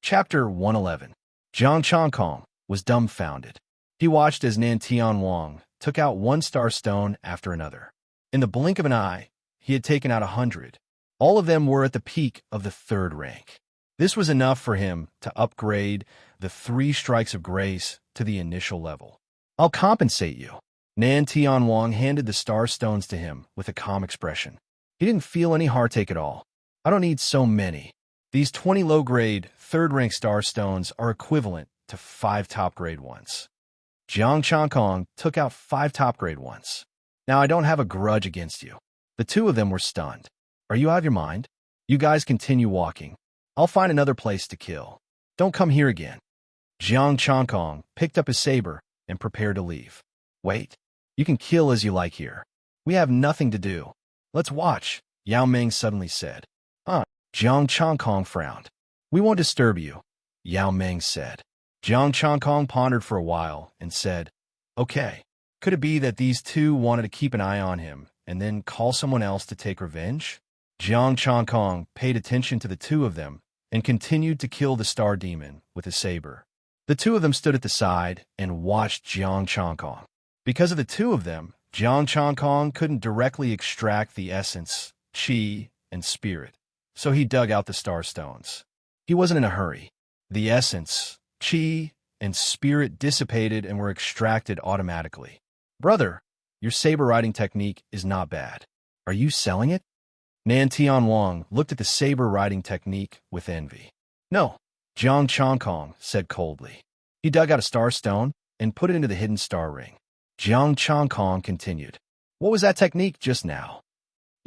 Chapter 111. Jiang Changkong was dumbfounded. He watched as Nan Tianwang took out one star stone after another. In the blink of an eye, he had taken out 100. All of them were at the peak of the 3rd rank. This was enough for him to upgrade the 3 strikes of grace to the initial level. "I'll compensate you." Nan Tianwang handed the star stones to him with a calm expression. He didn't feel any heartache at all. "I don't need so many. These 20 low-grade, 3rd-rank star stones are equivalent to 5 top-grade ones." Jiang Changkong took out 5 top-grade ones. "Now I don't have a grudge against you." The 2 of them were stunned. "Are you out of your mind? You guys continue walking. I'll find another place to kill. Don't come here again." Jiang Changkong picked up his saber and prepared to leave. "Wait. You can kill as you like here. We have nothing to do. Let's watch," Yao Ming suddenly said. Jiang Changkong frowned. "We won't disturb you," Yao Ming said. Jiang Changkong pondered for a while and said, "Okay. Could it be that these 2 wanted to keep an eye on him and then call someone else to take revenge?" Jiang Changkong paid attention to the 2 of them and continued to kill the star demon with his saber. The 2 of them stood at the side and watched Jiang Changkong. Because of the 2 of them, Jiang Changkong couldn't directly extract the essence, qi, and spirit, so he dug out the star stones. He wasn't in a hurry. The essence, qi, and spirit dissipated and were extracted automatically. "Brother, your saber riding technique is not bad. Are you selling it?" Nan Tianwang looked at the saber riding technique with envy. "No," Jiang Changkong said coldly. He dug out a star stone and put it into the hidden star ring. Jiang Changkong continued. "What was that technique just now?"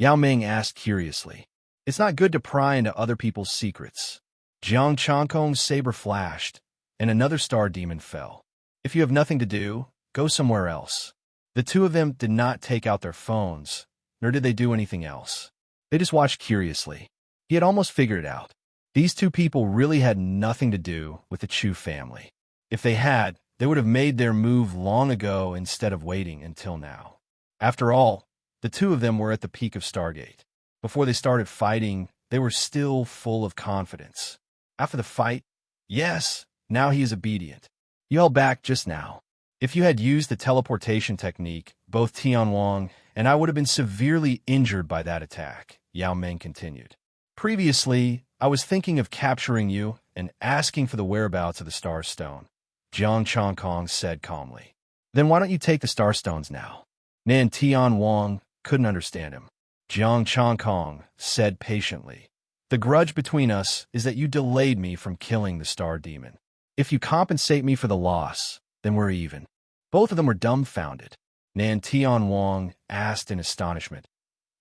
Yao Ming asked curiously. "It's not good to pry into other people's secrets." Jiang Changkong's saber flashed, and another star demon fell. "If you have nothing to do, go somewhere else." The 2 of them did not take out their phones, nor did they do anything else. They just watched curiously. He had almost figured it out. These 2 people really had nothing to do with the Chu family. If they had, they would have made their move long ago instead of waiting until now. After all, the 2 of them were at the peak of Stargate. Before they started fighting, they were still full of confidence. After the fight, yes, now he is obedient. "You held back just now. If you had used the teleportation technique, both Tianwang and I would have been severely injured by that attack," Yao Ming continued. "Previously, I was thinking of capturing you and asking for the whereabouts of the Star Stone," Jiang Changkong said calmly. "Then why don't you take the Star Stones now?" Nan Tianwang couldn't understand him. Jiang Changkong said patiently, "The grudge between us is that you delayed me from killing the star demon. If you compensate me for the loss, then we're even." Both of them were dumbfounded. Nan Tianwang asked in astonishment,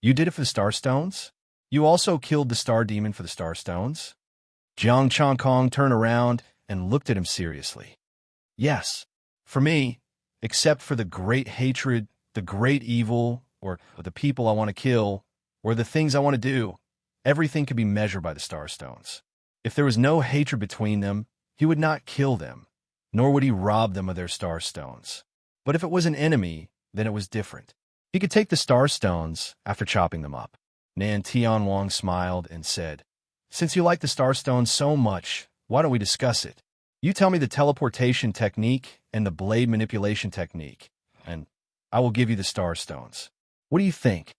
"You did it for the Star Stones? You also killed the star demon for the Star Stones?" Jiang Changkong turned around and looked at him seriously. "Yes, for me, except for the great hatred, the great evil, or the people I want to kill, or the things I want to do, everything could be measured by the Star Stones. If there was no hatred between them, he would not kill them, nor would he rob them of their Star Stones. But if it was an enemy, then it was different. He could take the Star Stones after chopping them up." Nan Tianwang smiled and said, "Since you like the Star Stones so much, why don't we discuss it? You tell me the teleportation technique and the blade manipulation technique, and I will give you the Star Stones. What do you think?"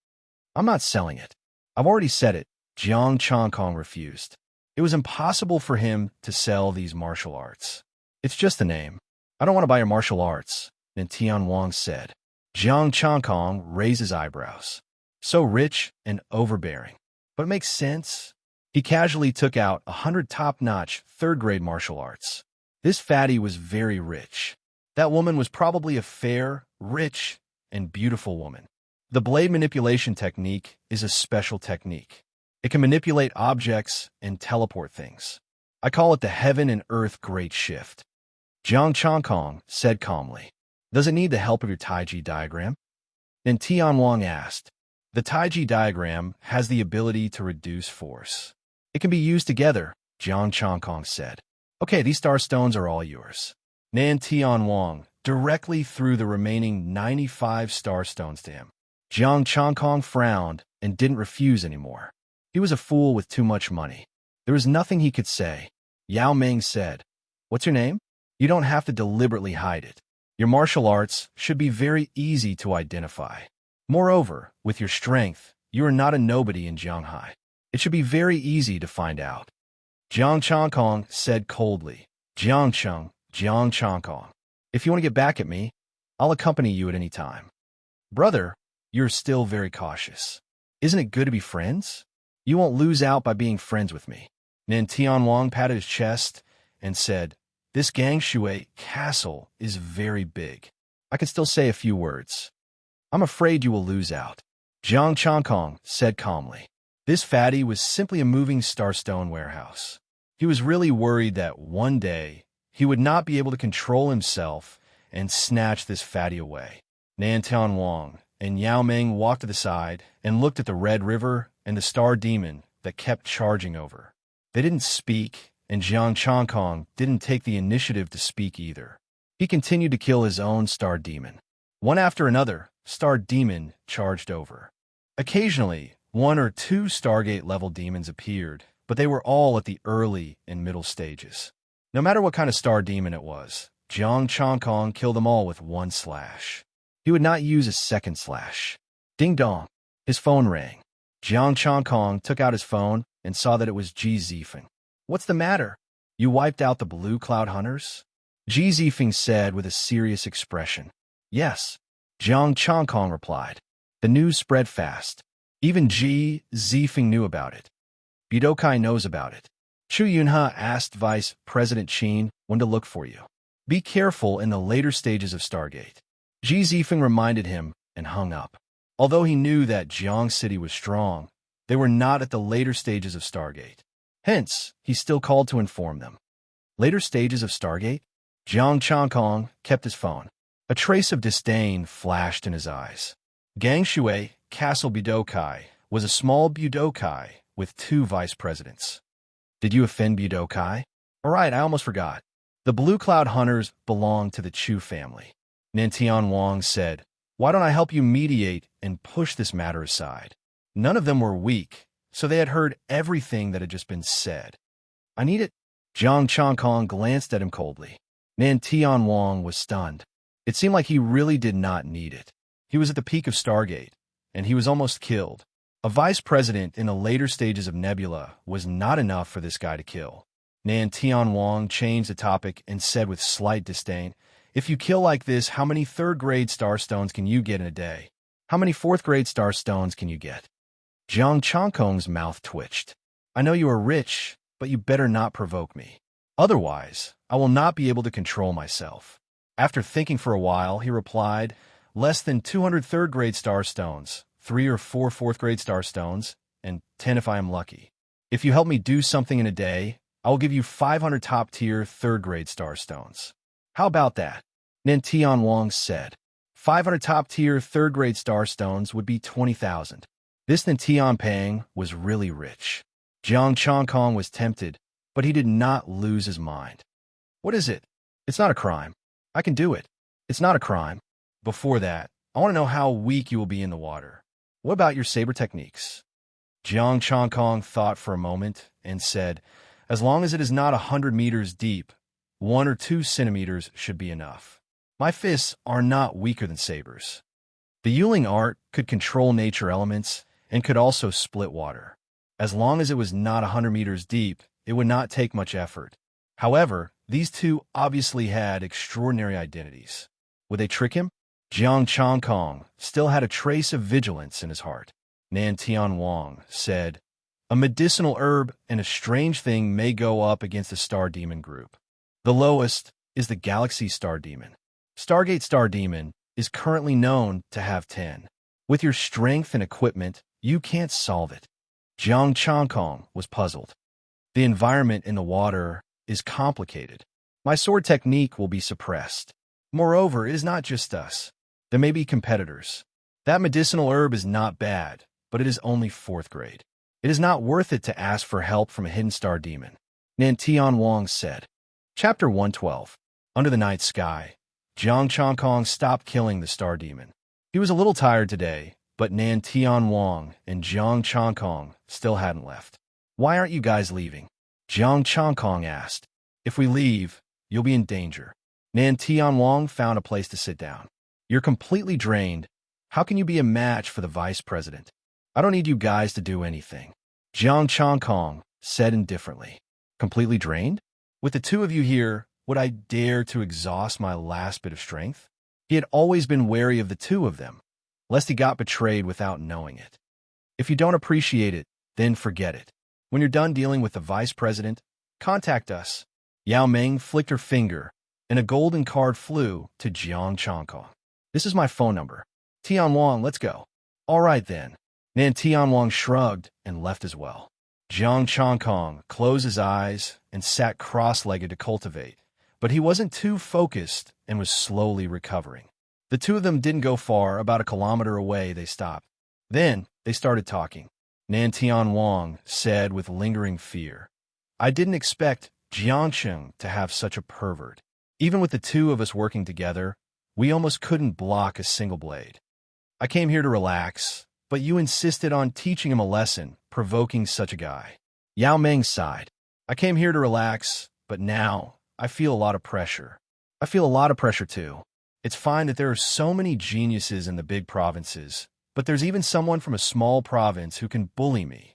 "I'm not selling it. I've already said it," Jiang Changkong refused. It was impossible for him to sell these martial arts. "It's just a name. I don't want to buy your martial arts," Nan Tianwang said. Jiang Changkong raised his eyebrows. So rich and overbearing. But it makes sense. He casually took out 100 top-notch 3rd-grade martial arts. This fatty was very rich. That woman was probably a fair, rich, and beautiful woman. The blade manipulation technique is a special technique. It can manipulate objects and teleport things. I call it the heaven and earth great shift. Jiang Changkong said calmly. "Does it need the help of your Taiji diagram?" Then Tianwang asked. "The Taiji diagram has the ability to reduce force. It can be used together," Jiang Changkong said. "Okay, these star stones are all yours." Nan Tianwang directly threw the remaining 95 star stones to him. Jiang Changkong frowned and didn't refuse anymore. He was a fool with too much money. There was nothing he could say. Yao Ming said, "What's your name? You don't have to deliberately hide it. Your martial arts should be very easy to identify. Moreover, with your strength, you are not a nobody in Jianghai. It should be very easy to find out." Jiang Changkong said coldly, Jiang Changkong. "If you want to get back at me, I'll accompany you at any time." "Brother, you're still very cautious. Isn't it good to be friends? You won't lose out by being friends with me." Nan Tianwang patted his chest and said, "This Gangshui castle is very big. I can still say a few words. I'm afraid you will lose out." Jiang Changkong said calmly. This fatty was simply a moving starstone warehouse. He was really worried that one day he would not be able to control himself and snatch this fatty away. Nan Tianwang and Yao Ming walked to the side and looked at the Red River and the star demon that kept charging over. They didn't speak, and Jiang Changkong didn't take the initiative to speak either. He continued to kill his own star demon. One after another, star demon charged over. Occasionally, 1 or 2 Stargate-level demons appeared, but they were all at the early and middle stages. No matter what kind of star demon it was, Jiang Changkong killed them all with 1 slash. He would not use a second slash. Ding dong. His phone rang. Jiang Changkong took out his phone and saw that it was Ji Zifeng. "What's the matter? You wiped out the blue cloud hunters?" Ji Zifeng said with a serious expression. "Yes," Jiang Changkong replied. The news spread fast. Even Ji Zifeng knew about it. Budokai knows about it. Chu Yunhe asked Vice President Qin when to look for you. Be careful in the later stages of Stargate. Ji Zifeng reminded him and hung up. Although he knew that Jiang City was strong, they were not at the later stages of Stargate. Hence, he still called to inform them. Later stages of Stargate? Jiang Changkong kept his phone. A trace of disdain flashed in his eyes. Gangshui Castle Budokai was a small Budokai with 2 vice presidents. Did you offend Budokai? All right, I almost forgot. The Blue Cloud Hunters belong to the Chu family. Nan Tianwang said, "Why don't I help you mediate and push this matter aside?" None of them were weak, so they had heard everything that had just been said. "I need it." Jiang Changkong glanced at him coldly. Nan Tianwang was stunned. It seemed like he really did not need it. He was at the peak of Stargate, and he was almost killed. A vice president in the later stages of Nebula was not enough for this guy to kill. Nan Tianwang changed the topic and said with slight disdain, "If you kill like this, how many 3rd-grade starstones can you get in a day? How many 4th-grade starstones can you get?" Jiang Changkong's mouth twitched. "I know you are rich, but you better not provoke me. Otherwise, I will not be able to control myself." After thinking for a while, he replied, "Less than 200 3rd-grade starstones, 3 or 4 4th-grade starstones, and 10 if I am lucky. If you help me do something in a day, I will give you 500 top-tier 3rd-grade starstones. How about that?" Nan Tianwang said. 500 top-tier 3rd-grade starstones would be 20,000. This Nan Tianpang was really rich. Jiang Changkong was tempted, but he did not lose his mind. "What is it? It's not a crime. I can do it. It's not a crime. Before that, I want to know how weak you will be in the water. What about your saber techniques?" Jiang Changkong thought for a moment and said, "As long as it is not 100 meters deep, 1 or 2 centimeters should be enough. My fists are not weaker than sabers." The Yuling art could control nature elements and could also split water. As long as it was not 100 meters deep, it would not take much effort. However, these two obviously had extraordinary identities. Would they trick him? Jiang Changkong still had a trace of vigilance in his heart. Nan Tianwang said, "A medicinal herb and a strange thing may go up against the Star Demon group. The lowest is the Galaxy Star Demon. Stargate Star Demon is currently known to have 10. With your strength and equipment, you can't solve it." Jiang Changkong was puzzled. "The environment in the water is complicated. My sword technique will be suppressed. Moreover, it is not just us. There may be competitors. That medicinal herb is not bad, but it is only 4th grade. It is not worth it to ask for help from a hidden star demon," Nan Tianwang said. Chapter 112. Under the night sky, Jiang Changkong stopped killing the star demon. He was a little tired today, but Nan Tianwang and Jiang Changkong still hadn't left. "Why aren't you guys leaving?" Jiang Chongkong asked. If we leave, you'll be in danger. Nan Tianwang found a place to sit down. You're completely drained. How can you be a match for the vice president? I don't need you guys to do anything. Jiang Chongkong said indifferently. Completely drained? With the two of you here, would I dare to exhaust my last bit of strength? He had always been wary of the two of them, lest he got betrayed without knowing it. If you don't appreciate it, then forget it. When you're done dealing with the vice president, contact us. Yao Meng flicked her finger, and a golden card flew to Jiang Chongkong. This is my phone number. Tianwang, let's go. All right then. Nan Tianwang shrugged and left as well. Jiang Chongkong closed his eyes and sat cross-legged to cultivate, but he wasn't too focused and was slowly recovering. The two of them didn't go far. About a kilometer away, they stopped. Then they started talking. Nan Tianwang said with lingering fear, I didn't expect Jiangcheng to have such a pervert. Even with the two of us working together, we almost couldn't block a single blade. I came here to relax, but you insisted on teaching him a lesson, provoking such a guy. Yao Meng sighed. I came here to relax, but now I feel a lot of pressure. I feel a lot of pressure too. It's fine that there are so many geniuses in the big provinces, but there's even someone from a small province who can bully me.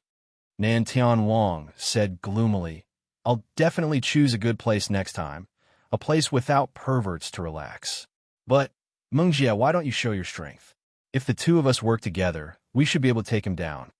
Nan Tianwang said gloomily, I'll definitely choose a good place next time, a place without perverts to relax. But, Mengjie, why don't you show your strength? If the two of us work together, we should be able to take him down.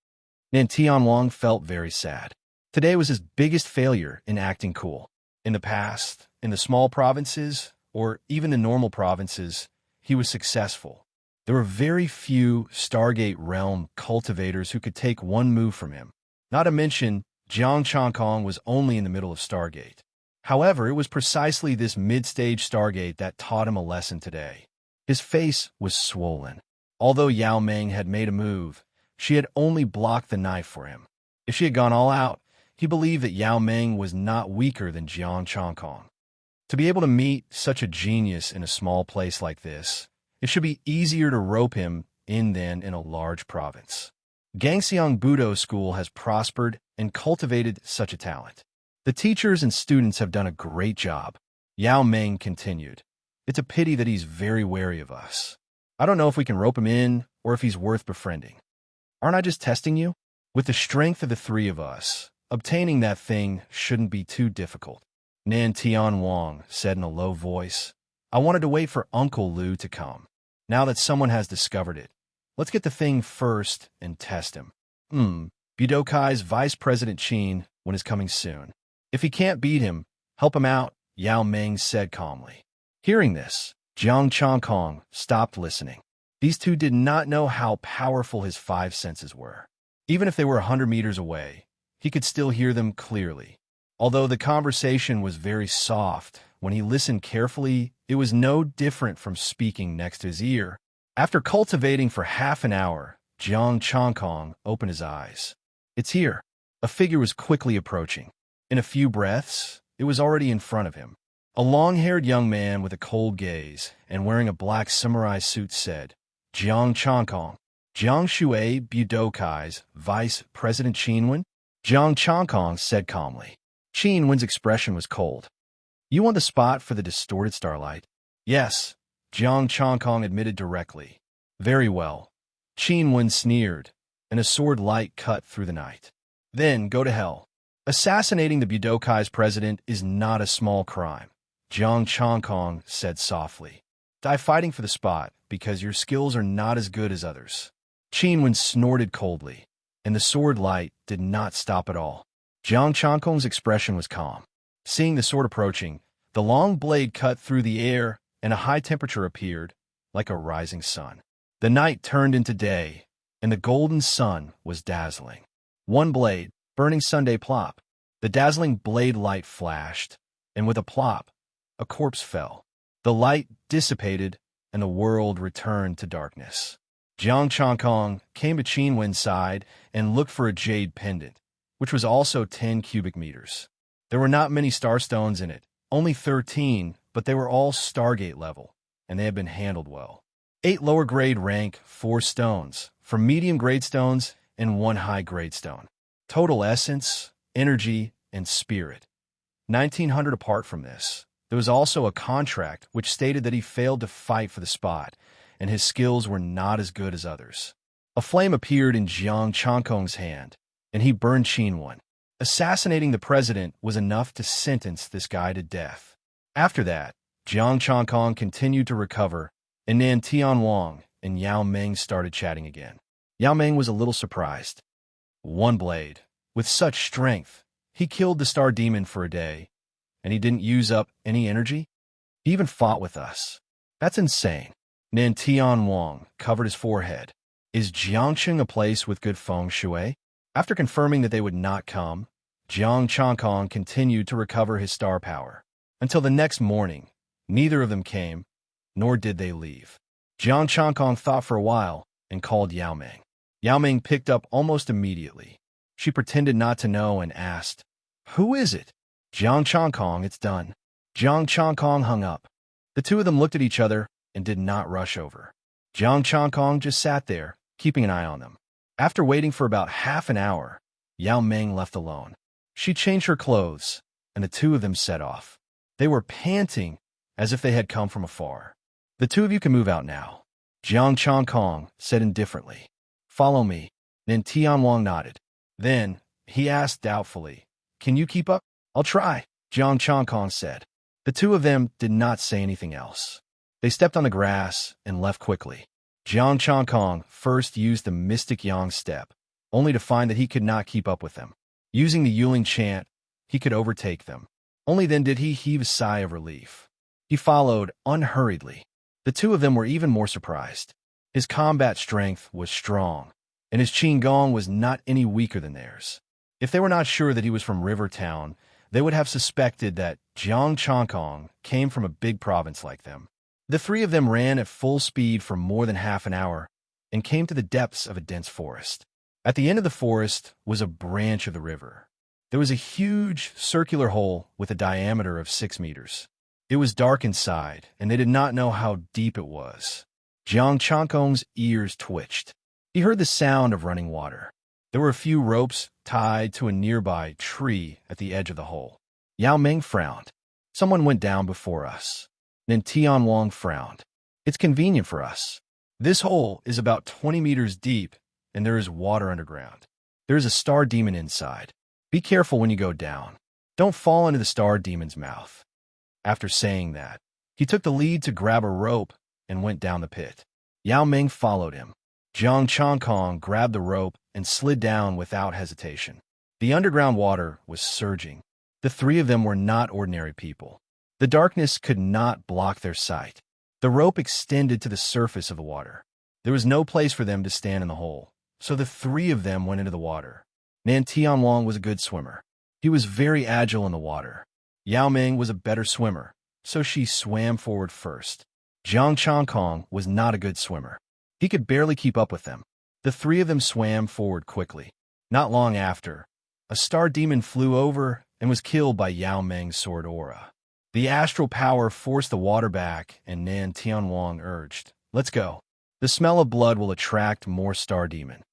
Nan Tianwang felt very sad. Today was his biggest failure in acting cool. In the past, in the small provinces, or even the normal provinces, he was successful. There were very few Stargate realm cultivators who could take one move from him. Not to mention, Jiang Chongkong was only in the middle of Stargate. However, it was precisely this mid-stage Stargate that taught him a lesson today. His face was swollen. Although Yao Meng had made a move, she had only blocked the knife for him. If she had gone all out, he believed that Yao Meng was not weaker than Jiang Chongkong. To be able to meet such a genius in a small place like this, it should be easier to rope him in than in a large province. Gangxiang Budo School has prospered and cultivated such a talent. The teachers and students have done a great job. Yao Meng continued. It's a pity that he's very wary of us. I don't know if we can rope him in or if he's worth befriending. Aren't I just testing you? With the strength of the three of us, obtaining that thing shouldn't be too difficult. Nan Tianwang said in a low voice, I wanted to wait for Uncle Lu to come. Now that someone has discovered it, let's get the thing first and test him. Budokai's Vice President Qin is coming soon. If he can't beat him, help him out, Yao Meng said calmly. Hearing this, Jiang Chongkong stopped listening. These two did not know how powerful his five senses were. Even if they were 100 meters away, he could still hear them clearly. Although the conversation was very soft, when he listened carefully, it was no different from speaking next to his ear. After cultivating for half an hour, Jiang Chongkong opened his eyes. It's here. A figure was quickly approaching. In a few breaths, it was already in front of him. A long-haired young man with a cold gaze and wearing a black samurai suit said, Jiang Chongkong, Jiang Shui Budokai's Vice President Qin. Jiang Chongkong said calmly. Qin expression was cold. You want the spot for the distorted starlight? Yes, Jiang Chongkong admitted directly. Very well. Qin sneered, and a sword light cut through the night. Then go to hell. Assassinating the Budokai's president is not a small crime, Jiang Chongkong said softly. Die fighting for the spot, because your skills are not as good as others. Qin snorted coldly, and the sword light did not stop at all. Jiang Chongkong's expression was calm. Seeing the sword approaching, the long blade cut through the air, and a high temperature appeared, like a rising sun. The night turned into day, and the golden sun was dazzling. One blade, burning Sunday plop. The dazzling blade light flashed, and with a plop, a corpse fell. The light dissipated, and the world returned to darkness. Jiang Chongkong came to Qinwen's side and looked for a jade pendant, which was also 10 cubic meters. There were not many starstones in it, only 13, but they were all Stargate level, and they had been handled well. 8 lower grade rank, 4 stones, from medium grade stones and 1 high grade stone. Total essence, energy, and spirit. 1900 apart from this, there was also a contract which stated that he failed to fight for the spot, and his skills were not as good as others. A flame appeared in Jiang Changkong's hand, and he burned Qin one. Assassinating the president was enough to sentence this guy to death. After that, Jiang Changkong continued to recover, and Nan Tianwang and Yao Meng started chatting again. Yao Meng was a little surprised. One blade, with such strength, he killed the star demon for a day, and he didn't use up any energy? He even fought with us. That's insane. Nan Tianwang covered his forehead. Is Jiangcheng a place with good feng shui? After confirming that they would not come, Jiang Changkong continued to recover his star power. Until the next morning, neither of them came, nor did they leave. Jiang Changkong thought for a while and called Yao Meng. Yao Meng picked up almost immediately. She pretended not to know and asked, "Who is it?" "Jiang Changkong, it's done." Jiang Changkong hung up. The two of them looked at each other and did not rush over. Jiang Changkong just sat there, keeping an eye on them. After waiting for about half an hour, Yao Meng left alone. She changed her clothes, and the two of them set off. They were panting as if they had come from afar. "The two of you can move out now," Jiang Changkong said indifferently. "Follow me." Then Tianwang nodded. Then he asked doubtfully, "Can you keep up?" "I'll try," Jiang Changkong said. The two of them did not say anything else. They stepped on the grass and left quickly. Jiang Changkong first used the mystic yang step, only to find that he could not keep up with them. Using the Yuling chant, he could overtake them. Only then did he heave a sigh of relief. He followed unhurriedly. The two of them were even more surprised. His combat strength was strong, and his qigong was not any weaker than theirs. If they were not sure that he was from River Town, they would have suspected that Jiang Changkong came from a big province like them. The three of them ran at full speed for more than half an hour and came to the depths of a dense forest. At the end of the forest was a branch of the river. There was a huge circular hole with a diameter of 6 meters. It was dark inside, and they did not know how deep it was. Jiang Changkong's ears twitched. He heard the sound of running water. There were a few ropes tied to a nearby tree at the edge of the hole. Yao Meng frowned. "Someone went down before us." Then Tianwang frowned. "It's convenient for us. This hole is about 20 meters deep, and there is water underground. There is a star demon inside. Be careful when you go down. Don't fall into the star demon's mouth." After saying that, he took the lead to grab a rope and went down the pit. Yao Meng followed him. Jiang Changkong grabbed the rope and slid down without hesitation. The underground water was surging. The three of them were not ordinary people. The darkness could not block their sight. The rope extended to the surface of the water. There was no place for them to stand in the hole, so the three of them went into the water. Nan Tianwang was a good swimmer. He was very agile in the water. Yao Meng was a better swimmer, so she swam forward first. Jiang Changkong was not a good swimmer. He could barely keep up with them. The three of them swam forward quickly. Not long after, a star demon flew over and was killed by Yao Meng's sword aura. The astral power forced the water back, and Nan Tianwang urged, "Let's go. The smell of blood will attract more star demon."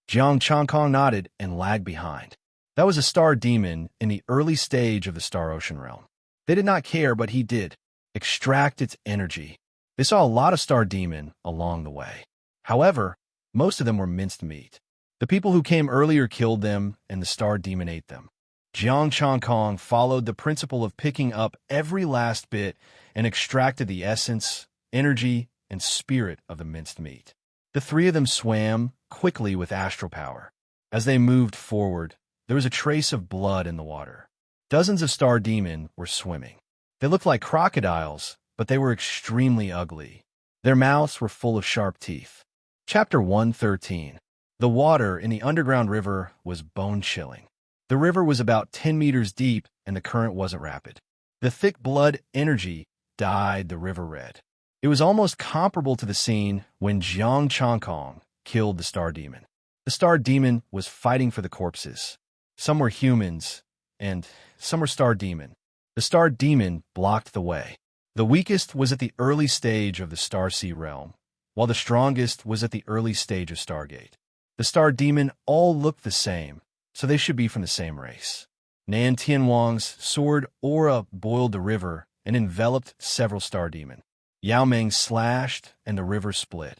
Jiang Changkong nodded and lagged behind. That was a star demon in the early stage of the Star Ocean realm. They did not care, but he did. Extract its energy. They saw a lot of star demon along the way. However, most of them were minced meat. The people who came earlier killed them, and the star demon ate them. Jiang Changkong followed the principle of picking up every last bit and extracted the essence, energy, and spirit of the minced meat. The three of them swam quickly with astral power. As they moved forward, there was a trace of blood in the water. Dozens of star demon were swimming. They looked like crocodiles, but they were extremely ugly. Their mouths were full of sharp teeth. Chapter 113. The water in the underground river was bone-chilling. The river was about 10 meters deep, and the current wasn't rapid. The thick blood energy dyed the river red. It was almost comparable to the scene when Jiang Changkong killed the star demon. The star demon was fighting for the corpses. Some were humans, and some were star demon. The star demon blocked the way. The weakest was at the early stage of the Star Sea realm, while the strongest was at the early stage of Stargate. The star demon all looked the same, so they should be from the same race. Nan Tianwang's sword aura boiled the river and enveloped several star demon. Yao Ming slashed, and the river split,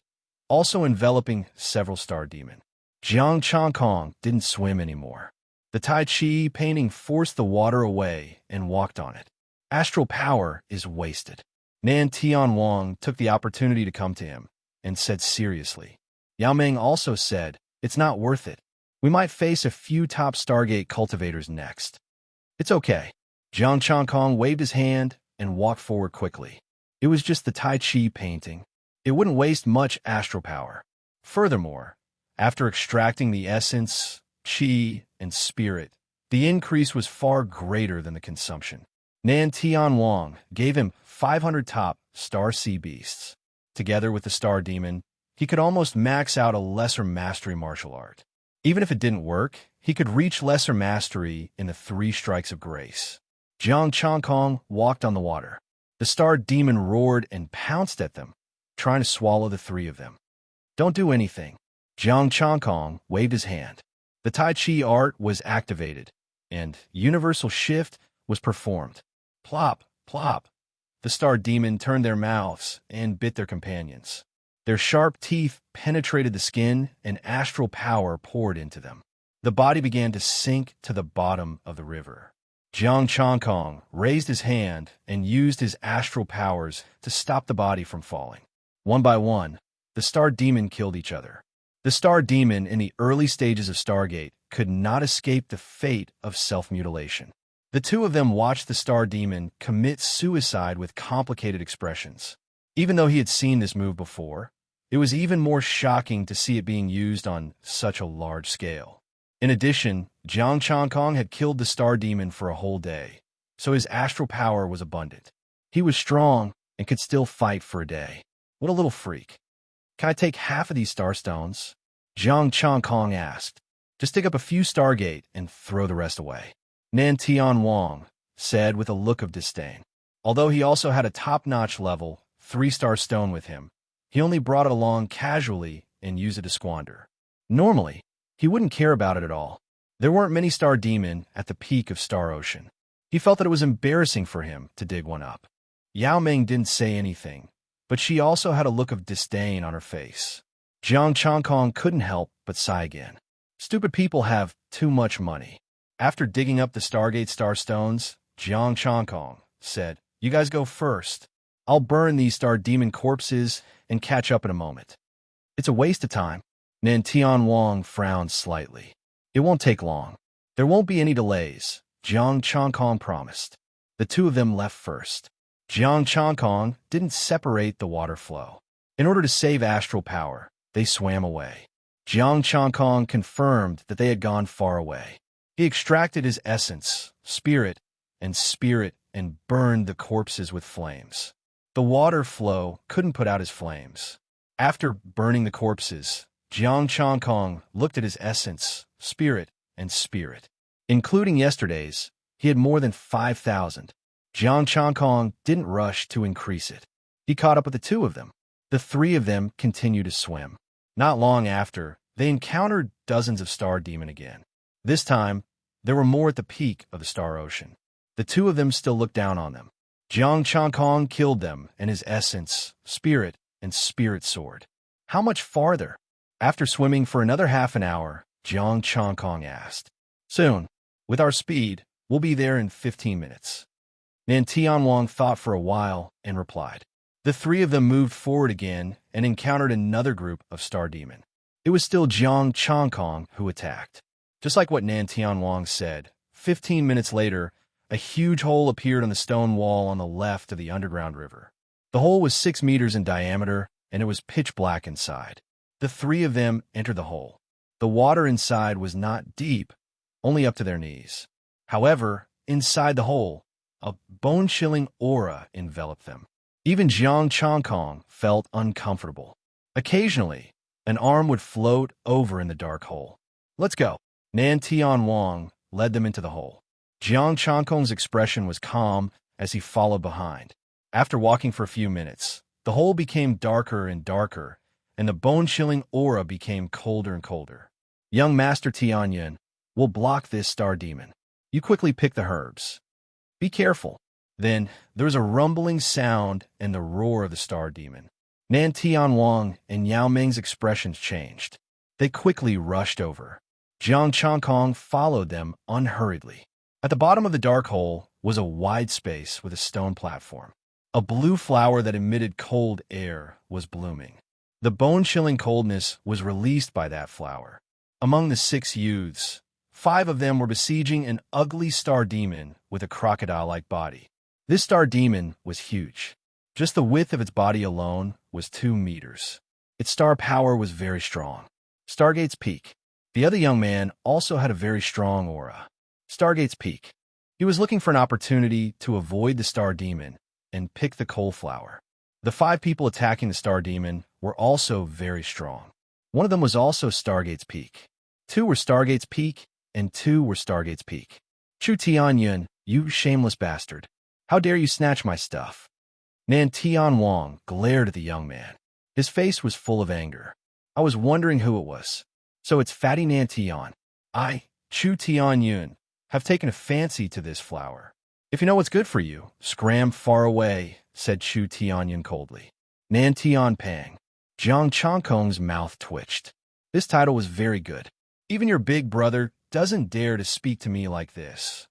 also enveloping several star demon. Jiang Changkong didn't swim anymore. The Tai Chi painting forced the water away and walked on it. Astral power is wasted. Nan Tianwang took the opportunity to come to him and said seriously. Yao Ming also said, "It's not worth it. We might face a few top Stargate cultivators next." "It's okay." Jiang Changkong waved his hand and walked forward quickly. It was just the Tai Chi painting. It wouldn't waste much astral power. Furthermore, after extracting the essence, Qi, and spirit, the increase was far greater than the consumption. Nan Tianwang gave him 500 top Star Sea Beasts. Together with the Star Demon, he could almost max out a lesser mastery martial art. Even if it didn't work, he could reach lesser mastery in the 3 strikes of grace. Jiang Changkong walked on the water. The Star Demon roared and pounced at them, trying to swallow the 3 of them. "Don't do anything." Jiang Changkong waved his hand. The Tai Chi art was activated, and Universal Shift was performed. Plop, plop. The Star Demon turned their mouths and bit their companions. Their sharp teeth penetrated the skin, and astral power poured into them. The body began to sink to the bottom of the river. Jiang Changkong raised his hand and used his astral powers to stop the body from falling. One by one, the Star Demon killed each other. The Star Demon in the early stages of Stargate could not escape the fate of self-mutilation. The 2 of them watched the Star Demon commit suicide with complicated expressions. Even though he had seen this move before, it was even more shocking to see it being used on such a large scale. In addition, Jiang Changkong had killed the Star Demon for a whole day, so his astral power was abundant. He was strong and could still fight for a day. What a little freak. "Can I take half of these star stones?" Jiang Changkong asked. "Just dig up a few Stargate and throw the rest away," Nan Tianwang said with a look of disdain. Although he also had a top-notch level 3-star stone with him, he only brought it along casually and used it to squander. Normally, he wouldn't care about it at all. There weren't many Star Demon at the peak of Star Ocean. He felt that it was embarrassing for him to dig one up. Yao Ming didn't say anything, but she also had a look of disdain on her face. Jiang Changkong couldn't help but sigh again. Stupid people have too much money. After digging up the Stargate Star Stones, Jiang Changkong said, "You guys go first. I'll burn these Star Demon corpses and catch up in a moment." "It's a waste of time." Nan Tianwang frowned slightly. "It won't take long. There won't be any delays," Jiang Changkong promised. The 2 of them left first. Jiang Changkong didn't separate the water flow. In order to save astral power, they swam away. Jiang Changkong confirmed that they had gone far away. He extracted his essence, spirit, and burned the corpses with flames. The water flow couldn't put out his flames. After burning the corpses, Jiang Changkong looked at his essence, spirit, including yesterday's. He had more than 5,000. Jiang Changkong didn't rush to increase it. He caught up with the 2 of them. The 3 of them continued to swim. Not long after, they encountered dozens of Star Demon again. This time, there were more at the peak of the Star Ocean. The 2 of them still looked down on them. Jiang Changkong killed them and his essence, spirit, and spirit sword. How much farther? After swimming for another half an hour, Jiang Changkong asked. "Soon. With our speed, we'll be there in 15 minutes. Nan Tianwang thought for a while and replied. The 3 of them moved forward again and encountered another group of Star Demon. It was still Jiang Changkong who attacked. Just like what Nan Tianwang said, 15 minutes later, a huge hole appeared on the stone wall on the left of the underground river. The hole was 6 meters in diameter, and it was pitch black inside. The 3 of them entered the hole. The water inside was not deep, only up to their knees. However, inside the hole, a bone-chilling aura enveloped them. Even Jiang Changkong felt uncomfortable. Occasionally, an arm would float over in the dark hole. "Let's go." Nan Tianwang led them into the hole. Jiang Changkong's expression was calm as he followed behind. After walking for a few minutes, the hole became darker and darker, and the bone-chilling aura became colder and colder. "Young Master Tianyan will block this Star Demon." You quickly pick the herbs. Be careful. Then, there was a rumbling sound and the roar of the star demon. Nan Tianwang and Yao Ming's expressions changed. They quickly rushed over. Jiang Changkong followed them unhurriedly. At the bottom of the dark hole was a wide space with a stone platform. A blue flower that emitted cold air was blooming. The bone-chilling coldness was released by that flower. Among the 6 youths, 5 of them were besieging an ugly star demon with a crocodile-like body. This star demon was huge. Just the width of its body alone was 2 meters. Its star power was very strong. Stargate's peak. The other young man also had a very strong aura. Stargate's peak. He was looking for an opportunity to avoid the star demon and pick the coal flower. The 5 people attacking the star demon were also very strong. One of them was also Stargate's peak. 2 were Stargate's peak, and 2 were Stargate's peak. Chu Tianyun, you shameless bastard. How dare you snatch my stuff? Nan Tianwang glared at the young man. His face was full of anger. I was wondering who it was. So it's Fatty Nan Tian. I, Chu Tianyun, have taken a fancy to this flower. If you know what's good for you, scram far away, said Chu Tianyun coldly. Nan Tian Pang. Jiang Changkong's mouth twitched. This title was very good. Even your big brother doesn't dare to speak to me like this.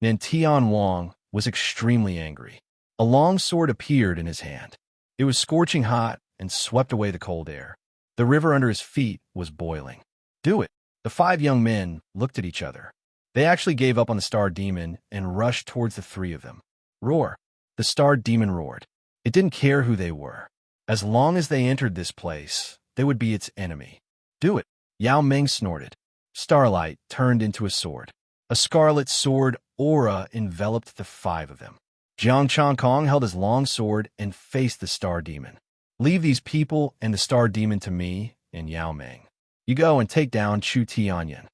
Nan Tianwang was extremely angry. A long sword appeared in his hand. It was scorching hot and swept away the cold air. The river under his feet was boiling. Do it. The 5 young men looked at each other. They actually gave up on the star demon and rushed towards the 3 of them. Roar. The star demon roared. It didn't care who they were. As long as they entered this place, they would be its enemy. Do it. Yao Ming snorted. Starlight turned into a sword. A scarlet sword aura enveloped the 5 of them. Jiang Changkong held his long sword and faced the star demon. Leave these people and the star demon to me and Yao Ming. You go and take down Chu Tianyun.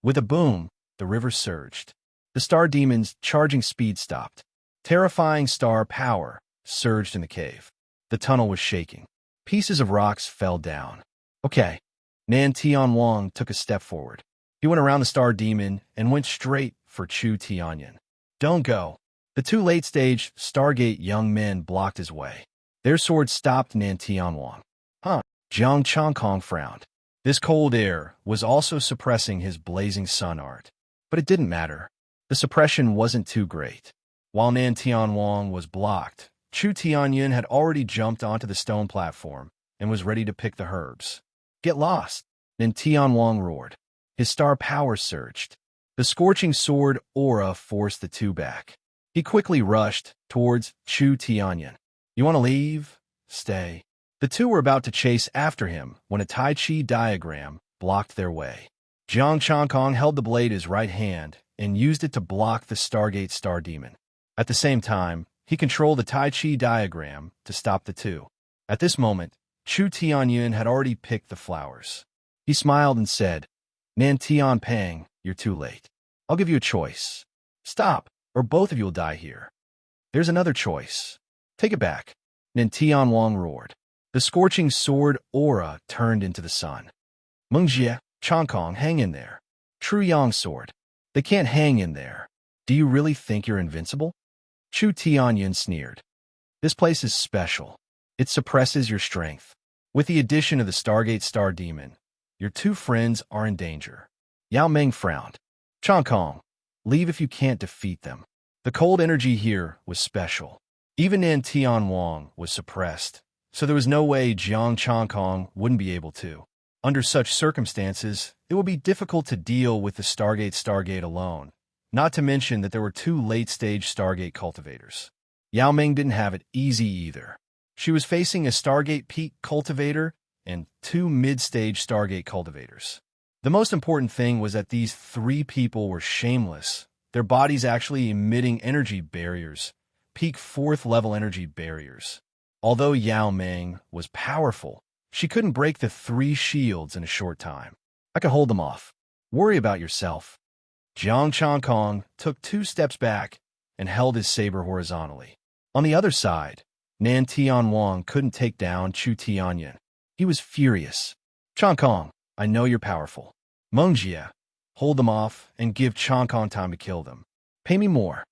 With a boom, the river surged. The star demon's charging speed stopped. Terrifying star power surged in the cave. The tunnel was shaking. Pieces of rocks fell down. Okay. Nan Tianwang took a step forward. He went around the star demon and went straight for Chu Tianyun. Don't go. The 2 late-stage Stargate young men blocked his way. Their swords stopped Nan Tianwang. Huh. Jiang Changkong frowned. This cold air was also suppressing his blazing sun art. But it didn't matter. The suppression wasn't too great. While Nan Tianwang was blocked, Chu Tianyun had already jumped onto the stone platform and was ready to pick the herbs. Get lost. Nan Tianwang roared. His star power surged. The scorching sword aura forced the 2 back. He quickly rushed towards Chu Tianyun. You want to leave? Stay. The 2 were about to chase after him when a Tai Chi diagram blocked their way. Jiang Changkong held the blade in his right hand and used it to block the Stargate star demon. At the same time, he controlled the Tai Chi diagram to stop the 2. At this moment, Chu Tianyun had already picked the flowers. He smiled and said, Nan Tian Pang, you're too late. I'll give you a choice. Stop, or both of you will die here. There's another choice. Take it back. Nan Tianwang roared. The scorching sword aura turned into the sun. Mengjie, Changkong, hang in there. True Yang sword. They can't hang in there. Do you really think you're invincible? Chu Tianyun sneered. This place is special. It suppresses your strength. With the addition of the Stargate star demon, your 2 friends are in danger. Yao Ming frowned. Changkong, leave if you can't defeat them. The cold energy here was special. Even Nan Tianwang was suppressed, so there was no way Jiang Changkong wouldn't be able to. Under such circumstances, it would be difficult to deal with the Stargate alone, not to mention that there were 2 late-stage Stargate cultivators. Yao Ming didn't have it easy either. She was facing a Stargate peak cultivator and 2 mid-stage Stargate cultivators. The most important thing was that these 3 people were shameless, their bodies actually emitting energy barriers, peak 4th level energy barriers. Although Yao Ming was powerful, she couldn't break the 3 shields in a short time. I could hold them off. Worry about yourself. Jiang Changkong took 2 steps back and held his saber horizontally. On the other side, Nan Tianwang couldn't take down Chu Tianyun. He was furious. Changkong, I know you're powerful. Mengjie, hold them off, and give Chankong time to kill them. Pay me more.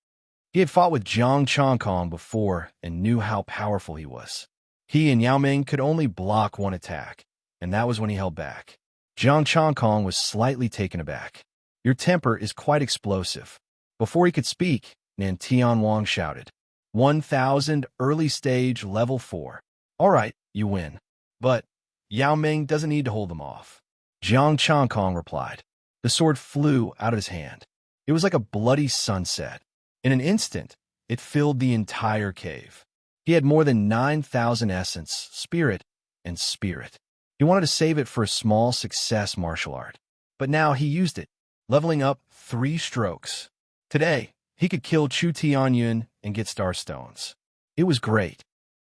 He had fought with Jiang Chankong before and knew how powerful he was. He and Yao Ming could only block one attack, and that was when he held back. Jiang Chankong was slightly taken aback. Your temper is quite explosive. Before he could speak, Nan Tianwang shouted, 1,000 early stage level 4. All right, you win. But Yao Ming doesn't need to hold them off. Jiang Chankong replied. The sword flew out of his hand. It was like a bloody sunset. In an instant, it filled the entire cave. He had more than 9,000 essence, spirit, and spirit. He wanted to save it for a small success martial art. But now he used it, leveling up 3 strokes. Today, he could kill Chu Tianyun and get star stones. It was great.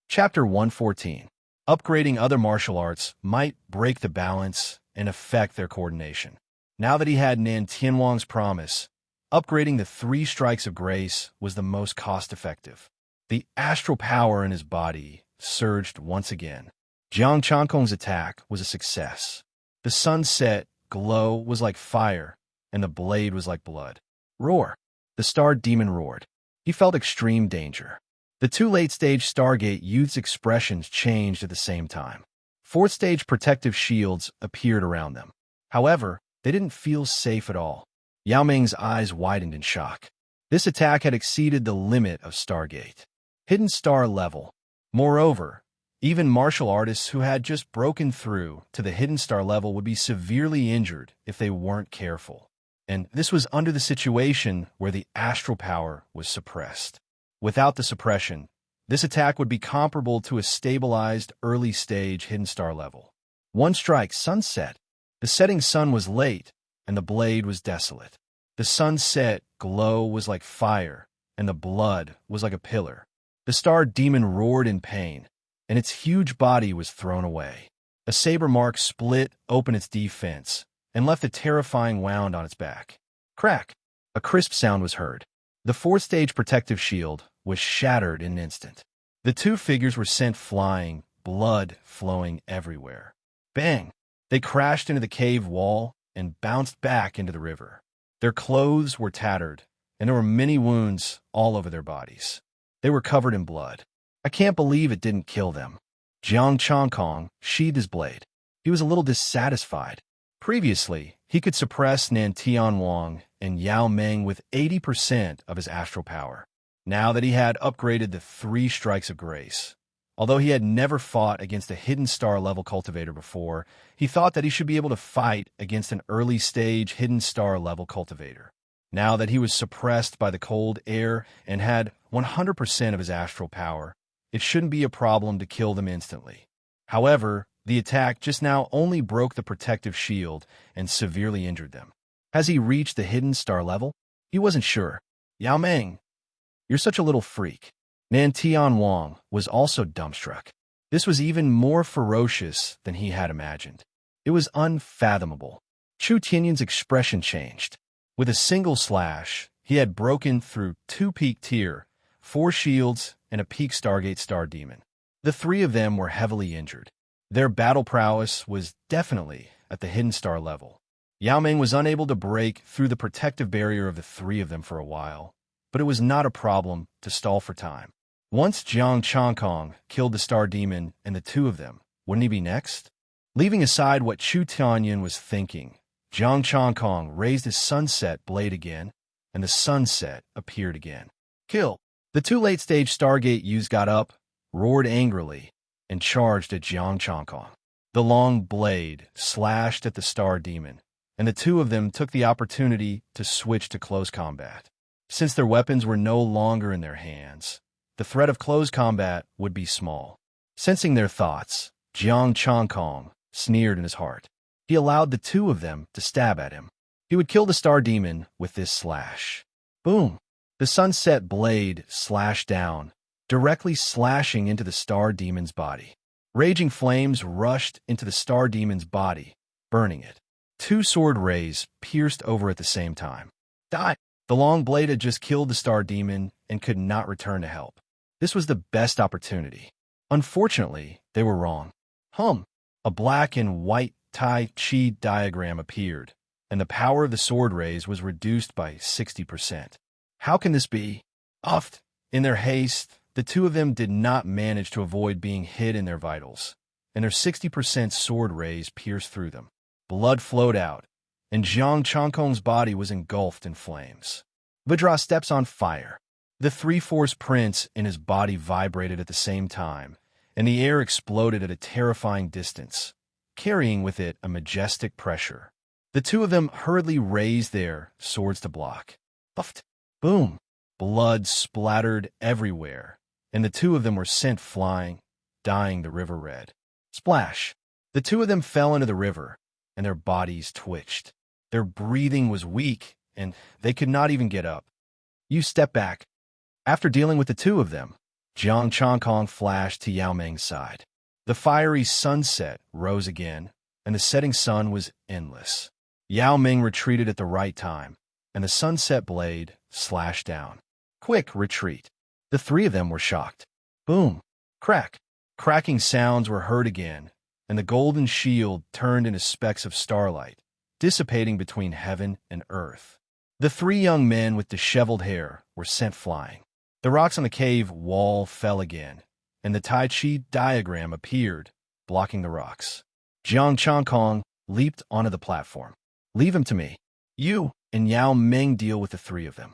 Chapter 114. Upgrading other martial arts might break the balance and affect their coordination. Now that he had Nan Tianwang's promise, upgrading the 3 strikes of grace was the most cost-effective. The astral power in his body surged once again. Jiang Chankong's attack was a success. The sunset glow was like fire, and the blade was like blood. Roar! The star demon roared. He felt extreme danger. The 2 late-stage Stargate youths' expressions changed at the same time. 4th-stage protective shields appeared around them. However, they didn't feel safe at all. Yao Ming's eyes widened in shock. This attack had exceeded the limit of Stargate. Hidden star level. Moreover, even martial artists who had just broken through to the hidden star level would be severely injured if they weren't careful. And this was under the situation where the astral power was suppressed. Without the suppression, this attack would be comparable to a stabilized early-stage hidden star level. 1 strike, sunset. The setting sun was late, and the blade was desolate. The sunset glow was like fire, and the blood was like a pillar. The star demon roared in pain, and its huge body was thrown away. A saber mark split open its defense and left a terrifying wound on its back. Crack! A crisp sound was heard. The 4th-stage protective shield was shattered in an instant. The 2 figures were sent flying, blood flowing everywhere. Bang! They crashed into the cave wall and bounced back into the river. Their clothes were tattered, and there were many wounds all over their bodies. They were covered in blood. I can't believe it didn't kill them. Jiang Chankong sheathed his blade. He was a little dissatisfied. Previously, he could suppress Nan Tianwang and Yao Ming with 80% of his astral power. Now that he had upgraded the 3 strikes of grace, although he had never fought against a hidden star level cultivator before, he thought that he should be able to fight against an early stage hidden star level cultivator. Now that he was suppressed by the cold air and had 100% of his astral power, it shouldn't be a problem to kill them instantly. However, the attack just now only broke the protective shield and severely injured them. Has he reached the hidden star level? He wasn't sure. Yao Ming, you're such a little freak. Nan Tianwang was also dumbstruck. This was even more ferocious than he had imagined. It was unfathomable. Chu Tianyun's expression changed. With a single slash, he had broken through 2 peak tier, 4 shields, and a peak Stargate Star Demon. The 3 of them were heavily injured. Their battle prowess was definitely at the hidden star level. Yao Ming was unable to break through the protective barrier of the 3 of them for a while, but it was not a problem to stall for time. Once Jiang Chankong killed the Star Demon and the 2 of them, wouldn't he be next? Leaving aside what Chu Tianyun was thinking, Jiang Chankong raised his sunset blade again, and the sunset appeared again. Kill! The 2 late-stage Stargate youths got up, roared angrily, and charged at Jiang Chankong. The long blade slashed at the Star Demon, and the 2 of them took the opportunity to switch to close combat. Since their weapons were no longer in their hands, the threat of close combat would be small. Sensing their thoughts, Jiang Chankong sneered in his heart. He allowed the 2 of them to stab at him. He would kill the Star Demon with this slash. Boom! The sunset blade slashed down, directly slashing into the Star Demon's body. Raging flames rushed into the Star Demon's body, burning it. 2 sword rays pierced over at the same time. Die! The long blade had just killed the Star Demon and could not return to help. This was the best opportunity. Unfortunately, they were wrong. A black and white Tai Chi diagram appeared, and the power of the sword rays was reduced by 60%. How can this be? Oft, in their haste, the two of them did not manage to avoid being hit in their vitals, and their 60% sword rays pierced through them. Blood flowed out, and Jiang Changkong's body was engulfed in flames. Vidra steps on fire. The three-force prince in his body vibrated at the same time, and the air exploded at a terrifying distance, carrying with it a majestic pressure. The two of them hurriedly raised their swords to block. Puffed. Boom. Blood splattered everywhere, and the two of them were sent flying, dyeing the river red. Splash. The two of them fell into the river, and their bodies twitched. Their breathing was weak, and they could not even get up. You step back. After dealing with the two of them, Jiang Changkong flashed to Yao Ming's side. The fiery sunset rose again, and the setting sun was endless. Yao Ming retreated at the right time, and the sunset blade slashed down. Quick, retreat. The three of them were shocked. Boom. Crack. Cracking sounds were heard again, and the golden shield turned into specks of starlight, dissipating between heaven and earth. The three young men with disheveled hair were sent flying. The rocks on the cave wall fell again, and the Tai Chi diagram appeared, blocking the rocks. Jiang Changkong leaped onto the platform. Leave him to me. You and Yao Ming deal with the three of them.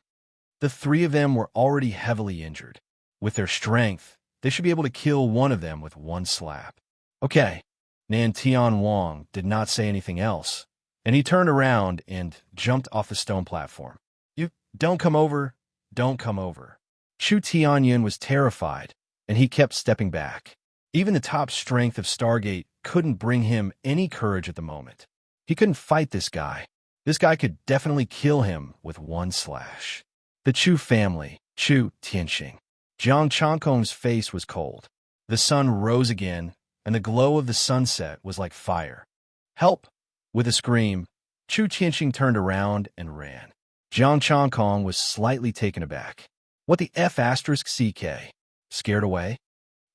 The three of them were already heavily injured. With their strength, they should be able to kill one of them with one slap. Okay. Nan Tian Wang did not say anything else, and he turned around and jumped off the stone platform. You don't come over. Don't come over. Chu Tianyun was terrified, and he kept stepping back. Even the top strength of Stargate couldn't bring him any courage at the moment. He couldn't fight this guy. This guy could definitely kill him with one slash. The Chu family, Chu Tianxing. Jiang Changkong's face was cold. The sun rose again, and the glow of the sunset was like fire. Help! With a scream, Chu Tianxing turned around and ran. Jiang Changkong was slightly taken aback. What the F asterisk CK? Scared away?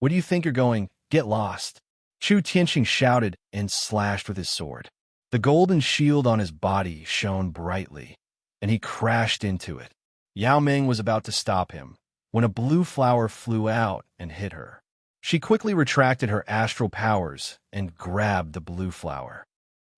What do you think you're going? Get lost. Chu Tianxing shouted and slashed with his sword. The golden shield on his body shone brightly, and he crashed into it. Yao Ming was about to stop him when a blue flower flew out and hit her. She quickly retracted her astral powers and grabbed the blue flower.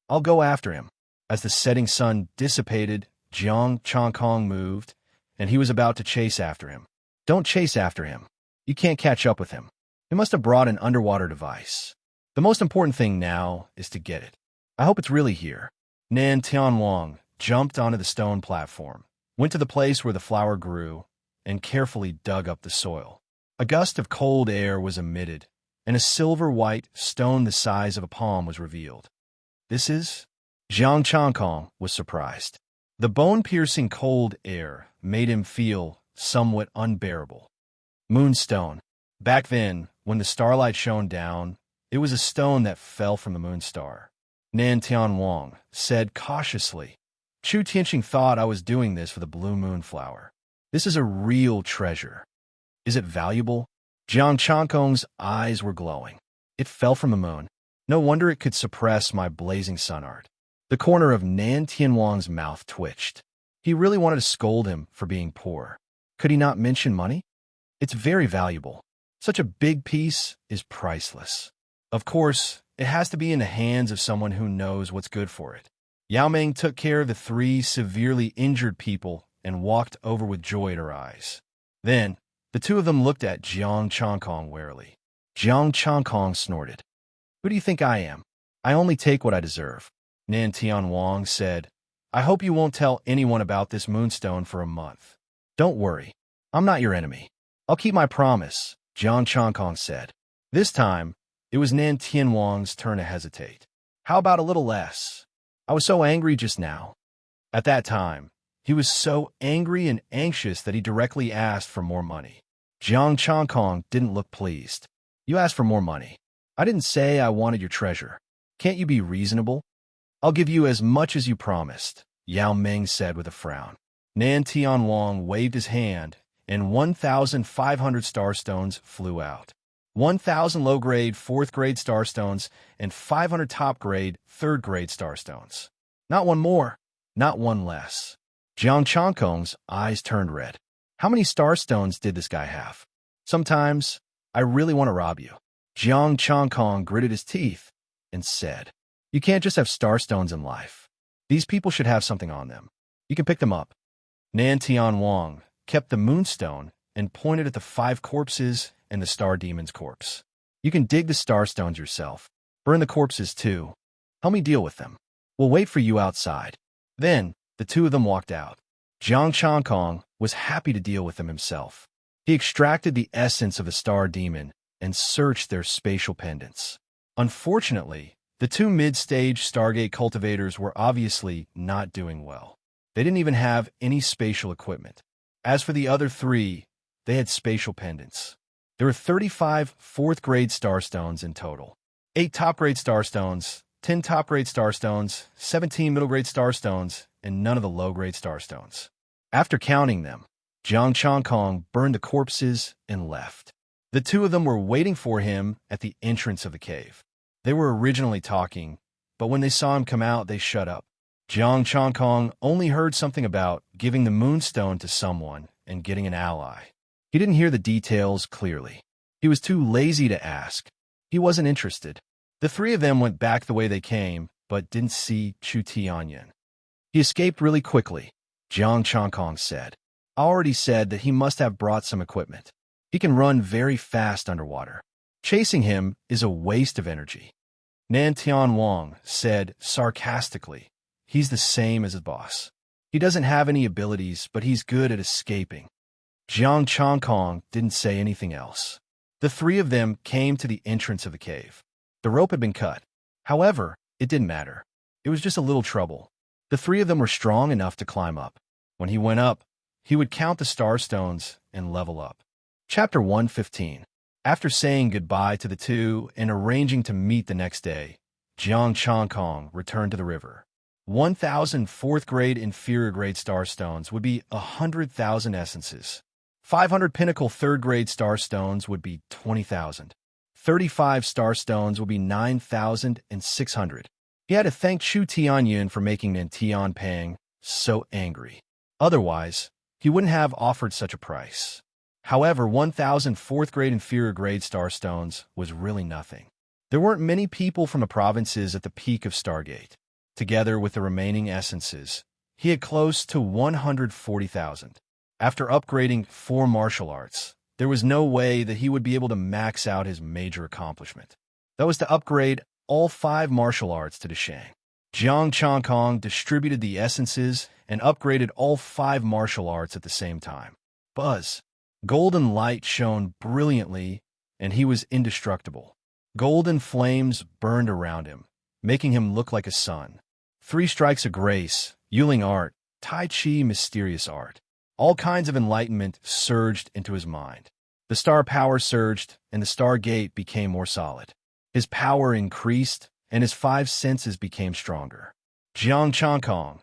I'll go after him. As the setting sun dissipated, Jiang Changkong moved, and he was about to chase after him. Don't chase after him. You can't catch up with him. He must have brought an underwater device. The most important thing now is to get it. I hope it's really here. Nan Tianwang jumped onto the stone platform, went to the place where the flower grew, and carefully dug up the soil. A gust of cold air was emitted, and a silver-white stone the size of a palm was revealed. This is? Jiang Changkong was surprised. The bone-piercing cold air made him feel somewhat unbearable. Moonstone. Back then, when the starlight shone down, it was a stone that fell from the moonstar. Nan Tianwang said cautiously, Chu Tianxing thought I was doing this for the blue moon flower. This is a real treasure. Is it valuable? Jiang Changkong's eyes were glowing. It fell from the moon. No wonder it could suppress my blazing sun art. The corner of Nan Tianwang's mouth twitched. He really wanted to scold him for being poor. Could he not mention money? It's very valuable. Such a big piece is priceless. Of course, it has to be in the hands of someone who knows what's good for it. Yao Ming took care of the three severely injured people and walked over with joy at her eyes. Then, the two of them looked at Jiang Changkong warily. Jiang Changkong snorted. Who do you think I am? I only take what I deserve. Nan Tianwang said, I hope you won't tell anyone about this moonstone for a month. Don't worry. I'm not your enemy. I'll keep my promise, Jiang Changkong said. This time, it was Nan Tianwang's turn to hesitate. How about a little less? I was so angry just now. At that time, he was so angry and anxious that he directly asked for more money. Jiang Changkong didn't look pleased. You asked for more money. I didn't say I wanted your treasure. Can't you be reasonable? I'll give you as much as you promised, Yao Ming said with a frown. Nan Tianwang waved his hand, and 1,500 starstones flew out. 1,000 low-grade 4th-grade starstones and 500 top-grade 3rd-grade starstones. Not one more. not one less. Jiang Changkong's eyes turned red. How many star stones did this guy have? Sometimes, I really want to rob you. Jiang Changkong gritted his teeth and said, you can't just have star stones in life. These people should have something on them. You can pick them up. Nan Tianwang kept the moonstone and pointed at the 5 corpses and the star demon's corpse. You can dig the star stones yourself. Burn the corpses too. Help me deal with them. We'll wait for you outside. Then, the 2 of them walked out. Jiang Changkong was happy to deal with them himself. He extracted the essence of the star demon and searched their spatial pendants. Unfortunately, the 2 mid-stage Stargate cultivators were obviously not doing well. They didn't even have any spatial equipment. As for the other 3, they had spatial pendants. There were 35 4th-grade starstones in total. 8 top-grade starstones, 10 top-grade starstones, 17 middle-grade starstones, and none of the low-grade starstones. After counting them, Jiang Changkong burned the corpses and left. The 2 of them were waiting for him at the entrance of the cave. They were originally talking, but when they saw him come out, they shut up. Jiang Changkong only heard something about giving the moonstone to someone and getting an ally. He didn't hear the details clearly. He was too lazy to ask. He wasn't interested. The 3 of them went back the way they came, but didn't see Chu Tianyan. He escaped really quickly, Jiang Changkong said. I already said that he must have brought some equipment. He can run very fast underwater. Chasing him is a waste of energy. Nan Tianwang said sarcastically, he's the same as his boss. He doesn't have any abilities, but he's good at escaping. Jiang Changkong didn't say anything else. The 3 of them came to the entrance of the cave. The rope had been cut. However, it didn't matter. It was just a little trouble. The 3 of them were strong enough to climb up. When he went up, he would count the star stones and level up. Chapter 115. After saying goodbye to the 2 and arranging to meet the next day, Jiang Changkong returned to the river. 1,000 4th-grade inferior-grade star stones would be 100,000 essences. 500 pinnacle 3rd-grade star stones would be 20,000. 35 star stones would be 9,600. He had to thank Chu Tianyan for making Nan Tianpang so angry. Otherwise, he wouldn't have offered such a price. However, 1,000 4th-grade inferior-grade star stones was really nothing. There weren't many people from the provinces at the peak of Stargate. Together with the remaining essences, he had close to 140,000. After upgrading 4 martial arts, there was no way that he would be able to max out his major accomplishment. That was to upgrade all 5 martial arts to Deshang. Jiang Changkong distributed the essences and upgraded all 5 martial arts at the same time. Buzz. Golden light shone brilliantly, and he was indestructible. Golden flames burned around him, making him look like a sun. 3 strikes of grace, Yuling art, Tai Chi mysterious art. All kinds of enlightenment surged into his mind. The star power surged, and the star gate became more solid. His power increased, and his 5 senses became stronger. Jiang Changkong,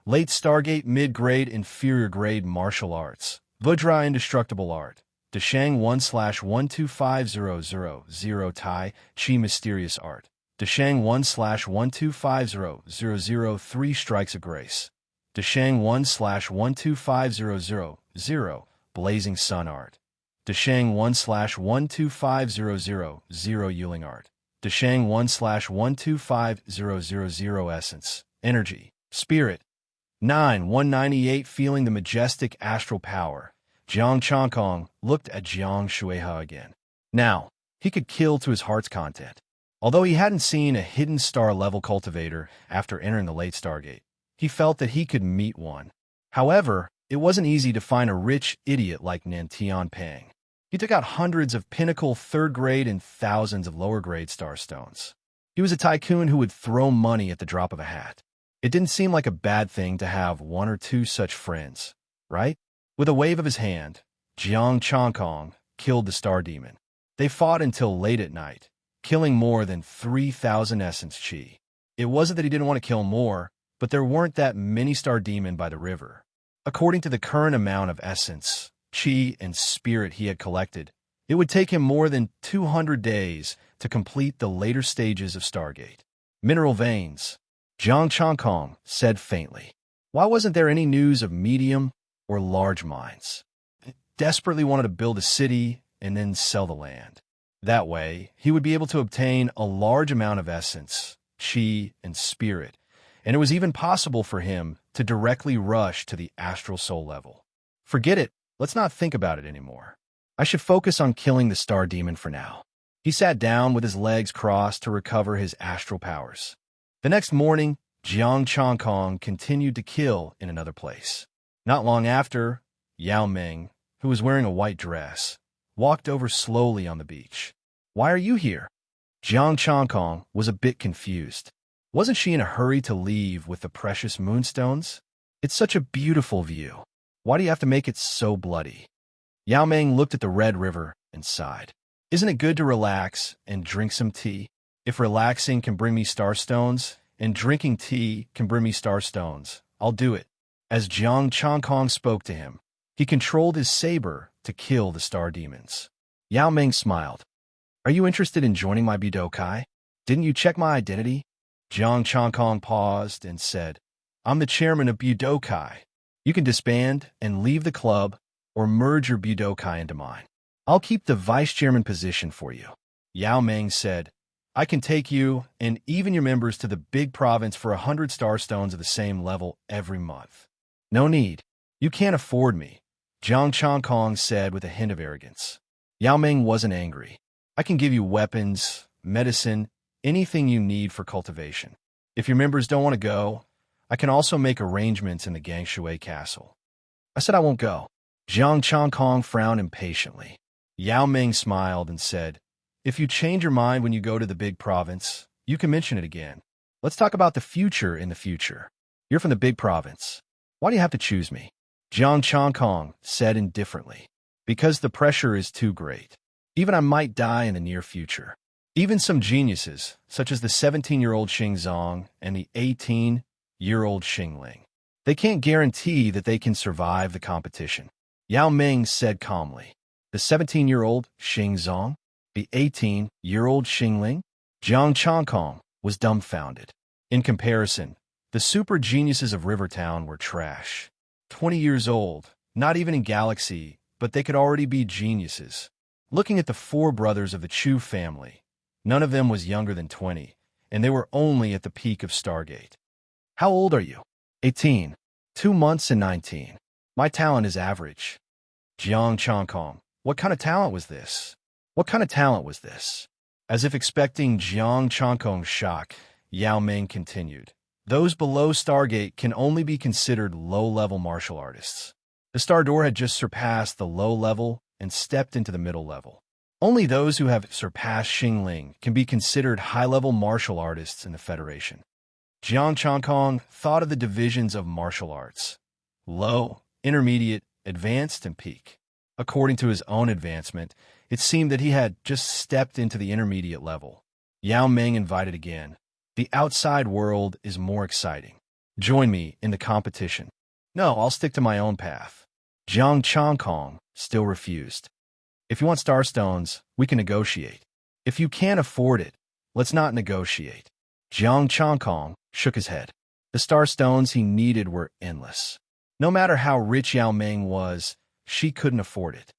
late Stargate mid-grade inferior-grade martial arts. Vajra indestructible art. Deshang 1/12500 Tai Chi mysterious art. Deshang 1/12500 3 strikes of grace. Deshang 1/12500 blazing sun art. Deshang 1/12500 Yuling art. Deshang 1/12500 essence. Energy. Spirit. 198 feeling the majestic astral power. Jiang Changkong looked at Jiang Shueha again. Now, he could kill to his heart's content. Although he hadn't seen a hidden star-level cultivator after entering the late Stargate, he felt that he could meet one. However, it wasn't easy to find a rich idiot like Nan Tianpang. He took out hundreds of pinnacle 3rd-grade and thousands of lower-grade star stones. He was a tycoon who would throw money at the drop of a hat. It didn't seem like a bad thing to have 1 or 2 such friends, right? With a wave of his hand, Jiang Changkong killed the star demon. They fought until late at night, killing more than 3,000 essence chi. It wasn't that he didn't want to kill more, but there weren't that many star demon by the river. According to the current amount of essence, chi, and spirit he had collected, it would take him more than 200 days to complete the later stages of Stargate. Mineral veins. Jiang Changkong said faintly. Why wasn't there any news of medium or large mines? He desperately wanted to build a city and then sell the land. That way, he would be able to obtain a large amount of essence, chi, and spirit, and it was even possible for him to directly rush to the astral soul level. Forget it, let's not think about it anymore. I should focus on killing the star demon for now. He sat down with his legs crossed to recover his astral powers. The next morning, Jiang Chongkong continued to kill in another place. Not long after, Yao Ming, who was wearing a white dress, walked over slowly on the beach. "Why are you here?" Jiang Chongkong was a bit confused. Wasn't she in a hurry to leave with the precious moonstones? It's such a beautiful view. Why do you have to make it so bloody? Yao Ming looked at the red river and sighed. Isn't it good to relax and drink some tea? If relaxing can bring me starstones, and drinking tea can bring me starstones, I'll do it. As Jiang Chongkong spoke to him, he controlled his saber to kill the star demons. Yao Ming smiled. Are you interested in joining my Budokai? Didn't you check my identity? Jiang Chongkong paused and said, I'm the chairman of Budokai. You can disband and leave the club or merge your Budokai into mine. I'll keep the vice chairman position for you. Yao Ming said, I can take you and even your members to the big province for 100 starstones of the same level every month. No need. You can't afford me, Jiang Chongkong said with a hint of arrogance. Yao Ming wasn't angry. I can give you weapons, medicine, anything you need for cultivation. If your members don't want to go, I can also make arrangements in the Gangshui castle. I said I won't go. Jiang Chongkong frowned impatiently. Yao Ming smiled and said, if you change your mind when you go to the big province, you can mention it again. Let's talk about the future in the future. You're from the big province. Why do you have to choose me? Jiang Chongkong said indifferently. Because the pressure is too great. Even I might die in the near future. Even some geniuses, such as the 17-year-old Xing Zong and the 18-year-old Xing Ling, they can't guarantee that they can survive the competition. Yao Ming said calmly. The 17-year-old Xing Zong? The 18-year-old Xing Ling? Jiang Chongkong was dumbfounded. In comparison, the super geniuses of Rivertown were trash. 20 years old, not even in Galaxy, but they could already be geniuses. Looking at the four brothers of the Chu family, none of them was younger than 20, and they were only at the peak of Stargate. How old are you? 18. 2 months and 19. My talent is average. Jiang Chongkong, what kind of talent was this? What kind of talent was this? As if expecting Jiang Chongkong's shock, Yao Ming continued. Those below Stargate can only be considered low-level martial artists. The Star Door had just surpassed the low level and stepped into the middle level. Only those who have surpassed Xing Ling can be considered high-level martial artists in the Federation. Jiang Chongkong thought of the divisions of martial arts: low, intermediate, advanced, and peak. According to his own advancement, it seemed that he had just stepped into the intermediate level. Yao Ming invited again. The outside world is more exciting. Join me in the competition. No, I'll stick to my own path. Jiang Chongkong still refused. If you want starstones, we can negotiate. If you can't afford it, let's not negotiate. Jiang Chongkong shook his head. The starstones he needed were endless. No matter how rich Yao Ming was, she couldn't afford it.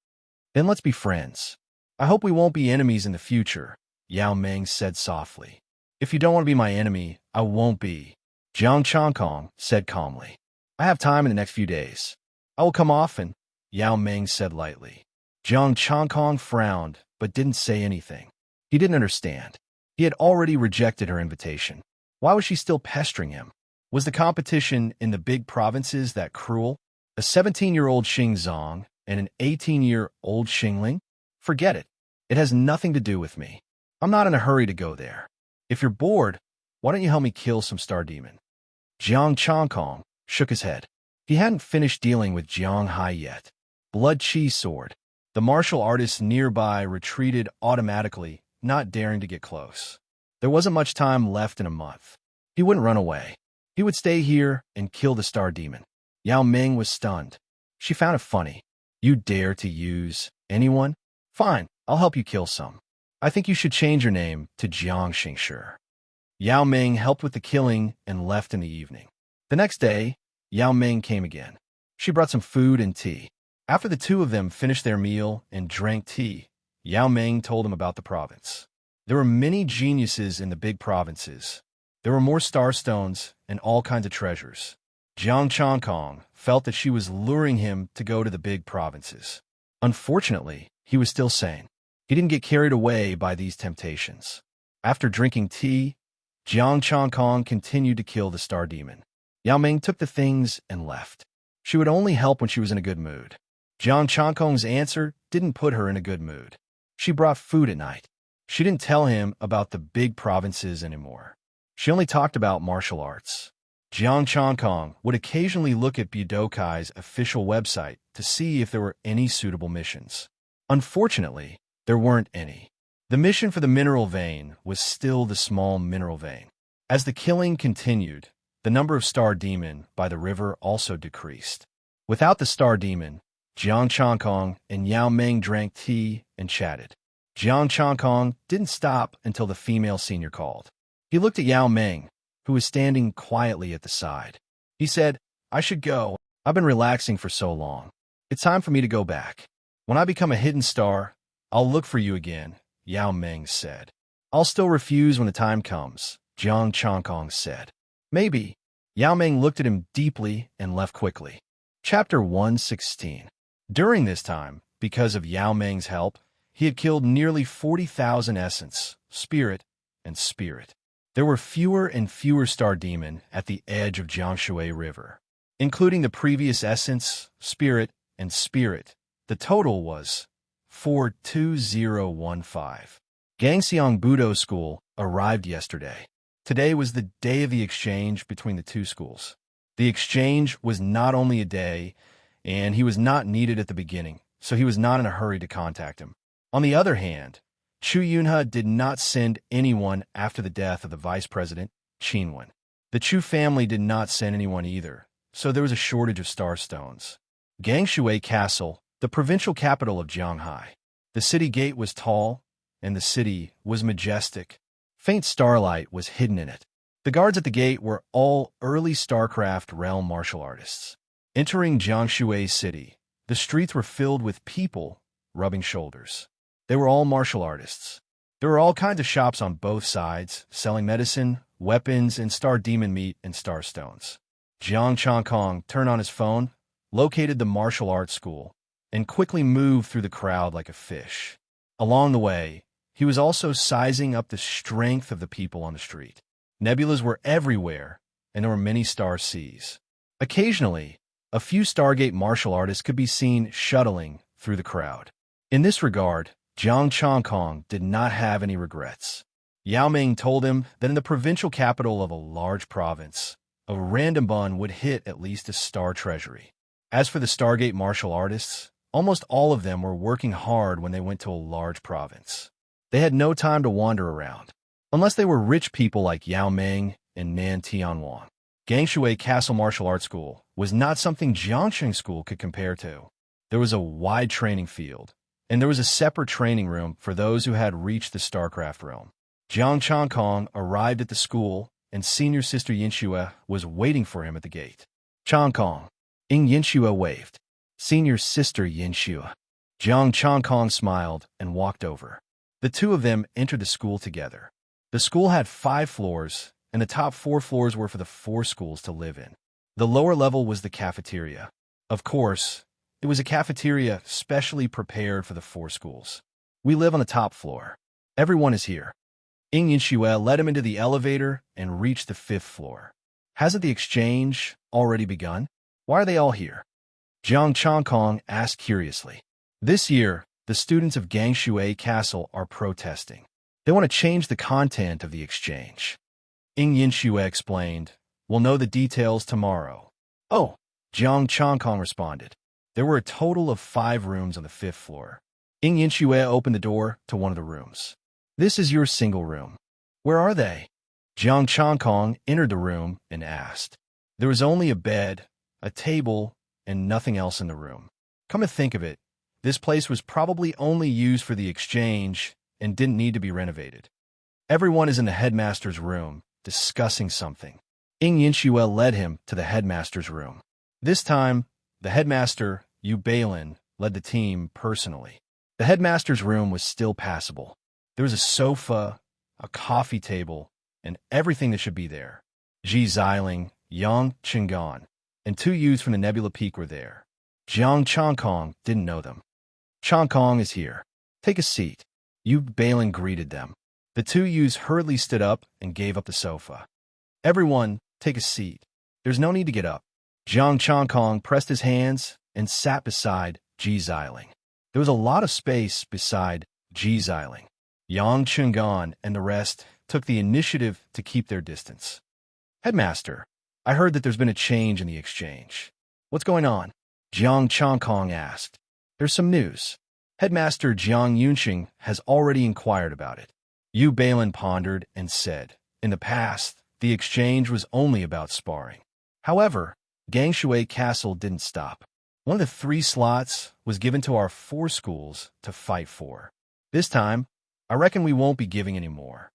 Then let's be friends. I hope we won't be enemies in the future, Yao Ming said softly. If you don't want to be my enemy, I won't be, Jiang Chongkong said calmly. I have time in the next few days. I will come often, Yao Ming said lightly. Jiang Chongkong frowned, but didn't say anything. He didn't understand. He had already rejected her invitation. Why was she still pestering him? Was the competition in the big provinces that cruel? A 17-year-old Xing Zong and an 18-year-old Xing Ling? Forget it. It has nothing to do with me. I'm not in a hurry to go there. If you're bored, why don't you help me kill some star demon? Jiang Chongkong shook his head. He hadn't finished dealing with Jiang Hai yet. Blood Chi sword. The martial artists nearby retreated automatically, not daring to get close. There wasn't much time left in a month. He wouldn't run away. He would stay here and kill the star demon. Yao Ming was stunned. She found it funny. You dare to use anyone? Fine, I'll help you kill some. I think you should change your name to Jiang Xingshi. Yao Ming helped with the killing and left in the evening. The next day, Yao Ming came again. She brought some food and tea. After the two of them finished their meal and drank tea, Yao Ming told him about the province. There were many geniuses in the big provinces. There were more starstones and all kinds of treasures. Jiang Chongkong felt that she was luring him to go to the big provinces. Unfortunately, he was still sane. He didn't get carried away by these temptations. After drinking tea, Jiang Chongkong continued to kill the star demon. Yao Ming took the things and left. She would only help when she was in a good mood. Jiang Chongkong's answer didn't put her in a good mood. She brought food at night. She didn't tell him about the big provinces anymore. She only talked about martial arts. Jiang Chongkong would occasionally look at Budokai's official website to see if there were any suitable missions. Unfortunately, there weren't any. The mission for the mineral vein was still the small mineral vein. As the killing continued, the number of star demon by the river also decreased. Without the star demon, Jiang Chongkong and Yao Ming drank tea and chatted. Jiang Chongkong didn't stop until the female senior called. He looked at Yao Ming, who was standing quietly at the side. He said, "I should go. I've been relaxing for so long. It's time for me to go back. When I become a hidden star, I'll look for you again," Yao Ming said. "I'll still refuse when the time comes," Jiang Chongkong said. "Maybe." Yao Ming looked at him deeply and left quickly. Chapter 116. During this time, because of Yao Ming's help, he had killed nearly 40,000 essence, spirit, and spirit. There were fewer and fewer star demon at the edge of Jiangshui River. Including the previous essence, spirit, and spirit, the total was 42015. Gangxiang Budo School arrived yesterday. Today was the day of the exchange between the two schools. The exchange was not only a day, and he was not needed at the beginning, so he was not in a hurry to contact him. On the other hand, Chu Yunhe did not send anyone after the death of the vice president, Qinwen. The Chu family did not send anyone either, so there was a shortage of star stones. Gangshui Castle, the provincial capital of Jianghai. The city gate was tall, and the city was majestic. Faint starlight was hidden in it. The guards at the gate were all early StarCraft realm martial artists. Entering Jiangshui City, the streets were filled with people rubbing shoulders. They were all martial artists. There were all kinds of shops on both sides, selling medicine, weapons, and star demon meat and star stones. Jiang Chongkong turned on his phone, located the martial arts school, and quickly moved through the crowd like a fish. Along the way, he was also sizing up the strength of the people on the street. Nebulas were everywhere, and there were many star seas. Occasionally, a few Stargate martial artists could be seen shuttling through the crowd. In this regard, Jiang Chongkong did not have any regrets. Yao Ming told him that in the provincial capital of a large province, a random bun would hit at least a star treasury. As for the Stargate martial artists, almost all of them were working hard when they went to a large province. They had no time to wander around, unless they were rich people like Yao Ming and Nan Tianwang. Gangshui Castle Martial Arts School was not something Jiangsheng School could compare to. There was a wide training field, and there was a separate training room for those who had reached the StarCraft realm. Jiang Chongkong arrived at the school, and senior sister Yinxue was waiting for him at the gate. Chongkong. Yinxue waved. Senior sister Yinxue. Jiang Chongkong smiled and walked over. The two of them entered the school together. The school had 5 floors, and the top 4 floors were for the 4 schools to live in. The lower level was the cafeteria. Of course, it was a cafeteria specially prepared for the 4 schools. "We live on the top floor. Everyone is here." Yinxue led him into the elevator and reached the 5th floor. "Hasn't the exchange already begun? Why are they all here?" Jiang Chongkong asked curiously. "This year, the students of Gangshui Castle are protesting. They want to change the content of the exchange." Yinxue explained, "We'll know the details tomorrow." "Oh," Jiang Chongkong responded. There were a total of 5 rooms on the 5th floor. Yinxue opened the door to one of the rooms. "This is your single room." "Where are they?" Jiang Chongkong entered the room and asked. There was only a bed, a table, and nothing else in the room. Come to think of it, this place was probably only used for the exchange and didn't need to be renovated. Everyone is in the headmaster's room, discussing something. Ing Yinxue led him to the headmaster's room. This time, the headmaster, Yu Balin, led the team personally. The headmaster's room was still passable. There was a sofa, a coffee table, and everything that should be there. Ji Xiling, Yang Qinggan, and 2 youths from the Nebula Peak were there. Jiang Chongkong didn't know them. Chongkong is here. Take a seat. Yu Balin greeted them. The 2 youths hurriedly stood up and gave up the sofa. Everyone, take a seat. There's no need to get up. Jiang Chongkong pressed his hands and sat beside Ji Xiling. There was a lot of space beside Ji Xiling. Yang Qinggan and the rest took the initiative to keep their distance. Headmaster, I heard that there's been a change in the exchange. What's going on? Jiang Chongkong asked. There's some news. Headmaster Jiang Yunxing has already inquired about it. Yu Balin pondered and said, in the past, the exchange was only about sparring. However, Gangshui Castle didn't stop. One of the 3 slots was given to our 4 schools to fight for. This time, I reckon we won't be giving any more.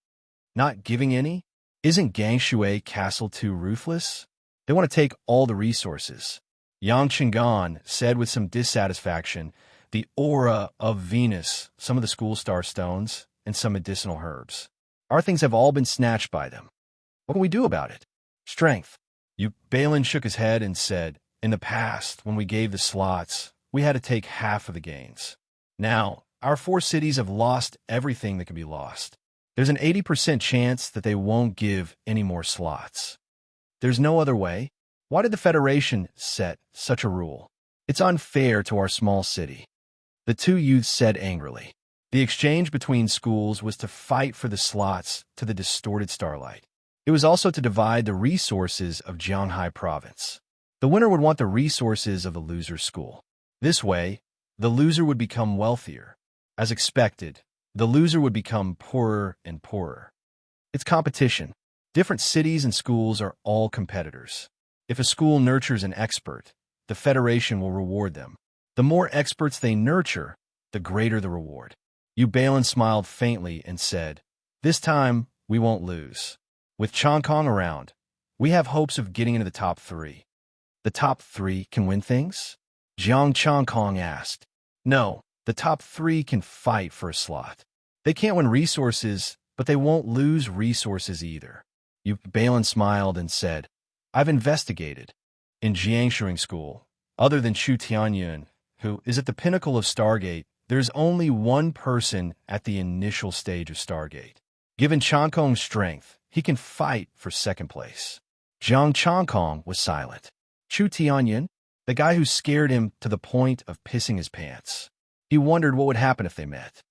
Not giving any? Isn't Gangshui Castle too ruthless? They want to take all the resources. Yang Qinggan said with some dissatisfaction, the aura of Venus, some of the school star stones, and some medicinal herbs. Our things have all been snatched by them. What can we do about it? Strength. Yu Balin shook his head and said, in the past, when we gave the slots, we had to take half of the gains. Now, our 4 cities have lost everything that can be lost. There's an 80% chance that they won't give any more slots. There's no other way. Why did the Federation set such a rule? It's unfair to our small city. The 2 youths said angrily. The exchange between schools was to fight for the slots to the distorted starlight. It was also to divide the resources of Jianghai province. The winner would want the resources of the loser's school. This way, the loser would become wealthier. As expected, the loser would become poorer and poorer. It's competition. Different cities and schools are all competitors. If a school nurtures an expert, the Federation will reward them. The more experts they nurture, the greater the reward. Yu Balin smiled faintly and said, this time, we won't lose. With Chongkong around, we have hopes of getting into the top 3. The top 3 can win things? Jiang Chongkong asked. No, the top 3 can fight for a slot. They can't win resources, but they won't lose resources either. Yu Balin smiled and said, I've investigated. In Jiangshuing School, other than Chu Tianyun, who is at the pinnacle of Stargate, there's only one person at the initial stage of Stargate. Given Chongkong's strength, he can fight for second place. Jiang Chongkong was silent. Chu Tianyun, the guy who scared him to the point of pissing his pants. He wondered what would happen if they met.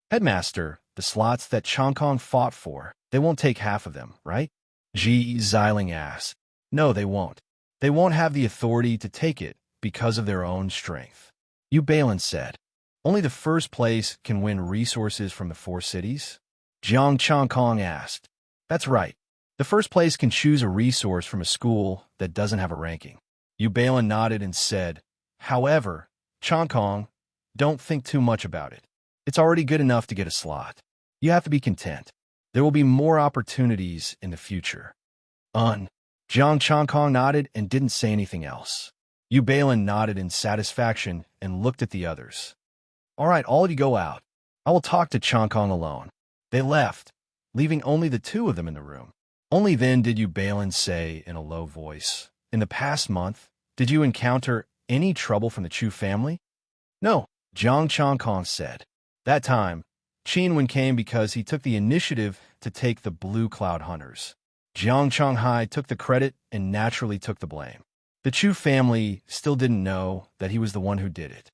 Headmaster, the slots that Chongkong fought for, they won't take half of them, right? Ji Xiling asked. No, they won't. They won't have the authority to take it because of their own strength. Yu Balin said. Only the first place can win resources from the 4 cities? Jiang Chongkong asked. That's right. The first place can choose a resource from a school that doesn't have a ranking. Yu Balin nodded and said, however, Chongkong, don't think too much about it. It's already good enough to get a slot. You have to be content. There will be more opportunities in the future. Jiang Chongkong nodded and didn't say anything else. Yu Balin nodded in satisfaction and looked at the others. All right, all of you go out. I will talk to Chongkong alone. They left, leaving only the 2 of them in the room. Only then did Yu Balin say in a low voice, in the past month, did you encounter any trouble from the Chu family? No, Jiang Chongkong said. That time, Qin Wen came because he took the initiative to take the Blue Cloud Hunters. Jiang Chonghai took the credit and naturally took the blame. The Chu family still didn't know that he was the one who did it.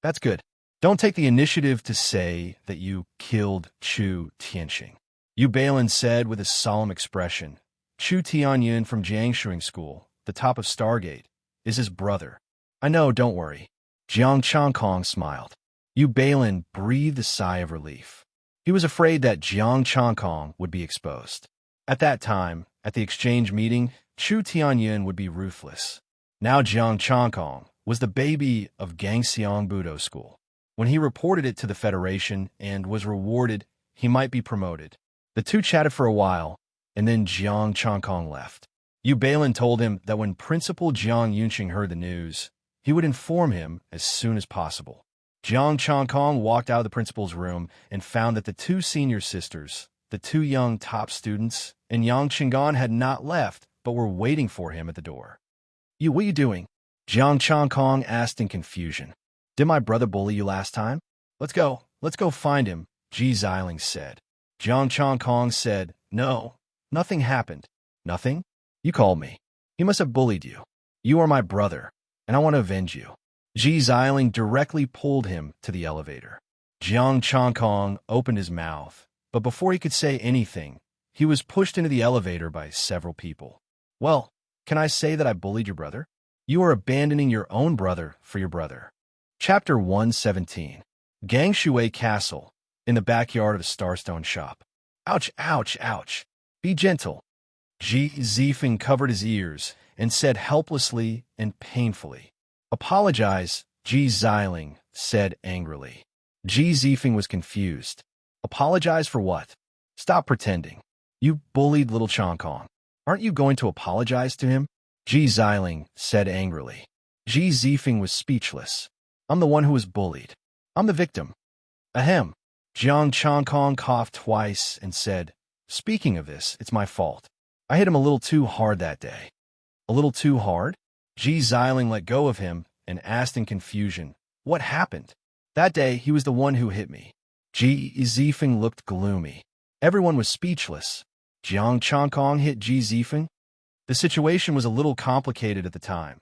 That's good. Don't take the initiative to say that you killed Chu Tianxing. Yu Balin said with a solemn expression. Chu Tianyun from Jiangshuing School, the top of Stargate, is his brother. I know, don't worry. Jiang Chongkong smiled. Yu Balin breathed a sigh of relief. He was afraid that Jiang Chongkong would be exposed. At that time, at the exchange meeting, Chu Tianyun would be ruthless. Now Jiang Chongkong was the baby of Gangxiang Budo School. When he reported it to the Federation and was rewarded, he might be promoted. The 2 chatted for a while, and then Jiang Chongkong left. Yu Balin told him that when Principal Jiang Yunqing heard the news, he would inform him as soon as possible. Jiang Changkong walked out of the principal's room and found that the two senior sisters, the two young top students, and Yang Qinggan had not left, but were waiting for him at the door. What are you doing? Jiang Changkong asked in confusion. Did my brother bully you last time? Let's go find him, Ji Xiling said. Jiang Changkong said, No, nothing happened. Nothing? You called me. He must have bullied you. You are my brother, and I want to avenge you. Ji Xiling directly pulled him to the elevator. Jiang Changkong opened his mouth, but before he could say anything, he was pushed into the elevator by several people. Well, can I say that I bullied your brother? You are abandoning your own brother for your brother. Chapter 117. Gang Shui Castle, in the backyard of a Starstone shop. Ouch, ouch, ouch. Be gentle. Ji Zifeng covered his ears and said helplessly and painfully. Apologize, Ji Xiling said angrily. Ji Zifeng was confused. Apologize for what? Stop pretending. You bullied little Changkong. Aren't you going to apologize to him? Ji Xiling said angrily. Ji Zifeng was speechless. I'm the one who was bullied. I'm the victim. Ahem. Jiang Changkong coughed twice and said, Speaking of this, it's my fault. I hit him a little too hard that day. A little too hard? Ji Xiling let go of him and asked in confusion, What happened? That day, he was the one who hit me. Ji Zifeng looked gloomy. Everyone was speechless. Jiang Changkong hit Ji Zifeng? The situation was a little complicated at the time.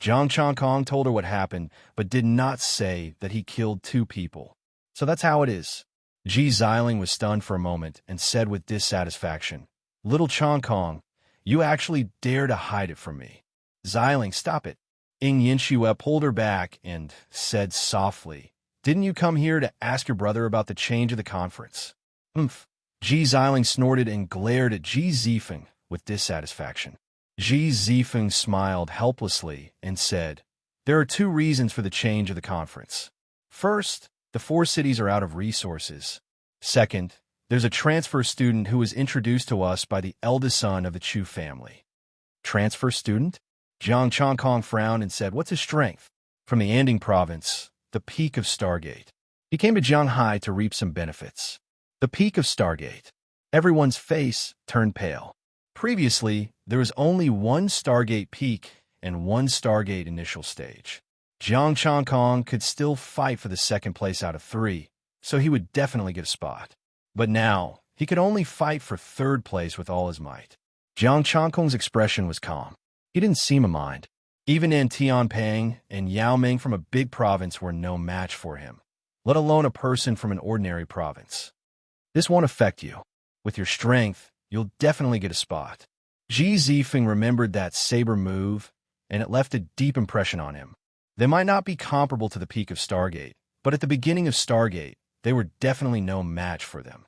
Jiang Changkong told her what happened, but did not say that he killed two people. So that's how it is. Ji Xiling was stunned for a moment and said with dissatisfaction, Little Changkong, you actually dare to hide it from me. Xiling, stop it. Ing Yinxue pulled her back and said softly, Didn't you come here to ask your brother about the change of the conference? Humph. Ji Xiling snorted and glared at Ji Zifeng with dissatisfaction. Ji Zifeng smiled helplessly and said, There are two reasons for the change of the conference. First, the 4 cities are out of resources. Second, there's a transfer student who was introduced to us by the eldest son of the Chu family. Transfer student? Jiang Changkong frowned and said, What's his strength? From the Anding province, the peak of Stargate. He came to Jianghai to reap some benefits. The peak of Stargate. Everyone's face turned pale. Previously, there was only one Stargate peak and one Stargate initial stage. Jiang Changkong could still fight for the second place out of 3, so he would definitely get a spot. But now, he could only fight for third place with all his might. Jiang Changkong's expression was calm. He didn't seem to mind. Even An Tianping and Yao Ming from a big province were no match for him, let alone a person from an ordinary province. This won't affect you. With your strength, you'll definitely get a spot. Ji Zifeng remembered that saber move, and it left a deep impression on him. They might not be comparable to the peak of Stargate, but at the beginning of Stargate, they were definitely no match for them.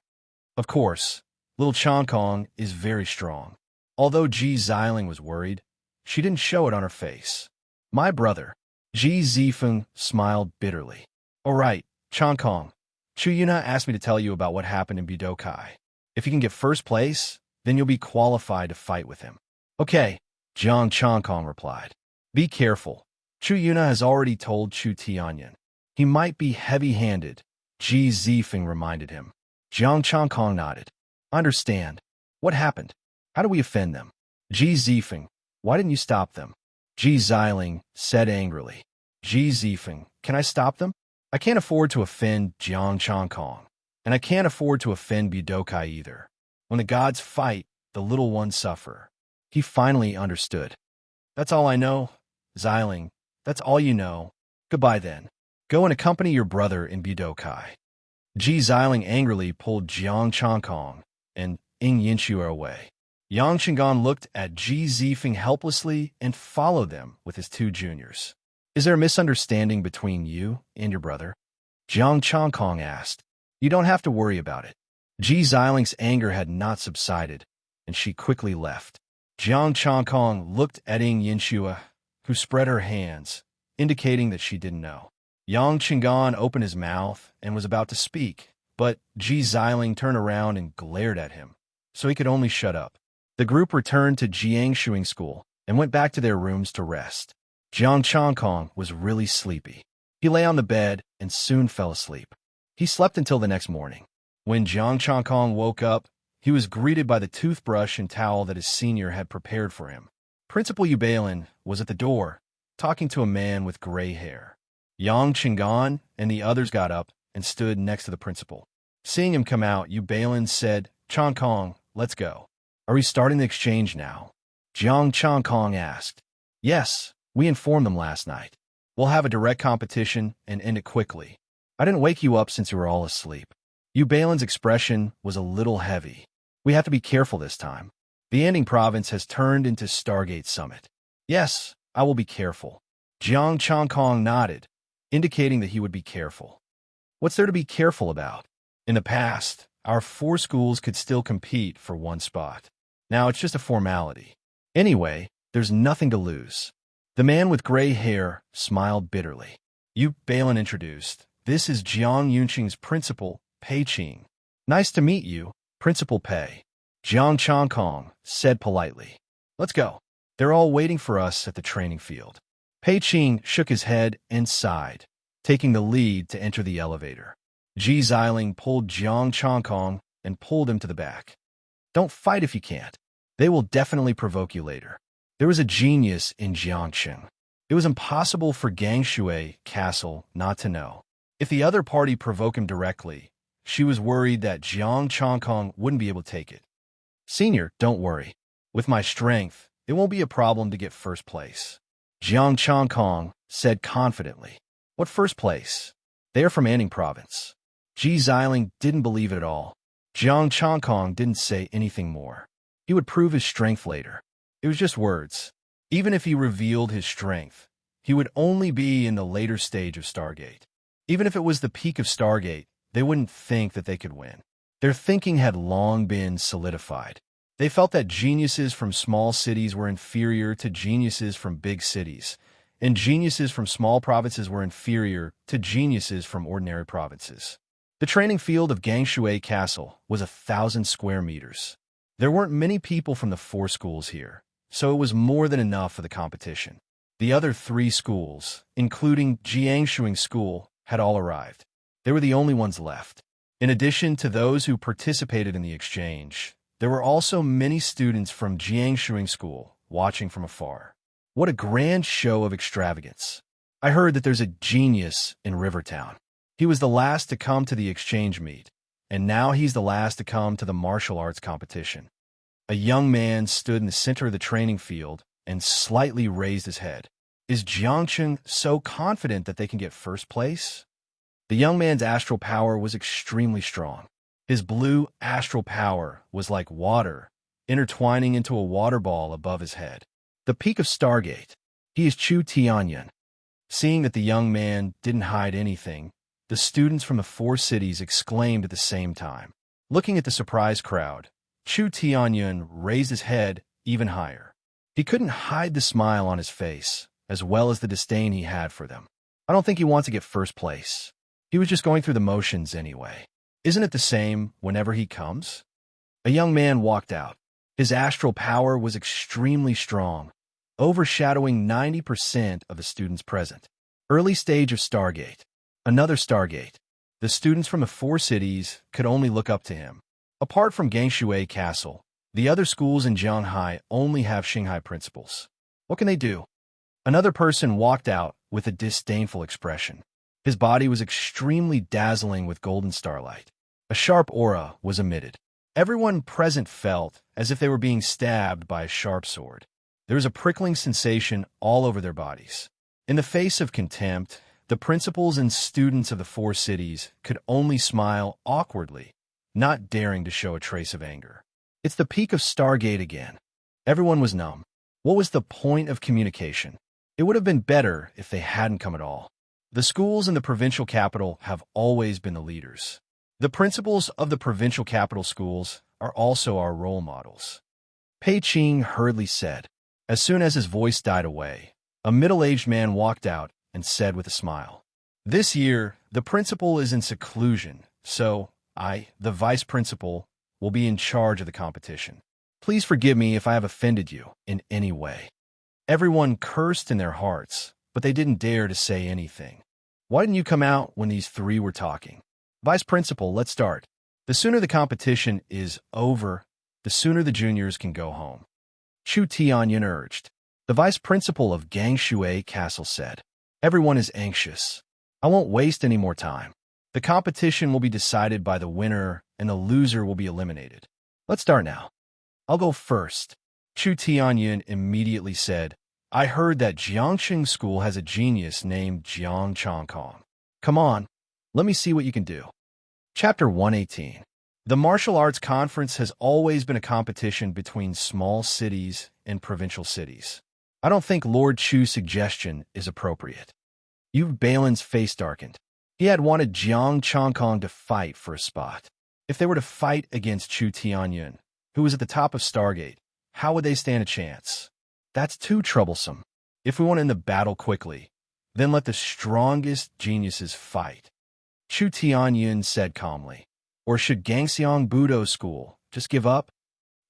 Of course, little Changkong is very strong. Although Ji Xiling was worried, she didn't show it on her face. My brother. Ji Zifeng smiled bitterly. All right, Changkong. Chu Yuna asked me to tell you about what happened in Budokai. If you can get first place, then you'll be qualified to fight with him. Okay, Jiang Changkong replied. Be careful. Chu Yuna has already told Chu Tianyan. He might be heavy-handed, Ji Zifeng reminded him. Jiang Changkong nodded. Understand. What happened? How do we offend them? Ji Zifeng, why didn't you stop them? Ji Xiling said angrily. Ji Zifeng, can I stop them? I can't afford to offend Jiang Changkong, and I can't afford to offend Budokai either. When the gods fight, the little ones suffer. He finally understood. That's all I know, Xiling. That's all you know. Goodbye then. Go and accompany your brother in Budokai. Ji Xiling angrily pulled Jiang Changkong and Ing Yinxue away. Yang Qinggan looked at Ji Zifeng helplessly and followed them with his 2 juniors. Is there a misunderstanding between you and your brother? Jiang Changkong asked. You don't have to worry about it. Ji Xiling's anger had not subsided, and she quickly left. Jiang Changkong looked at Ing Yinxue, who spread her hands, indicating that she didn't know. Yang Qinggan opened his mouth and was about to speak, but Ji Xiling turned around and glared at him, so he could only shut up. The group returned to Jiangshuing School and went back to their rooms to rest. Jiang Changkong was really sleepy. He lay on the bed and soon fell asleep. He slept until the next morning. When Jiang Changkong woke up, he was greeted by the toothbrush and towel that his senior had prepared for him. Principal Yu Balin was at the door, talking to a man with gray hair. Yang Qinggan and the others got up and stood next to the principal. Seeing him come out, Yu Balin said, "Changkong, let's go." "Are we starting the exchange now?" Jiang Changkong asked. "Yes, we informed them last night. We'll have a direct competition and end it quickly. I didn't wake you up since you were all asleep." Yu Balin's expression was a little heavy. "We have to be careful this time. The ending province has turned into Stargate Summit." "Yes, I will be careful." Jiang Changkong nodded, indicating that he would be careful. What's there to be careful about? In the past, our 4 schools could still compete for one spot. Now it's just a formality. Anyway, there's nothing to lose. The man with gray hair smiled bitterly. Yu Balin introduced, "This is Jiang Yunqing's principal, Pei Qing." "Nice to meet you, Principal Pei," Jiang Changkong said politely. "Let's go. They're all waiting for us at the training field." Pei Qing shook his head and sighed, taking the lead to enter the elevator. Ji Xiling pulled Jiang Changkong and pulled him to the back. "Don't fight if you can't. They will definitely provoke you later." There was a genius in Jiangqing. It was impossible for Gangshui Castle not to know. If the other party provoked him directly, she was worried that Jiang Changkong wouldn't be able to take it. "Senior, don't worry. With my strength, it won't be a problem to get first place," Jiang Changkong said confidently. "What first place?" "They are from Anning Province." Ji Xiling didn't believe it at all. Jiang Changkong didn't say anything more. He would prove his strength later. It was just words. Even if he revealed his strength, he would only be in the later stage of Stargate. Even if it was the peak of Stargate, they wouldn't think that they could win. Their thinking had long been solidified. They felt that geniuses from small cities were inferior to geniuses from big cities, and geniuses from small provinces were inferior to geniuses from ordinary provinces. The training field of Gangshui Castle was 1,000 square meters. There weren't many people from the 4 schools here, so it was more than enough for the competition. The other 3 schools, including Jiangshuing School, had all arrived. They were the only ones left. In addition to those who participated in the exchange, there were also many students from Jiangshuing School watching from afar. What a grand show of extravagance. I heard that there's a genius in Rivertown. He was the last to come to the exchange meet, and now he's the last to come to the martial arts competition. A young man stood in the center of the training field and slightly raised his head. Is Jiangqing so confident that they can get first place? The young man's astral power was extremely strong. His blue astral power was like water, intertwining into a water ball above his head. The peak of Stargate. He is Chu Tianyan. Seeing that the young man didn't hide anything, the students from the 4 cities exclaimed at the same time. Looking at the surprised crowd, Chu Tianyan raised his head even higher. He couldn't hide the smile on his face, as well as the disdain he had for them. "I don't think he wants to get first place. He was just going through the motions anyway. Isn't it the same whenever he comes?" A young man walked out. His astral power was extremely strong, overshadowing 90% of the students present. Early stage of Stargate. Another Stargate. The students from the 4 cities could only look up to him. Apart from Gangshui Castle, the other schools in Jianghai only have Shanghai principals. What can they do? Another person walked out with a disdainful expression. His body was extremely dazzling with golden starlight. A sharp aura was emitted. Everyone present felt as if they were being stabbed by a sharp sword. There was a prickling sensation all over their bodies. In the face of contempt, the principals and students of the 4 cities could only smile awkwardly, not daring to show a trace of anger. It's the peak of Stargate again. Everyone was numb. What was the point of communication? It would have been better if they hadn't come at all. The schools in the provincial capital have always been the leaders. The principals of the provincial capital schools are also our role models. Pei Qing hurriedly said. As soon as his voice died away, a middle-aged man walked out and said with a smile, "This year, the principal is in seclusion, so I, the vice principal, will be in charge of the competition." Please forgive me if I have offended you in any way. Everyone cursed in their hearts, but they didn't dare to say anything. Why didn't you come out when these three were talking? Vice Principal, let's start. The sooner the competition is over, the sooner the juniors can go home. Chu Tianyan urged. The vice principal of Gangshui Castle said, everyone is anxious. I won't waste any more time. The competition will be decided by the winner, and the loser will be eliminated. Let's start now. I'll go first. Chu Tianyan immediately said, I heard that Jiangxing School has a genius named Jiang Chongkong. Come on, let me see what you can do. Chapter 118. The martial arts conference has always been a competition between small cities and provincial cities. I don't think Lord Chu's suggestion is appropriate. Yu Balin's face darkened. He had wanted Jiang Chongkong to fight for a spot. If they were to fight against Chu Tianyan, who was at the top of Stargate, how would they stand a chance? That's too troublesome. If we want to end the battle quickly, then let the strongest geniuses fight. Chu Tianyan said calmly. Or should Gangxiang Budo School just give up?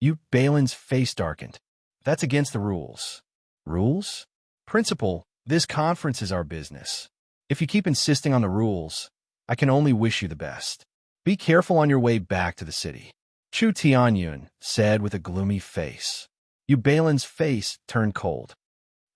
Yu Balin's face darkened. That's against the rules. Rules? Principal, this conference is our business. If you keep insisting on the rules, I can only wish you the best. Be careful on your way back to the city. Chu Tianyan said with a gloomy face. Yu Balin's face turned cold.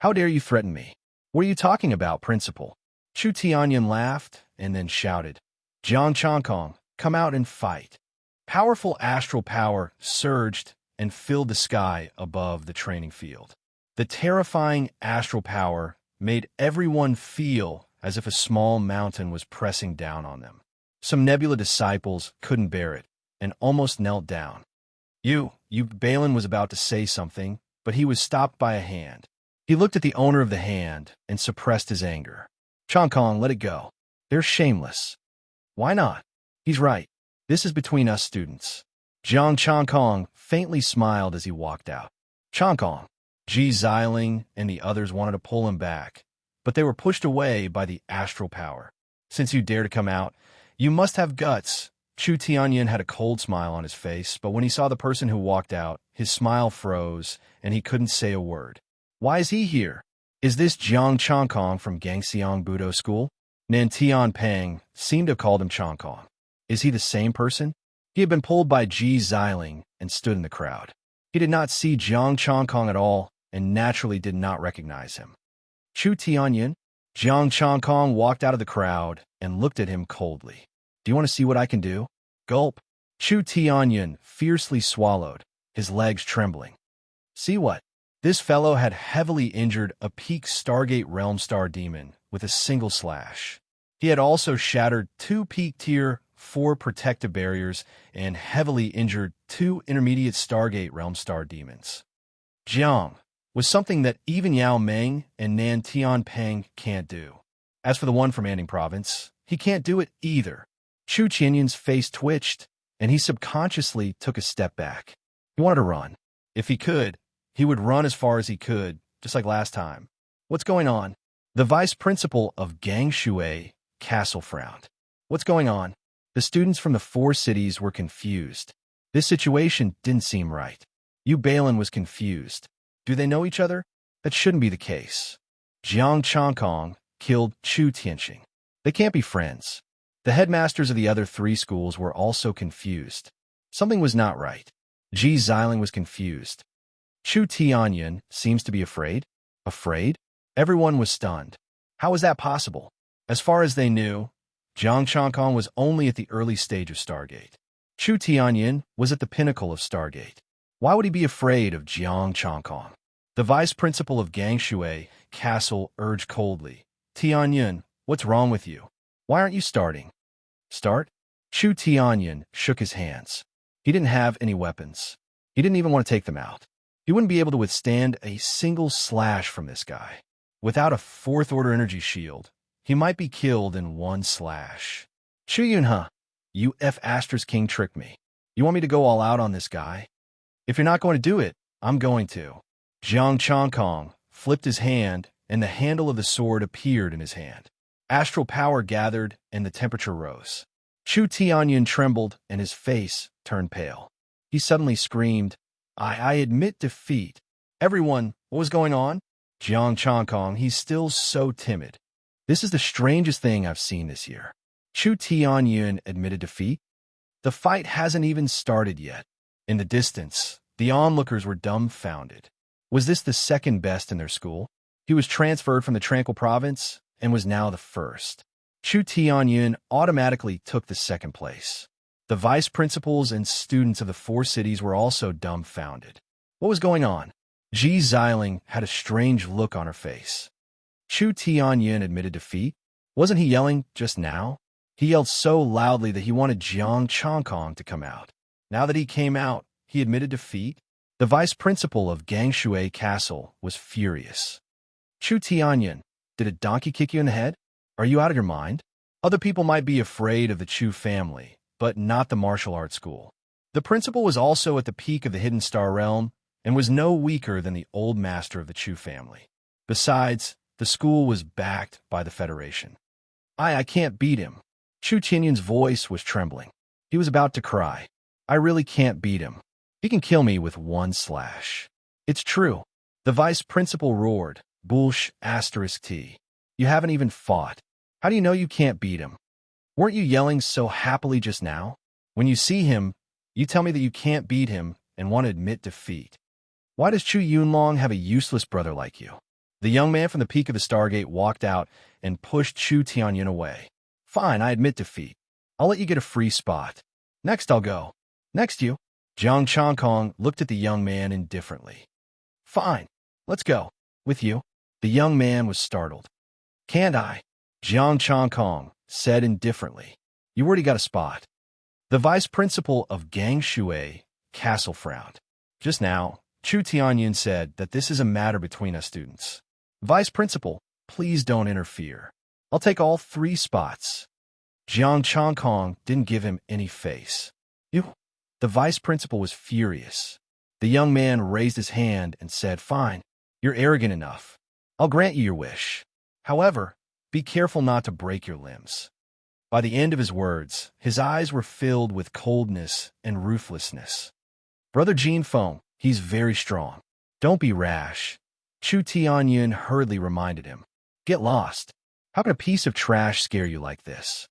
How dare you threaten me? What are you talking about, Principal? Chu Tianyan laughed and then shouted, Jiang Chongkong, come out and fight. Powerful astral power surged and filled the sky above the training field. The terrifying astral power made everyone feel as if a small mountain was pressing down on them. Some Nebula disciples couldn't bear it and almost knelt down. Yu Balin was about to say something, but he was stopped by a hand. He looked at the owner of the hand and suppressed his anger. Chongkong, let it go. They're shameless. Why not? He's right. This is between us students. Jiang Chongkong faintly smiled as he walked out. Chongkong, Ji Xiling and the others wanted to pull him back, but they were pushed away by the astral power. Since you dare to come out, you must have guts. Chu Tianyan had a cold smile on his face, but when he saw the person who walked out, his smile froze and he couldn't say a word. Why is he here? Is this Jiang Chongkong from Gangxiang Budo School? Nan Tianpeng seemed to have called him Chongkong. Is he the same person? He had been pulled by Ji Xiling and stood in the crowd. He did not see Jiang Chongkong at all and naturally did not recognize him. Chu Tianyan? Jiang Chongkong walked out of the crowd and looked at him coldly. Do you want to see what I can do? Gulp. Chu Tianyan fiercely swallowed, his legs trembling. See what? This fellow had heavily injured a peak Stargate Realm Star Demon with a single slash. He had also shattered 2 peak Tier 4 protective barriers and heavily injured 2 intermediate Stargate Realm Star Demons. Jiang was something that even Yao Meng and Nan Tianpeng can't do. As for the one from Anding Province, he can't do it either. Chu Tianyan's face twitched, and he subconsciously took a step back. He wanted to run. If he could, he would run as far as he could, just like last time. What's going on? The vice principal of Gangshui Castle frowned. What's going on? The students from the 4 cities were confused. This situation didn't seem right. Yu Balin was confused. Do they know each other? That shouldn't be the case. Jiang Chongkong killed Chu Tianxing. They can't be friends. The headmasters of the other 3 schools were also confused. Something was not right. Ji Xiling was confused. Chu Tianyan seems to be afraid. Afraid? Everyone was stunned. How was that possible? As far as they knew, Jiang Chongkong was only at the early stage of Stargate. Chu Tianyan was at the pinnacle of Stargate. Why would he be afraid of Jiang Chongkong? The vice principal of Gangshui Castle urged coldly. Tianyan, what's wrong with you? Why aren't you starting? Start? Chu Tianyan shook his hands. He didn't have any weapons. He didn't even want to take them out. He wouldn't be able to withstand a single slash from this guy. Without a 4th order energy shield, he might be killed in 1 slash. Chu Yunha, you F Astra's King tricked me. You want me to go all out on this guy? If you're not going to do it, I'm going to. Jiang Chongkong flipped his hand, and the handle of the sword appeared in his hand. Astral power gathered, and the temperature rose. Chu Tianyan trembled, and his face turned pale. He suddenly screamed, I admit defeat. Everyone, what was going on? Jiang Changkong, he's still so timid. This is the strangest thing I've seen this year. Chu Tianyun admitted defeat. The fight hasn't even started yet. In the distance, the onlookers were dumbfounded. Was this the second best in their school? He was transferred from the Tranquil province and was now the first. Chu Tianyun automatically took the second place. The vice principals and students of the four cities were also dumbfounded. What was going on? Ji Xiling had a strange look on her face. Chu Tianyun admitted defeat. Wasn't he yelling just now? He yelled so loudly that he wanted Jiang Changkong to come out. Now that he came out, he admitted defeat. The vice principal of Gangshui Castle was furious. Chu Tianyun, did a donkey kick you in the head? Are you out of your mind? Other people might be afraid of the Chu family, but not the martial arts school. The principal was also at the peak of the Hidden Star realm and was no weaker than the old master of the Chu family. Besides, the school was backed by the Federation. I can't beat him. Chu Tianyun's voice was trembling. He was about to cry. I really can't beat him. He can kill me with one slash. It's true. The vice principal roared. Bullsh *T. You haven't even fought. How do you know you can't beat him? Weren't you yelling so happily just now? When you see him, you tell me that you can't beat him and want to admit defeat. Why does Chu Yunlong have a useless brother like you? The young man from the peak of the Stargate walked out and pushed Chu Tianyun away. Fine, I admit defeat. I'll let you get a free spot. Next I'll go. Next you. Jiang Changkong looked at the young man indifferently. Fine, let's go. With you. The young man was startled. Can't I? Jiang Changkong said indifferently. You already got a spot. The vice principal of Gangshui Castle frowned. Just now, Chu Tianyun said that this is a matter between us students. Vice principal, please don't interfere. I'll take all 3 spots. Jiang Changkong didn't give him any face. You? The vice principal was furious. The young man raised his hand and said, Fine, you're arrogant enough. I'll grant you your wish. However, be careful not to break your limbs. By the end of his words, his eyes were filled with coldness and ruthlessness. Brother Jin Feng, he's very strong. Don't be rash. Chu Tianyun hurriedly reminded him. Get lost. How can a piece of trash scare you like this?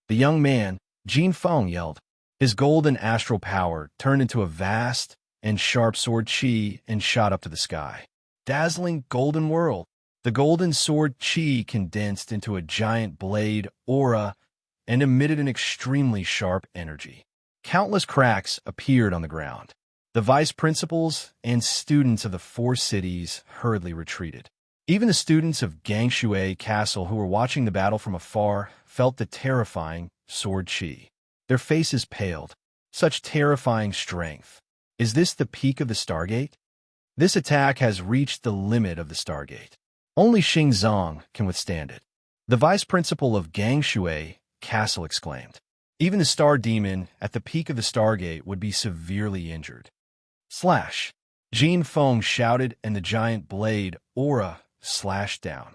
The young man, Jin Feng, yelled. His golden astral power turned into a vast and sharp sword chi and shot up to the sky. Dazzling golden world. The golden sword chi condensed into a giant blade aura and emitted an extremely sharp energy. Countless cracks appeared on the ground. The vice principals and students of the 4 cities hurriedly retreated. Even the students of Gangshui Castle who were watching the battle from afar felt the terrifying sword chi. Their faces paled. Such terrifying strength. Is this the peak of the Stargate? This attack has reached the limit of the Stargate. Only Xingzong can withstand it. The vice principal of Gangshui Castle exclaimed. Even the Star Demon at the peak of the Stargate would be severely injured. Slash! Jin Feng shouted and the giant blade aura slashed down.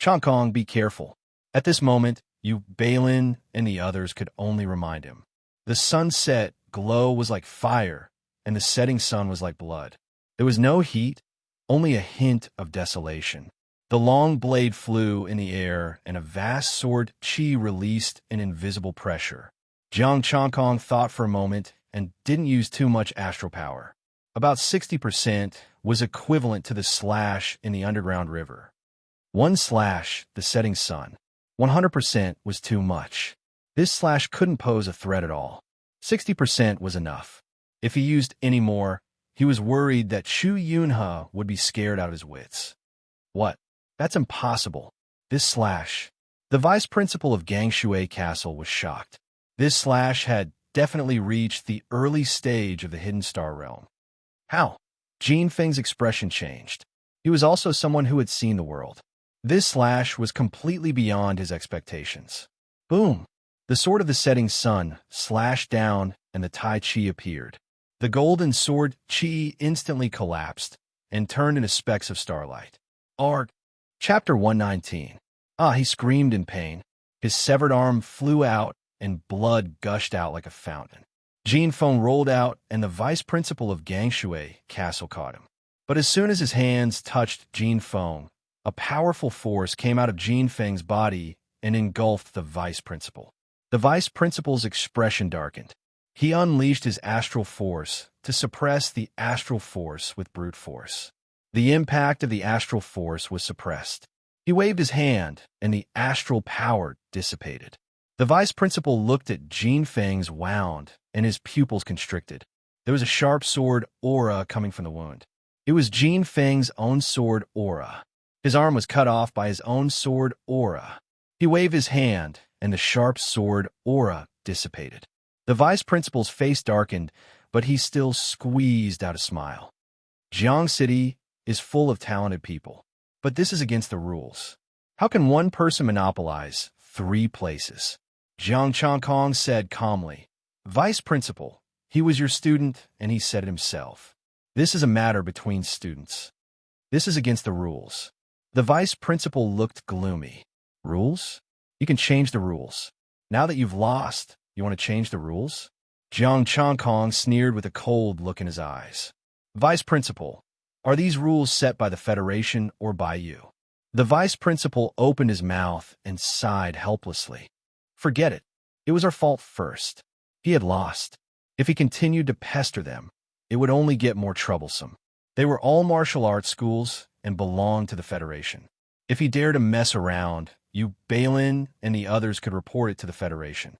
Changkong, be careful. At this moment, Yu Balin and the others could only remind him. The sunset glow was like fire, and the setting sun was like blood. There was no heat, only a hint of desolation. The long blade flew in the air, and a vast sword chi released an invisible pressure. Jiang Changkong thought for a moment and didn't use too much astral power. About 60% was equivalent to the slash in the underground river. One slash, the setting sun. 100% was too much. This slash couldn't pose a threat at all. 60% was enough. If he used any more, he was worried that Chu Yunhe would be scared out of his wits. What? That's impossible. This slash. The vice principal of Gangshui Castle was shocked. This slash had definitely reached the early stage of the Hidden Star realm. How? Jin Feng's expression changed. He was also someone who had seen the world. This slash was completely beyond his expectations. Boom! The sword of the setting sun slashed down and the Tai Chi appeared. The golden sword chi instantly collapsed and turned into specks of starlight. Arg! Chapter 119. He screamed in pain. His severed arm flew out and blood gushed out like a fountain. Jin Feng rolled out, and the vice principal of Gangshui Castle caught him. But as soon as his hands touched Jin Feng, a powerful force came out of Jin Feng's body and engulfed the vice principal. The vice principal's expression darkened. He unleashed his astral force to suppress the astral force with brute force. The impact of the astral force was suppressed. He waved his hand, and the astral power dissipated. The vice principal looked at Jin Feng's wound, and his pupils constricted. There was a sharp sword aura coming from the wound. It was Jin Feng's own sword aura. His arm was cut off by his own sword aura. He waved his hand, and the sharp sword aura dissipated. The vice principal's face darkened, but he still squeezed out a smile. Jiang City is full of talented people, but this is against the rules. How can one person monopolize 3 places? Jiang Changkong said calmly. Vice principal, he was your student, and he said it himself. This is a matter between students. This is against the rules. The vice principal looked gloomy. Rules? You can change the rules. Now that you've lost, you want to change the rules? Jiang Changkong sneered with a cold look in his eyes. Vice principal, are these rules set by the Federation or by you? The vice principal opened his mouth and sighed helplessly. Forget it. It was our fault first. He had lost. If he continued to pester them, it would only get more troublesome. They were all martial arts schools and belonged to the Federation. If he dared to mess around, you, Balin, and the others could report it to the Federation.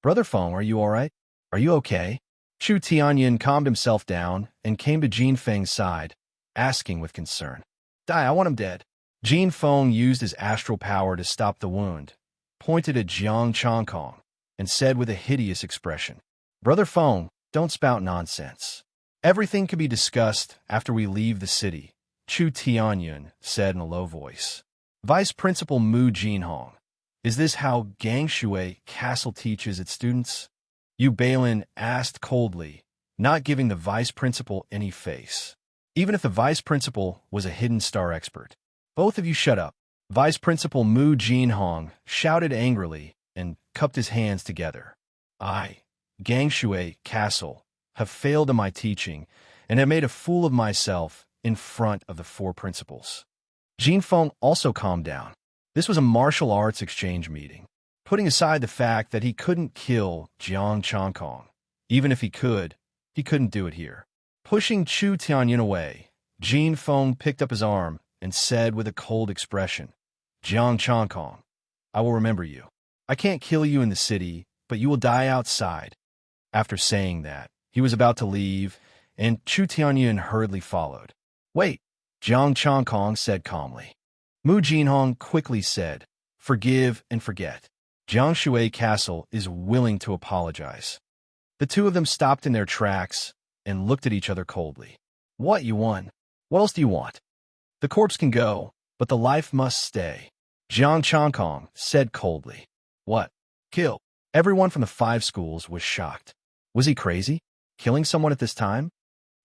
Brother Feng, are you all right? Are you okay? Chu Tianyin calmed himself down and came to Jin Feng's side, asking with concern. I want him dead. Jin Feng used his astral power to stop the wound, pointed at Jiang Changkong, and said with a hideous expression, Brother Feng, don't spout nonsense. Everything can be discussed after we leave the city, Chu Tianyin said in a low voice. Vice Principal Mu Jinhong, is this how Gangshui Castle teaches its students? Yu Balin asked coldly, not giving the vice principal any face. Even if the vice principal was a hidden star expert. Both of you shut up. Vice Principal Mu Jinhong shouted angrily and cupped his hands together. I, Gangshui Castle, have failed in my teaching and have made a fool of myself in front of the 4 principals. Jin Feng also calmed down. This was a martial arts exchange meeting. Putting aside the fact that he couldn't kill Jiang Changkong. Even if he could, he couldn't do it here. Pushing Chu Tianyin away, Jin Feng picked up his arm and said with a cold expression, Jiang Changkong, I will remember you. I can't kill you in the city, but you will die outside. After saying that, he was about to leave, and Chu Tianyin hurriedly followed. Wait, Jiang Changkong said calmly. Mu Jinhong quickly said, forgive and forget. Jiangshui Castle is willing to apologize. The two of them stopped in their tracks and looked at each other coldly. What, you won? What else do you want? The corpse can go, but the life must stay. Jiang Changkong said coldly. What? Kill. Everyone from the 5 schools was shocked. Was he crazy? Killing someone at this time?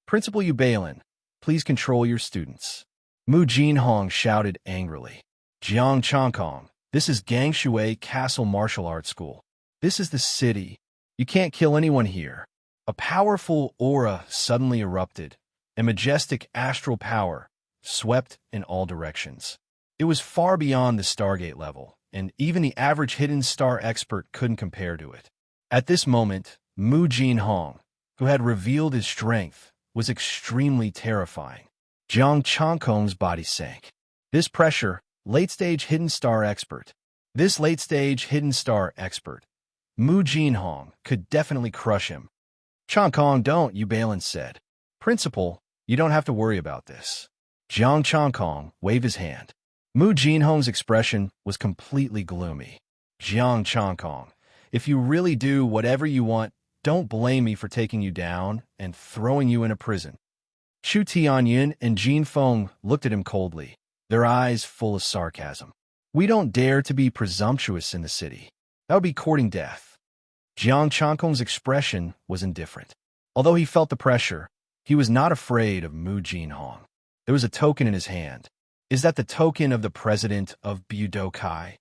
Principal Yu Balin, please control your students. Mu Jinhong shouted angrily. Jiang Changkong, this is Gangshui Castle Martial Arts School. This is the city. You can't kill anyone here. A powerful aura suddenly erupted, and majestic astral power swept in all directions. It was far beyond the Stargate level, and even the average hidden star expert couldn't compare to it. At this moment, Mu Jinhong, who had revealed his strength, was extremely terrifying. Jiang Changkong's body sank. This pressure, late-stage hidden star expert. This late-stage hidden star expert. Mu Jinhong could definitely crush him. Changkong, don't, Yu Balin said. Principal, you don't have to worry about this. Jiang Changkong waved his hand. Mu Jinhong's expression was completely gloomy. Jiang Changkong, if you really do whatever you want, don't blame me for taking you down and throwing you in a prison. Chu Tianyin and Jin Feng looked at him coldly, their eyes full of sarcasm. We don't dare to be presumptuous in the city. That would be courting death. Jiang Changkong's expression was indifferent. Although he felt the pressure, he was not afraid of Mu Jinhong. There was a token in his hand. Is that the token of the president of Budokai?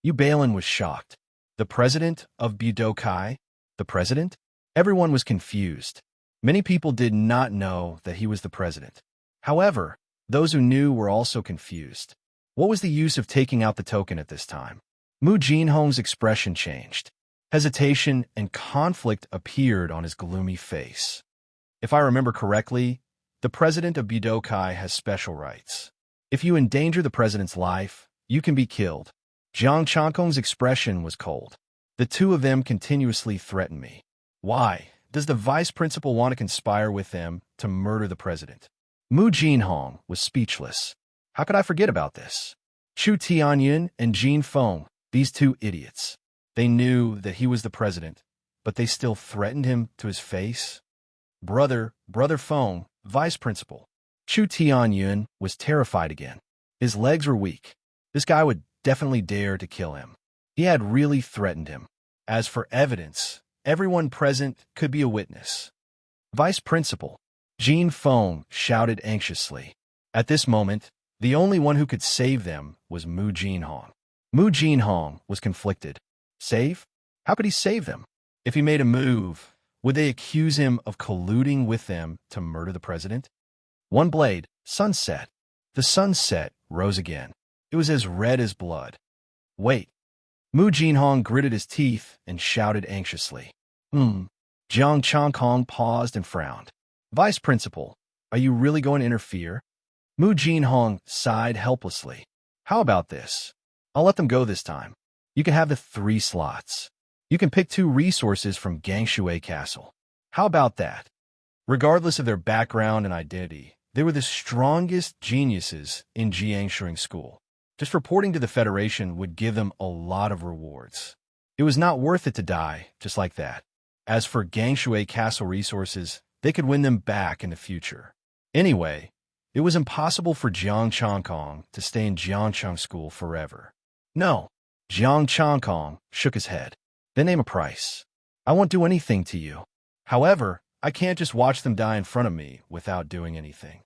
Yu Balin was shocked. The president of Budokai? The president? Everyone was confused. Many people did not know that he was the president. However, those who knew were also confused. What was the use of taking out the token at this time? Mu Jinhong's expression changed. Hesitation and conflict appeared on his gloomy face. If I remember correctly, the president of Budokai has special rights. If you endanger the president's life, you can be killed. Jiang Chankong's expression was cold. The two of them continuously threaten me. Why? Does the vice principal want to conspire with them to murder the president? Mu Jinhong was speechless. How could I forget about this? Chu Tianyun and Jin Feng, these two idiots. They knew that he was the president, but they still threatened him to his face. Brother Feng, vice principal. Chu Tianyun was terrified again. His legs were weak. This guy would definitely dare to kill him. He had really threatened him. As for evidence, everyone present could be a witness. Vice principal. Jin Feng shouted anxiously. At this moment, the only one who could save them was Mu Jinhong. Mu Jinhong was conflicted. Save? How could he save them? If he made a move, would they accuse him of colluding with them to murder the president? One blade, sunset. The sunset rose again. It was as red as blood. Wait. Mu Jinhong gritted his teeth and shouted anxiously. Jiang Chankong paused and frowned. Vice principal, are you really going to interfere? Mu Jinhong sighed helplessly. How about this? I'll let them go this time. You can have the 3 slots. You can pick 2 resources from Gangshui Castle. How about that? Regardless of their background and identity, they were the strongest geniuses in Jiangshuing School. Just reporting to the Federation would give them a lot of rewards. It was not worth it to die just like that. As for Gangshui Castle resources, they could win them back in the future. Anyway, it was impossible for Jiang Chankong to stay in Jiangcheng School forever. No, Jiang Chankong shook his head. Then name a price. I won't do anything to you. However, I can't just watch them die in front of me without doing anything.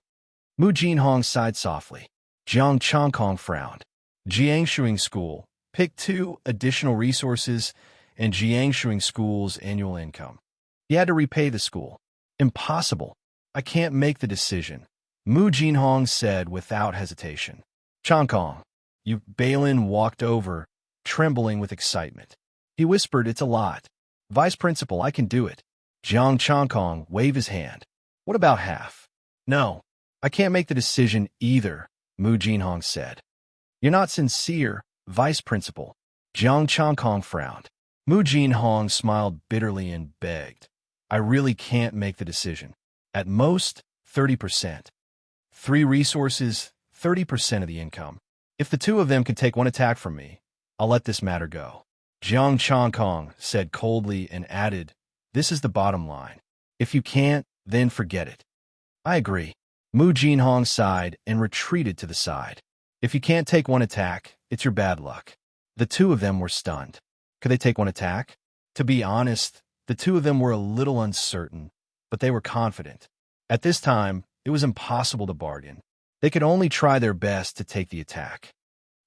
Mu Jinhong sighed softly. Jiang Chankong frowned. Jiangshuing School. Pick 2 additional resources and Jiangshuing School's annual income. He had to repay the school. Impossible. I can't make the decision. Mu Jinhong said without hesitation. Chankong. Balin walked over, trembling with excitement. He whispered, it's a lot. Vice principal, I can do it. Jiang Chankong waved his hand. What about half? No, I can't make the decision either, Mu Jinhong said. You're not sincere, vice principal. Jiang Chankong frowned. Mu Jinhong smiled bitterly and begged. I really can't make the decision. At most, 30%. 3 resources, 30% of the income. If the 2 of them can take 1 attack from me, I'll let this matter go. Jiang Chankong said coldly and added, this is the bottom line. If you can't, then forget it. I agree. Mu Jinhong sighed and retreated to the side. If you can't take 1 attack, it's your bad luck. The 2 of them were stunned. Could they take 1 attack? To be honest, the 2 of them were a little uncertain, but they were confident. At this time, it was impossible to bargain. They could only try their best to take the attack.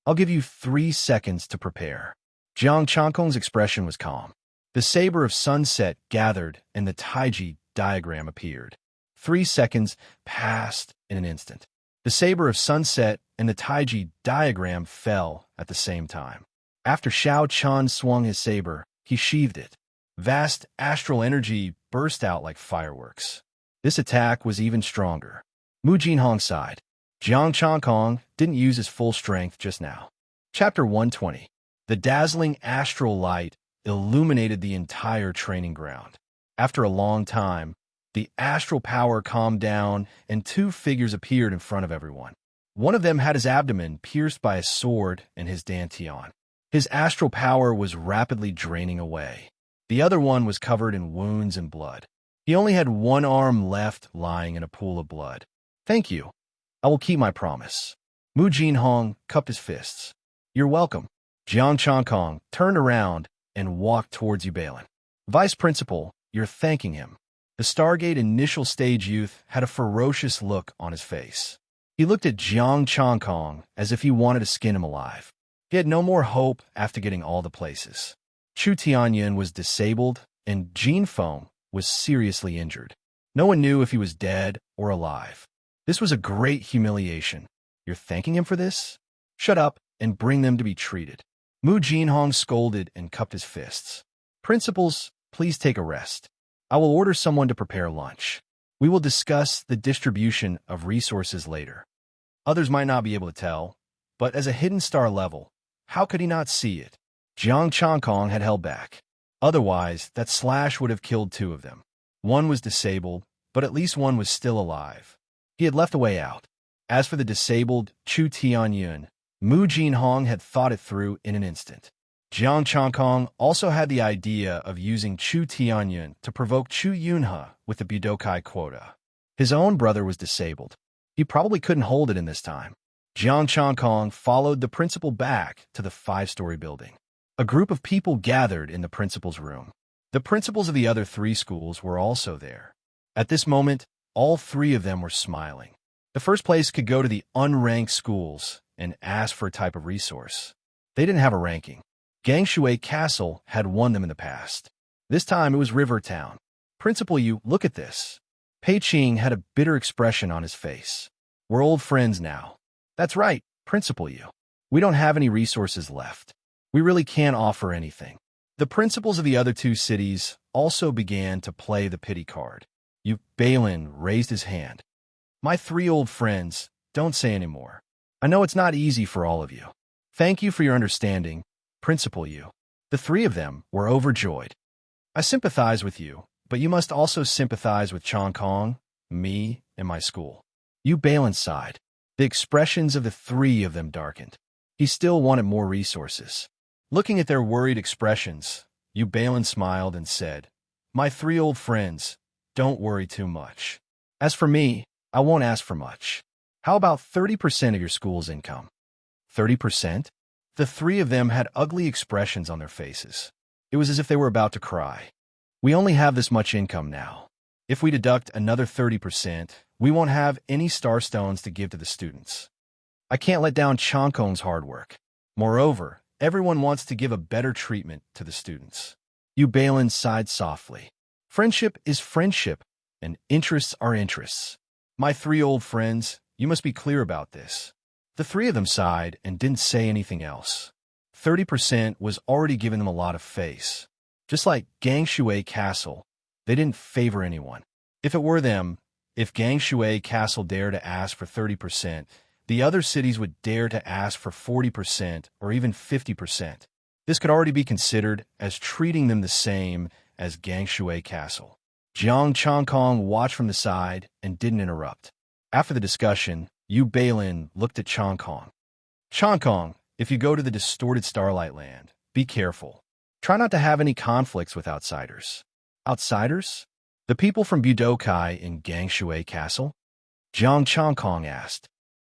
I'll give you 3 seconds to prepare. Jiang Chankong's expression was calm. The saber of sunset gathered and the Taiji diagram appeared. 3 seconds passed in an instant. The saber of sunset and the Taiji diagram fell at the same time. After Xiao Chan swung his saber, he sheathed it. Vast astral energy burst out like fireworks. This attack was even stronger. Mu Jinhong sighed. Jiang Chankong didn't use his full strength just now. Chapter 120. The dazzling astral light illuminated the entire training ground. After a long time, the astral power calmed down and 2 figures appeared in front of everyone. One of them had his abdomen pierced by a sword and his dantian. His astral power was rapidly draining away. The other one was covered in wounds and blood. He only had 1 arm left lying in a pool of blood. Thank you. I will keep my promise. Mu Jinhong cupped his fists. You're welcome. Jiang Chankong turned around and walked towards Balin. Vice Principal, you're thanking him. The Stargate initial stage youth had a ferocious look on his face. He looked at Jiang Chankong as if he wanted to skin him alive. He had no more hope after getting all the places. Chu Tianyun was disabled, and Jin Feng was seriously injured. No one knew if he was dead or alive. This was a great humiliation. You're thanking him for this? Shut up and bring them to be treated. Mu Jinhong scolded and cupped his fists. Principals, please take a rest. I will order someone to prepare lunch. We will discuss the distribution of resources later. Others might not be able to tell, but as a hidden star level, how could he not see it? Jiang Changkong had held back. Otherwise, that slash would have killed two of them. One was disabled, but at least one was still alive. He had left a way out. As for the disabled Chu Tianyun, Mu Jinhong had thought it through in an instant. Jiang Changkong also had the idea of using Chu Tianyun to provoke Chu Yunhe with the Budokai quota. His own brother was disabled. He probably couldn't hold it in this time. Jiang Changkong followed the principal back to the 5-story building. A group of people gathered in the principal's room. The principals of the other 3 schools were also there. At this moment, all 3 of them were smiling. The first place could go to the unranked schools and ask for a type of resource. They didn't have a ranking. Gangshui Castle had won them in the past. This time it was Rivertown. Principal Yu, look at this. Pei Qing had a bitter expression on his face. We're old friends now. That's right, Principal Yu. We don't have any resources left. We really can't offer anything. The principals of the other 2 cities also began to play the pity card. Yu Balin raised his hand. My 3 old friends, don't say any more. I know it's not easy for all of you. Thank you for your understanding, Principal Yu. The 3 of them were overjoyed. I sympathize with you, but you must also sympathize with Changkong, me, and my school. Yu Balin sighed. The expressions of the 3 of them darkened. He still wanted more resources. Looking at their worried expressions, Yu Balin smiled and said, My 3 old friends, don't worry too much. As for me, I won't ask for much. How about 30% of your school's income? 30%? The 3 of them had ugly expressions on their faces. It was as if they were about to cry. We only have this much income now. If we deduct another 30%, we won't have any star stones to give to the students. I can't let down Changkong's hard work. Moreover, everyone wants to give a better treatment to the students. Yu Balin sighed softly. Friendship is friendship, and interests are interests. My 3 old friends, you must be clear about this. The 3 of them sighed and didn't say anything else. 30% was already giving them a lot of face. Just like Gangshui Castle, they didn't favor anyone. If it were them, if Gangshui Castle dared to ask for 30%, the other cities would dare to ask for 40% or even 50%. This could already be considered as treating them the same as Gangshui Castle. Jiang Changkong watched from the side and didn't interrupt. After the discussion, Yu Balin looked at Changkong. Changkong, if you go to the distorted Starlight Land, be careful. Try not to have any conflicts with outsiders. Outsiders? The people from Budokai in Gangshui Castle? Jiang Changkong asked.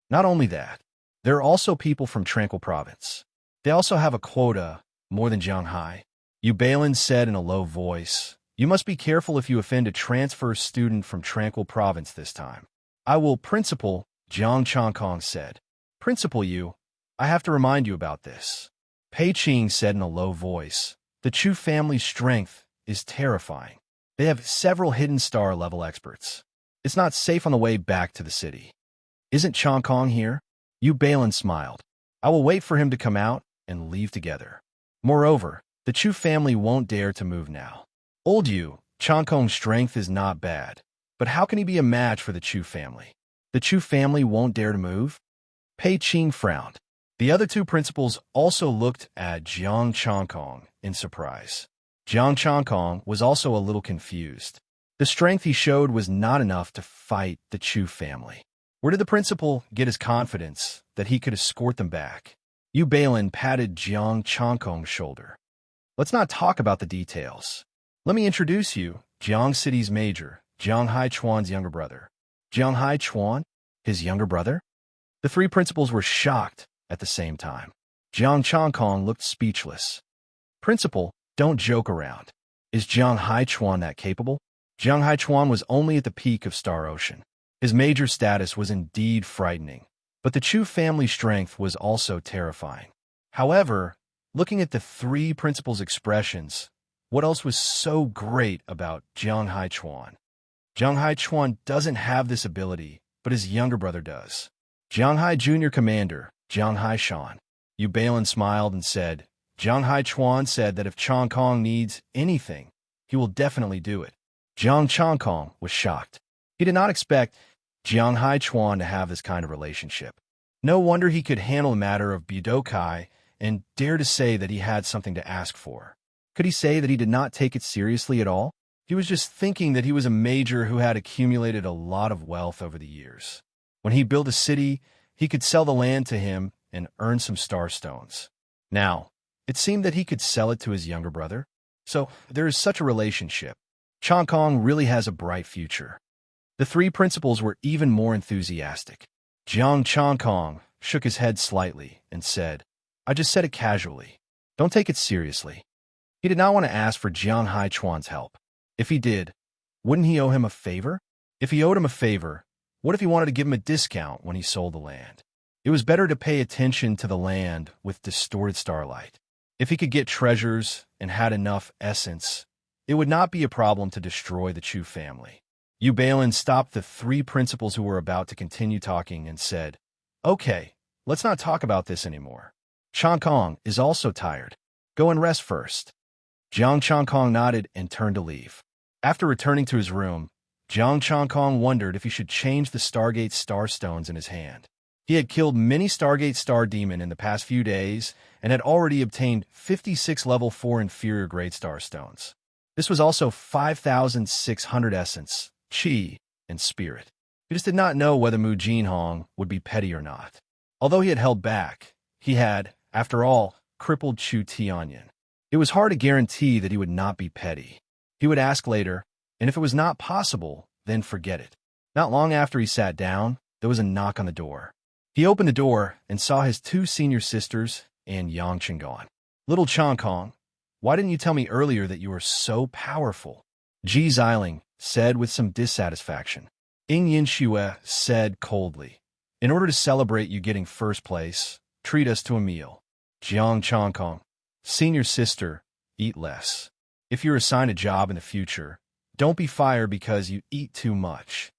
Not only that, there are also people from Tranquil Province. They also have a quota, more than Jianghai. Yu Balin said in a low voice, You must be careful if you offend a transfer student from Tranquil Province this time. I will, Principal, Jiang Changkong said. Principal Yu, I have to remind you about this. Pei Qing said in a low voice, The Chu family's strength is terrifying. They have several hidden star level experts. It's not safe on the way back to the city. Isn't Changkong here? Yu Balin smiled. I will wait for him to come out and leave together. Moreover, the Chu family won't dare to move now. Old Yu, Changkong's strength is not bad, but how can he be a match for the Chu family? The Chu family won't dare to move? Pei Qing frowned. The other 2 principals also looked at Jiang Changkong in surprise. Jiang Changkong was also a little confused. The strength he showed was not enough to fight the Chu family. Where did the principal get his confidence that he could escort them back? Yu Balin patted Jiang Changkong's shoulder. Let's not talk about the details. Let me introduce you, Jiang City's major, Jiang Haichuan's younger brother. Jiang Haichuan? His younger brother? The 3 principals were shocked at the same time. Jiang Changkong looked speechless. Principal, don't joke around. Is Jiang Haichuan that capable? Jiang Haichuan was only at the peak of Star Ocean. His major status was indeed frightening, but the Chu family's strength was also terrifying. However, looking at the 3 principals' expressions, What else was so great about Jiang Haichuan? Jiang Haichuan doesn't have this ability, but his younger brother does. Jiang Hai Junior Commander, Jiang Haishan. Yu Balin smiled and said, Jiang Haichuan said that if Chong Kong needs anything, he will definitely do it. Jiang Chongkong was shocked. He did not expect Jiang Haichuan to have this kind of relationship. No wonder he could handle the matter of Budokai and dare to say that he had something to ask for. Could he say that he did not take it seriously at all? He was just thinking that he was a major who had accumulated a lot of wealth over the years. When he built a city, he could sell the land to him and earn some star stones. Now, it seemed that he could sell it to his younger brother. So there is such a relationship. Chong Kong really has a bright future. The three principals were even more enthusiastic. Jiang Chong Kong shook his head slightly and said, I just said it casually. Don't take it seriously. He did not want to ask for Jiang Haichuan's help. If he did, wouldn't he owe him a favor? If he owed him a favor, what if he wanted to give him a discount when he sold the land? It was better to pay attention to the land with distorted starlight. If he could get treasures and had enough essence, it would not be a problem to destroy the Chu family. Yu Balin stopped the three principals who were about to continue talking and said, Okay, let's not talk about this anymore. Chong Kong is also tired. Go and rest first. Jiang Chong Kong nodded and turned to leave. After returning to his room, Jiang Chong Kong wondered if he should change the Stargate star stones in his hand. He had killed many Stargate Star Demon in the past few days and had already obtained 56 level 4 inferior grade star stones. This was also 5,600 essence, chi, and spirit. He just did not know whether Mu Jinhong would be petty or not. Although he had held back, he had, after all, crippled Chu Tianyan. It was hard to guarantee that he would not be petty. He would ask later, and if it was not possible, then forget it. Not long after he sat down, there was a knock on the door. He opened the door and saw his two senior sisters and Yang Chingon. Little Chong Kong, why didn't you tell me earlier that you were so powerful? Ji Xiling said with some dissatisfaction. Ying Yinxue said coldly, in order to celebrate you getting first place, treat us to a meal. Jiang Chong Kong, senior sister, eat less. If you're assigned a job in the future, don't be fired because you eat too much.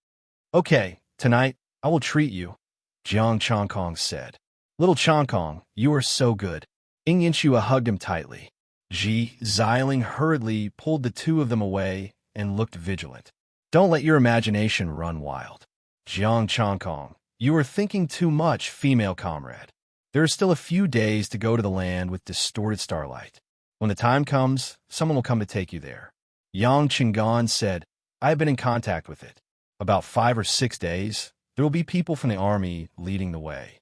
Okay, tonight, I will treat you, Jiang Chong Kong said. Little Chong Kong, you are so good. Ying Yinxue hugged him tightly. Ji Xiling hurriedly pulled the two of them away and looked vigilant. Don't let your imagination run wild. Jiang Chong Kong, you are thinking too much, female comrade. There are still a few days to go to the land with distorted starlight. When the time comes, someone will come to take you there. Yang Chingon said, I have been in contact with it. About 5 or 6 days, there will be people from the army leading the way.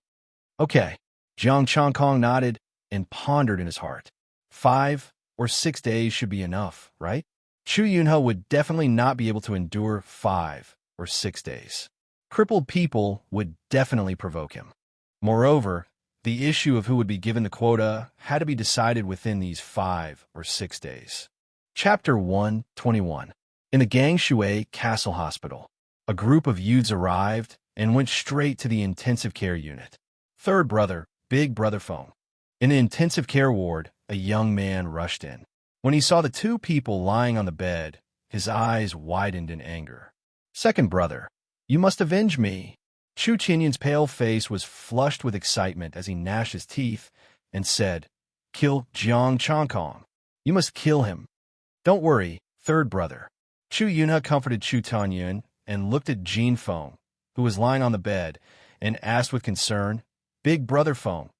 Okay. Jiang Chong Kong nodded and pondered in his heart. 5 or 6 days should be enough, right? Chu Yunhe would definitely not be able to endure 5 or 6 days. Crippled people would definitely provoke him. Moreover, the issue of who would be given the quota had to be decided within these 5 or 6 days. Chapter 121. In the Gangshui Castle Hospital, a group of youths arrived and went straight to the intensive care unit. Third brother, Big Brother Feng. In the intensive care ward, a young man rushed in. When he saw the two people lying on the bed, his eyes widened in anger. Second brother, you must avenge me. Chu Qinyan's pale face was flushed with excitement as he gnashed his teeth and said, Kill Jiang Chong Kong. You must kill him. Don't worry, third brother. Chu Yunhe comforted Chu Tianyan and looked at Jin Feng, who was lying on the bed, and asked with concern, Big Brother Feng,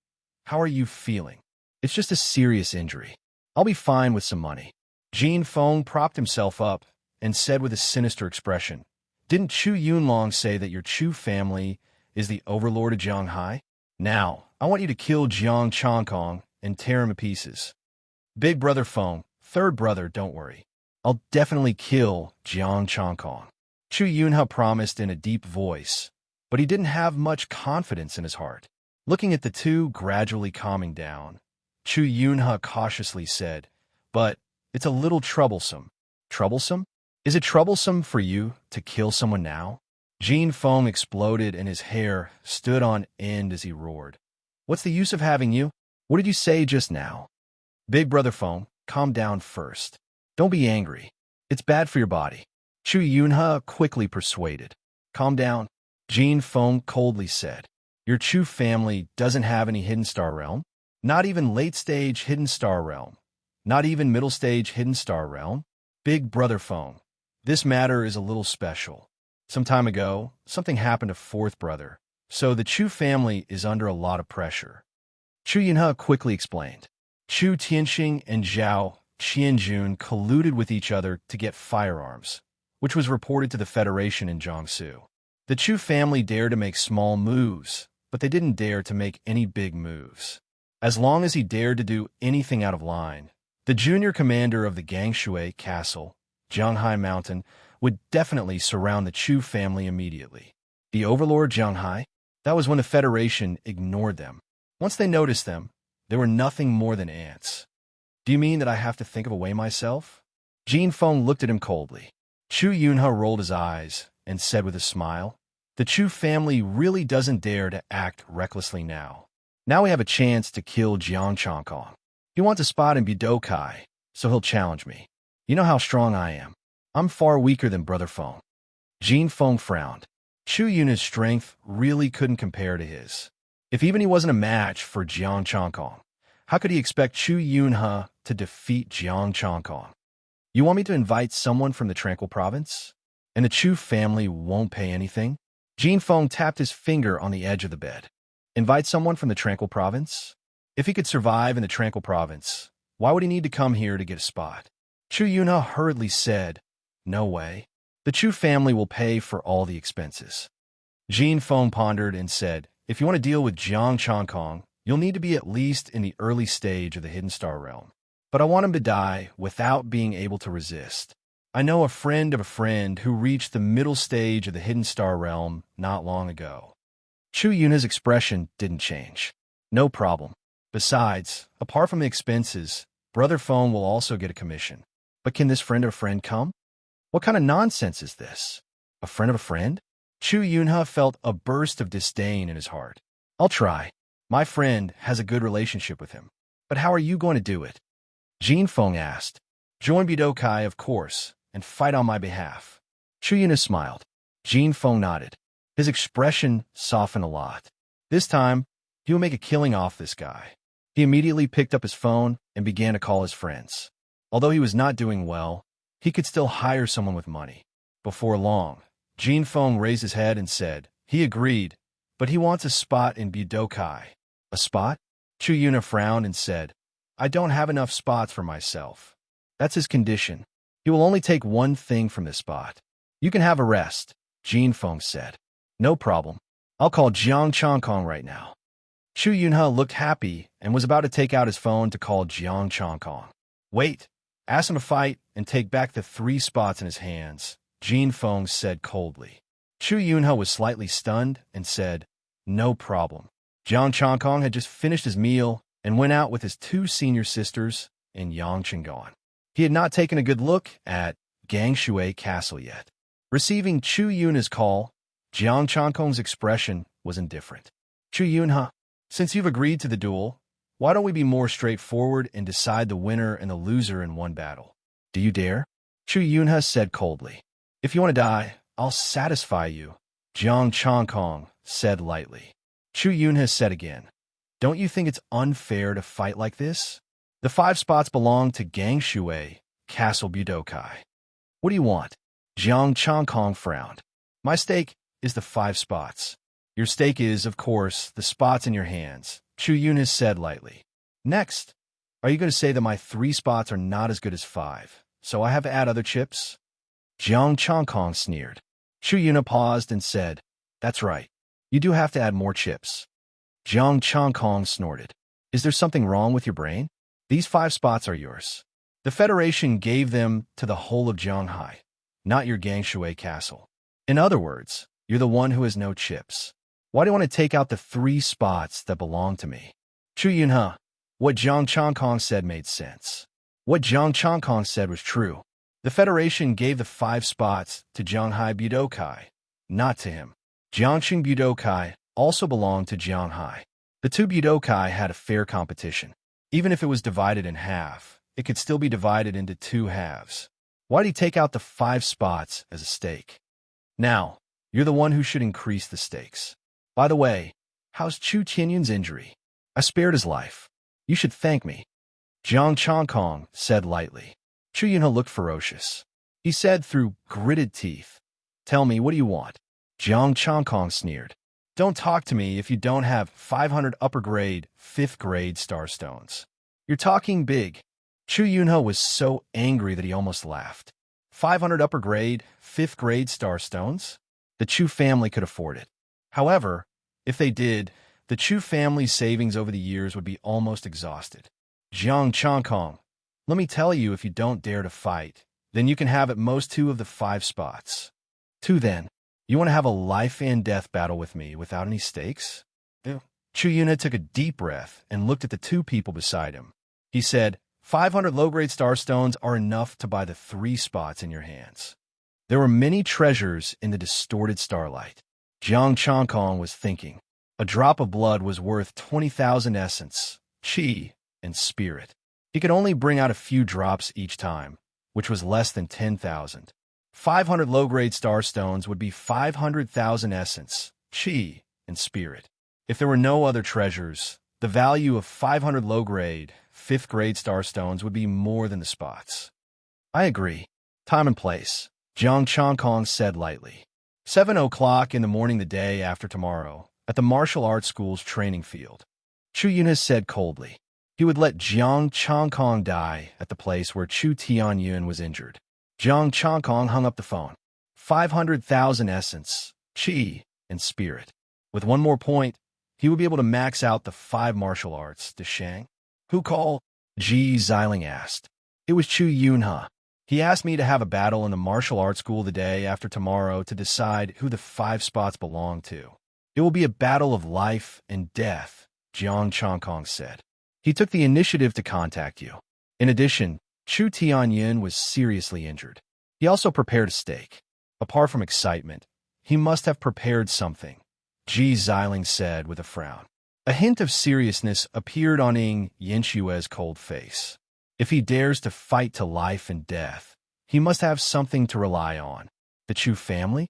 how are you feeling? It's just a serious injury. I'll be fine with some money. Jin Feng propped himself up and said with a sinister expression, Didn't Chu Yunlong say that your Chu family is the overlord of Jianghai? Now, I want you to kill Jiang Chong Kong and tear him to pieces. Big Brother Feng, third brother, don't worry. I'll definitely kill Jiang Chong Kong. Chu Yunhe promised in a deep voice, but he didn't have much confidence in his heart. Looking at the two gradually calming down, Chu Yunhe cautiously said, But it's a little troublesome. Troublesome? Is it troublesome for you to kill someone now? Jin Feng exploded and his hair stood on end as he roared. What's the use of having you? What did you say just now? Big Brother Feng, calm down first. Don't be angry. It's bad for your body. Chu Yunhe quickly persuaded. Calm down. Jin Feng coldly said. Your Chu family doesn't have any hidden star realm? Not even late-stage hidden star realm? Not even middle-stage hidden star realm? Big brother Feng, this matter is a little special. Some time ago, something happened to fourth brother, so the Chu family is under a lot of pressure. Chu Yunhe quickly explained. Chu Tianxing and Zhao Qianjun colluded with each other to get firearms, which was reported to the Federation in Jiangsu. The Chu family dared to make small moves, but they didn't dare to make any big moves. As long as he dared to do anything out of line, the junior commander of the Gangshui Castle, Jianghai Mountain, would definitely surround the Chu family immediately. The overlord Jianghai? That was when the Federation ignored them. Once they noticed them, they were nothing more than ants. Do you mean that I have to think of a way myself? Jin Feng looked at him coldly. Chu Yunhe rolled his eyes and said with a smile, the Chu family really doesn't dare to act recklessly now. Now we have a chance to kill Jiang Changkong. He wants a spot in Budokai, so he'll challenge me. You know how strong I am. I'm far weaker than Brother Feng. Jin Feng frowned. Chu Yunhe's strength really couldn't compare to his. If even he wasn't a match for Jiang Changkong, how could he expect Chu Yunhe to defeat Jiang Changkong? You want me to invite someone from the Tranquil province? And the Chu family won't pay anything? Jin Feng tapped his finger on the edge of the bed. Invite someone from the Tranquil province? If he could survive in the Tranquil province, why would he need to come here to get a spot? Chu Yunhe hurriedly said, no way. The Chu family will pay for all the expenses. Jin Feng pondered and said, if you want to deal with Jiang Changkong, you'll need to be at least in the early stage of the Hidden Star Realm. But I want him to die without being able to resist. I know a friend of a friend who reached the middle stage of the Hidden Star Realm not long ago. Chu Yunhe's expression didn't change. No problem. Besides, apart from the expenses, Brother Feng will also get a commission. But can this friend of a friend come? What kind of nonsense is this? A friend of a friend? Chu Yunhe felt a burst of disdain in his heart. I'll try. My friend has a good relationship with him. But how are you going to do it? Jin Feng asked. Join Budokai, of course, and fight on my behalf. Chu Yunhe smiled. Jin Feng nodded. His expression softened a lot. This time, he will make a killing off this guy. He immediately picked up his phone and began to call his friends. Although he was not doing well, he could still hire someone with money. Before long, Jin Feng raised his head and said, he agreed, but he wants a spot in Budokai. A spot? Chu Yunhe frowned and said, I don't have enough spots for myself. That's his condition. He will only take one thing from this spot. You can have a rest, Jin Feng said. No problem. I'll call Jiang Changkong right now. Chu Yunhe looked happy and was about to take out his phone to call Jiang Changkong. Wait, ask him to fight and take back the 3 spots in his hands, Jin Feng said coldly. Chu Yunhe was slightly stunned and said, no problem. Jiang Changkong had just finished his meal and went out with his 2 senior sisters in Yangchengan. He had not taken a good look at Gangshui Castle yet. Receiving Chu Yunhe's call, Jiang Changkong's expression was indifferent. Chu Yunhe, since you've agreed to the duel, why don't we be more straightforward and decide the winner and the loser in one battle? Do you dare? Chu Yunhe said coldly. If you want to die, I'll satisfy you, Jiang Changkong said lightly. Chu Yunhe said again, don't you think it's unfair to fight like this? The 5 spots belong to Gangshui Castle Budokai. What do you want? Jiang Changkong frowned. My stake is the 5 spots. Your stake is, of course, the spots in your hands, Chu Yunhe said lightly. Next, are you going to say that my 3 spots are not as good as 5, so I have to add other chips? Jiang Changkong sneered. Chu Yunhe paused and said, that's right. You do have to add more chips. Jiang Changkong snorted. Is there something wrong with your brain? These 5 spots are yours. The Federation gave them to the whole of Jianghai, not your Gangshui Castle. In other words, you're the one who has no chips. Why do you want to take out the 3 spots that belong to me? Chu Yunhe, what Jiang Changkong said made sense. What Jiang Changkong said was true. The Federation gave the 5 spots to Jianghai Budokai, not to him. Jiangxing Budokai also belonged to Jianghai. The 2 Budokai had a fair competition. Even if it was divided in half, it could still be divided into two halves. Why'd he take out the 5 spots as a stake? Now, you're the one who should increase the stakes. By the way, how's Chu Tianyun's injury? I spared his life. You should thank me. Jiang Chongkong said lightly. Chu Yunhe looked ferocious. He said through gritted teeth, Tell me, what do you want? Jiang Chongkong sneered. Don't talk to me if you don't have 500 upper grade, 5th grade starstones. You're talking big. Chu Yunhe was so angry that he almost laughed. 500 upper grade, 5th grade starstones? The Chu family could afford it. However, if they did, the Chu family's savings over the years would be almost exhausted. Jiang Chongkong, let me tell you, if you don't dare to fight, then you can have at most 2 of the 5 spots. 2 then. You want to have a life and death battle with me without any stakes? Chu Yunhe took a deep breath and looked at the 2 people beside him. He said, 500 low-grade starstones are enough to buy the 3 spots in your hands. There were many treasures in the distorted starlight. Jiang Chongkong was thinking. A drop of blood was worth 20,000 essence, qi, and spirit. He could only bring out a few drops each time, which was less than 10,000. 500 low-grade starstones would be 500,000 essence, qi, and spirit. If there were no other treasures, the value of 500 low-grade, 5th grade starstones would be more than the spots. I agree. Time and place, Jiang Chongkong said lightly. 7 o'clock in the morning the day after tomorrow, at the martial arts school's training field. Chu Yunhe said coldly. He would let Jiang Chongkong die at the place where Chu Tianyun was injured. Jiang Chongkong hung up the phone. 500,000 essence, qi, and spirit. With one more point, he would be able to max out the 5 martial arts, Shang. Who called? Ji Xiling asked. It was Chu Yunhe. He asked me to have a battle in the martial arts school the day after tomorrow to decide who the 5 spots belong to. It will be a battle of life and death, Jiang Chongkong said. He took the initiative to contact you. In addition, Chu Tianyun was seriously injured. He also prepared a stake. Apart from excitement, he must have prepared something, Ji Xiling said with a frown. A hint of seriousness appeared on Ing Yinshue's cold face. If he dares to fight to life and death, he must have something to rely on. The Chu family?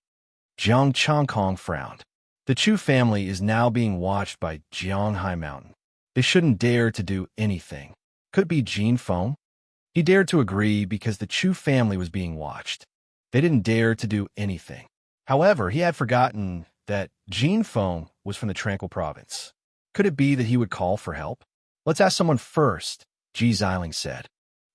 Jiang Chongkong frowned. The Chu family is now being watched by Jianghai Mountain. They shouldn't dare to do anything. Could it be Jin Feng? He dared to agree because the Chu family was being watched. They didn't dare to do anything. However, he had forgotten that Jin Feng was from the Tranquil province. Could it be that he would call for help? Let's ask someone first, Ji Xiling said.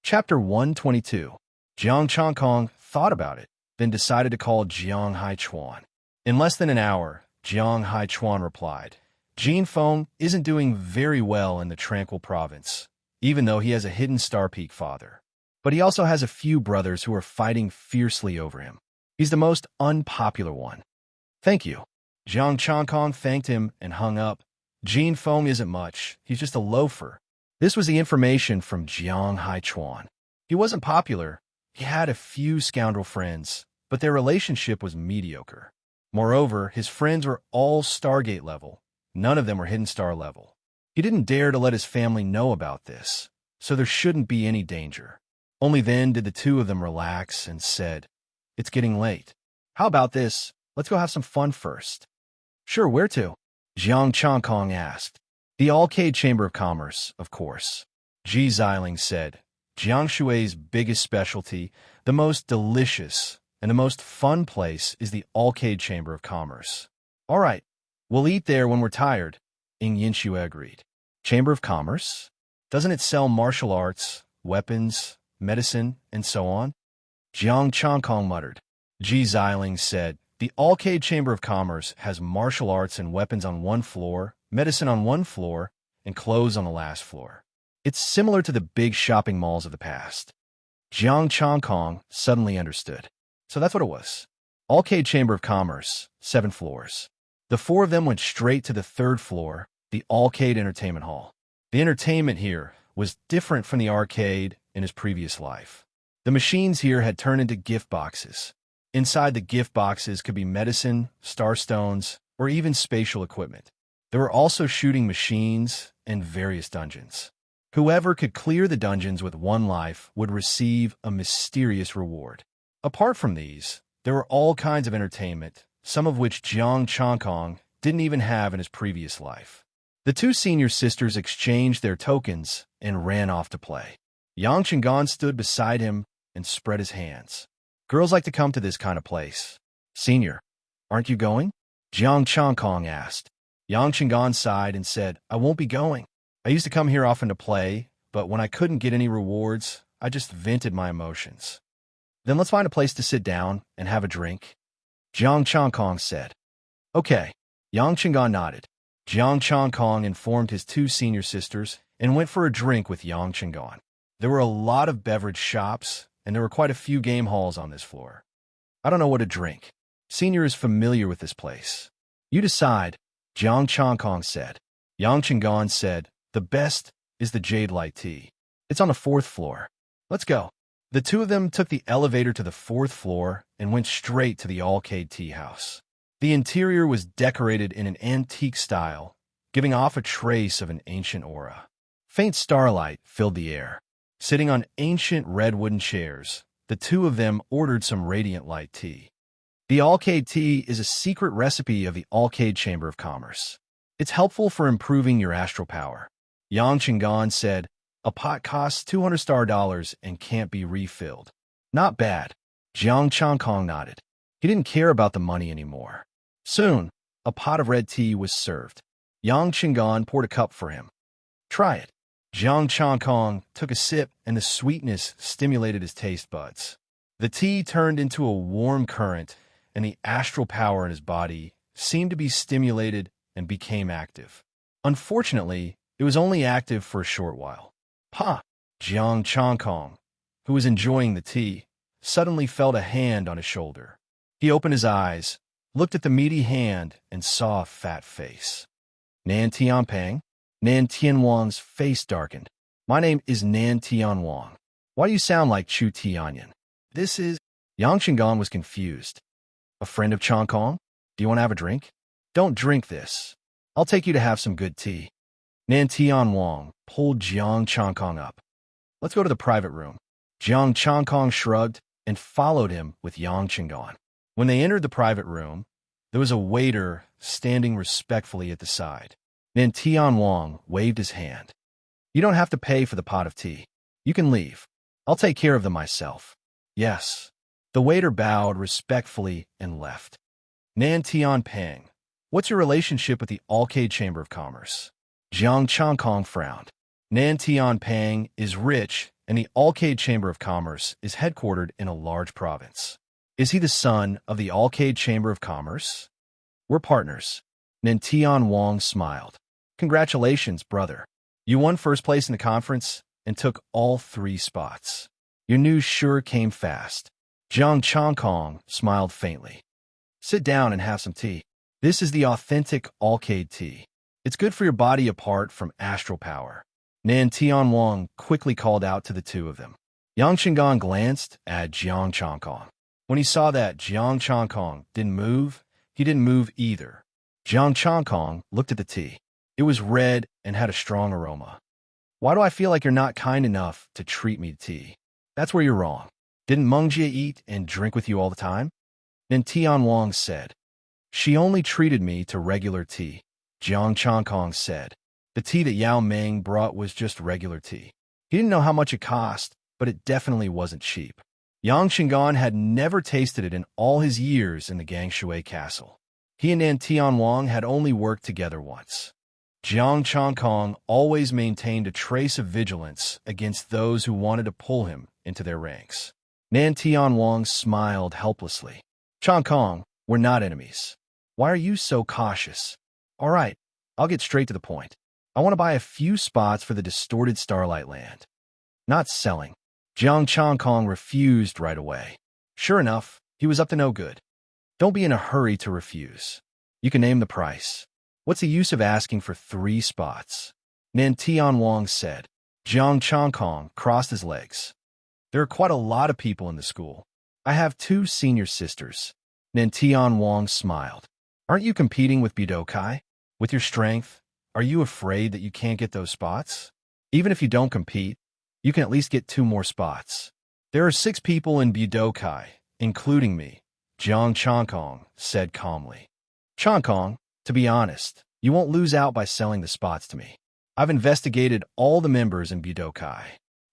Chapter 122. Jiang Chongkong thought about it, then decided to call Jiang Haichuan. In less than an hour, Jiang Haichuan replied, Jin Feng isn't doing very well in the Tranquil province, even though he has a hidden Star Peak father. But he also has a few brothers who are fighting fiercely over him. He's the most unpopular one. Thank you. Jiang Chongkong thanked him and hung up. Jin Feng isn't much. He's just a loafer. This was the information from Jiang Haichuan. He wasn't popular. He had a few scoundrel friends, but their relationship was mediocre. Moreover, his friends were all Stargate level. None of them were Hidden Star level. He didn't dare to let his family know about this, so there shouldn't be any danger. Only then did the 2 of them relax and said, It's getting late. How about this? Let's go have some fun first. Sure, where to? Jiang Chongkong asked. The Arcade Chamber of Commerce, of course. Ji Xiling said. Jiangshui's biggest specialty, the most delicious, and the most fun place is the Arcade Chamber of Commerce. All right, we'll eat there when we're tired, Ing Yinshue agreed. Chamber of Commerce? Doesn't it sell martial arts, weapons, medicine, and so on? Jiang Chongkong muttered. Ji Xiling said, The Arcade Chamber of Commerce has martial arts and weapons on one floor, medicine on one floor, and clothes on the last floor. It's similar to the big shopping malls of the past. Jiang Chongkong suddenly understood. So that's what it was. Arcade Chamber of Commerce, 7 floors. The 4 of them went straight to the 3rd floor, the Arcade Entertainment Hall. The entertainment here was different from the arcade in his previous life. The machines here had turned into gift boxes. Inside the gift boxes could be medicine, starstones, or even spatial equipment. There were also shooting machines and various dungeons. Whoever could clear the dungeons with 1 life would receive a mysterious reward. Apart from these, there were all kinds of entertainment, some of which Jiang Changkong didn't even have in his previous life. The 2 senior sisters exchanged their tokens and ran off to play. Yang Chengan stood beside him and spread his hands. Girls like to come to this kind of place. Senior, aren't you going? Jiang Changkong asked. Yang Chengan sighed and said, I won't be going. I used to come here often to play, but when I couldn't get any rewards, I just vented my emotions. Then let's find a place to sit down and have a drink. Jiang Changkong said. Okay. Yang Chengan nodded. Jiang Changkong informed his 2 senior sisters and went for a drink with Yang Chengan. There were a lot of beverage shops, and there were quite a few game halls on this floor. I don't know what to drink. Senior is familiar with this place. You decide, Jiang Changkong said. Yang Chengan said, the best is the Jade Light Tea. It's on the 4th floor. Let's go. The 2 of them took the elevator to the 4th floor and went straight to the Arcade Tea House. The interior was decorated in an antique style, giving off a trace of an ancient aura. Faint starlight filled the air. Sitting on ancient red wooden chairs, the 2 of them ordered some radiant light tea. The Arcade Tea is a secret recipe of the Arcade Chamber of Commerce. It's helpful for improving your astral power. Yang Chengan said, a pot costs $200 and can't be refilled. Not bad. Jiang Changkong nodded. He didn't care about the money anymore. Soon, a pot of red tea was served. Yang Chengan poured a cup for him. Try it. Jiang Changkong took a sip, and the sweetness stimulated his taste buds. The tea turned into a warm current, and the astral power in his body seemed to be stimulated and became active. Unfortunately, it was only active for a short while. Pa! Jiang Changkong, who was enjoying the tea, suddenly felt a hand on his shoulder. He opened his eyes, looked at the meaty hand, and saw a fat face. Nan Tianpeng? Nan Tianwang's face darkened. My name is Nan Tianwang. Why do you sound like Chu Tianyan? This is... Yang Chengan was confused. A friend of Changkong? Do you want to have a drink? Don't drink this. I'll take you to have some good tea. Nan Tianwang pulled Jiang Changkong up. Let's go to the private room. Jiang Changkong shrugged and followed him with Yang Chengan. When they entered the private room, there was a waiter standing respectfully at the side. Nan Tianwang waved his hand. You don't have to pay for the pot of tea. You can leave. I'll take care of them myself. Yes. The waiter bowed respectfully and left. Nan Tianpeng, what's your relationship with the Arcade Chamber of Commerce? Jiang Changkong frowned. Nan Tianpeng is rich, and the Arcade Chamber of Commerce is headquartered in a large province. Is he the son of the Arcade Chamber of Commerce? We're partners. Nan Tianwang smiled. Congratulations, brother. You won first place in the conference and took all 3 spots. Your news sure came fast. Jiang Changkong smiled faintly. Sit down and have some tea. This is the authentic Arcade tea. It's good for your body apart from astral power. Nan Tianwang quickly called out to the 2 of them. Yang Chengan glanced at Jiang Changkong. When he saw that Jiang Changkong didn't move, he didn't move either. Jiang Changkong looked at the tea. It was red and had a strong aroma. Why do I feel like you're not kind enough to treat me to tea? That's where you're wrong. Didn't Meng Jie eat and drink with you all the time? Then Tianwang said. She only treated me to regular tea. Jiang Changkong said. The tea that Yao Meng brought was just regular tea. He didn't know how much it cost, but it definitely wasn't cheap. Yang Chengan had never tasted it in all his years in the Gangshui Castle. He and Nan Tianwang had only worked together once. Jiang Changkong always maintained a trace of vigilance against those who wanted to pull him into their ranks. Nan Tianwang smiled helplessly. Changkong, we're not enemies. Why are you so cautious? All right, I'll get straight to the point. I want to buy a few spots for the distorted Starlight Land. Not selling. Jiang Changkong refused right away. Sure enough, he was up to no good. Don't be in a hurry to refuse. You can name the price. What's the use of asking for 3 spots? Nan Tianwang said. Jiang Changkong crossed his legs. There are quite a lot of people in the school. I have 2 senior sisters. Nan Tianwang smiled. Aren't you competing with Bidokai? With your strength, are you afraid that you can't get those spots? Even if you don't compete, you can at least get 2 more spots. There are 6 people in Budokai, including me, Jiang Changkong said calmly. Changkong, to be honest, you won't lose out by selling the spots to me. I've investigated all the members in Budokai.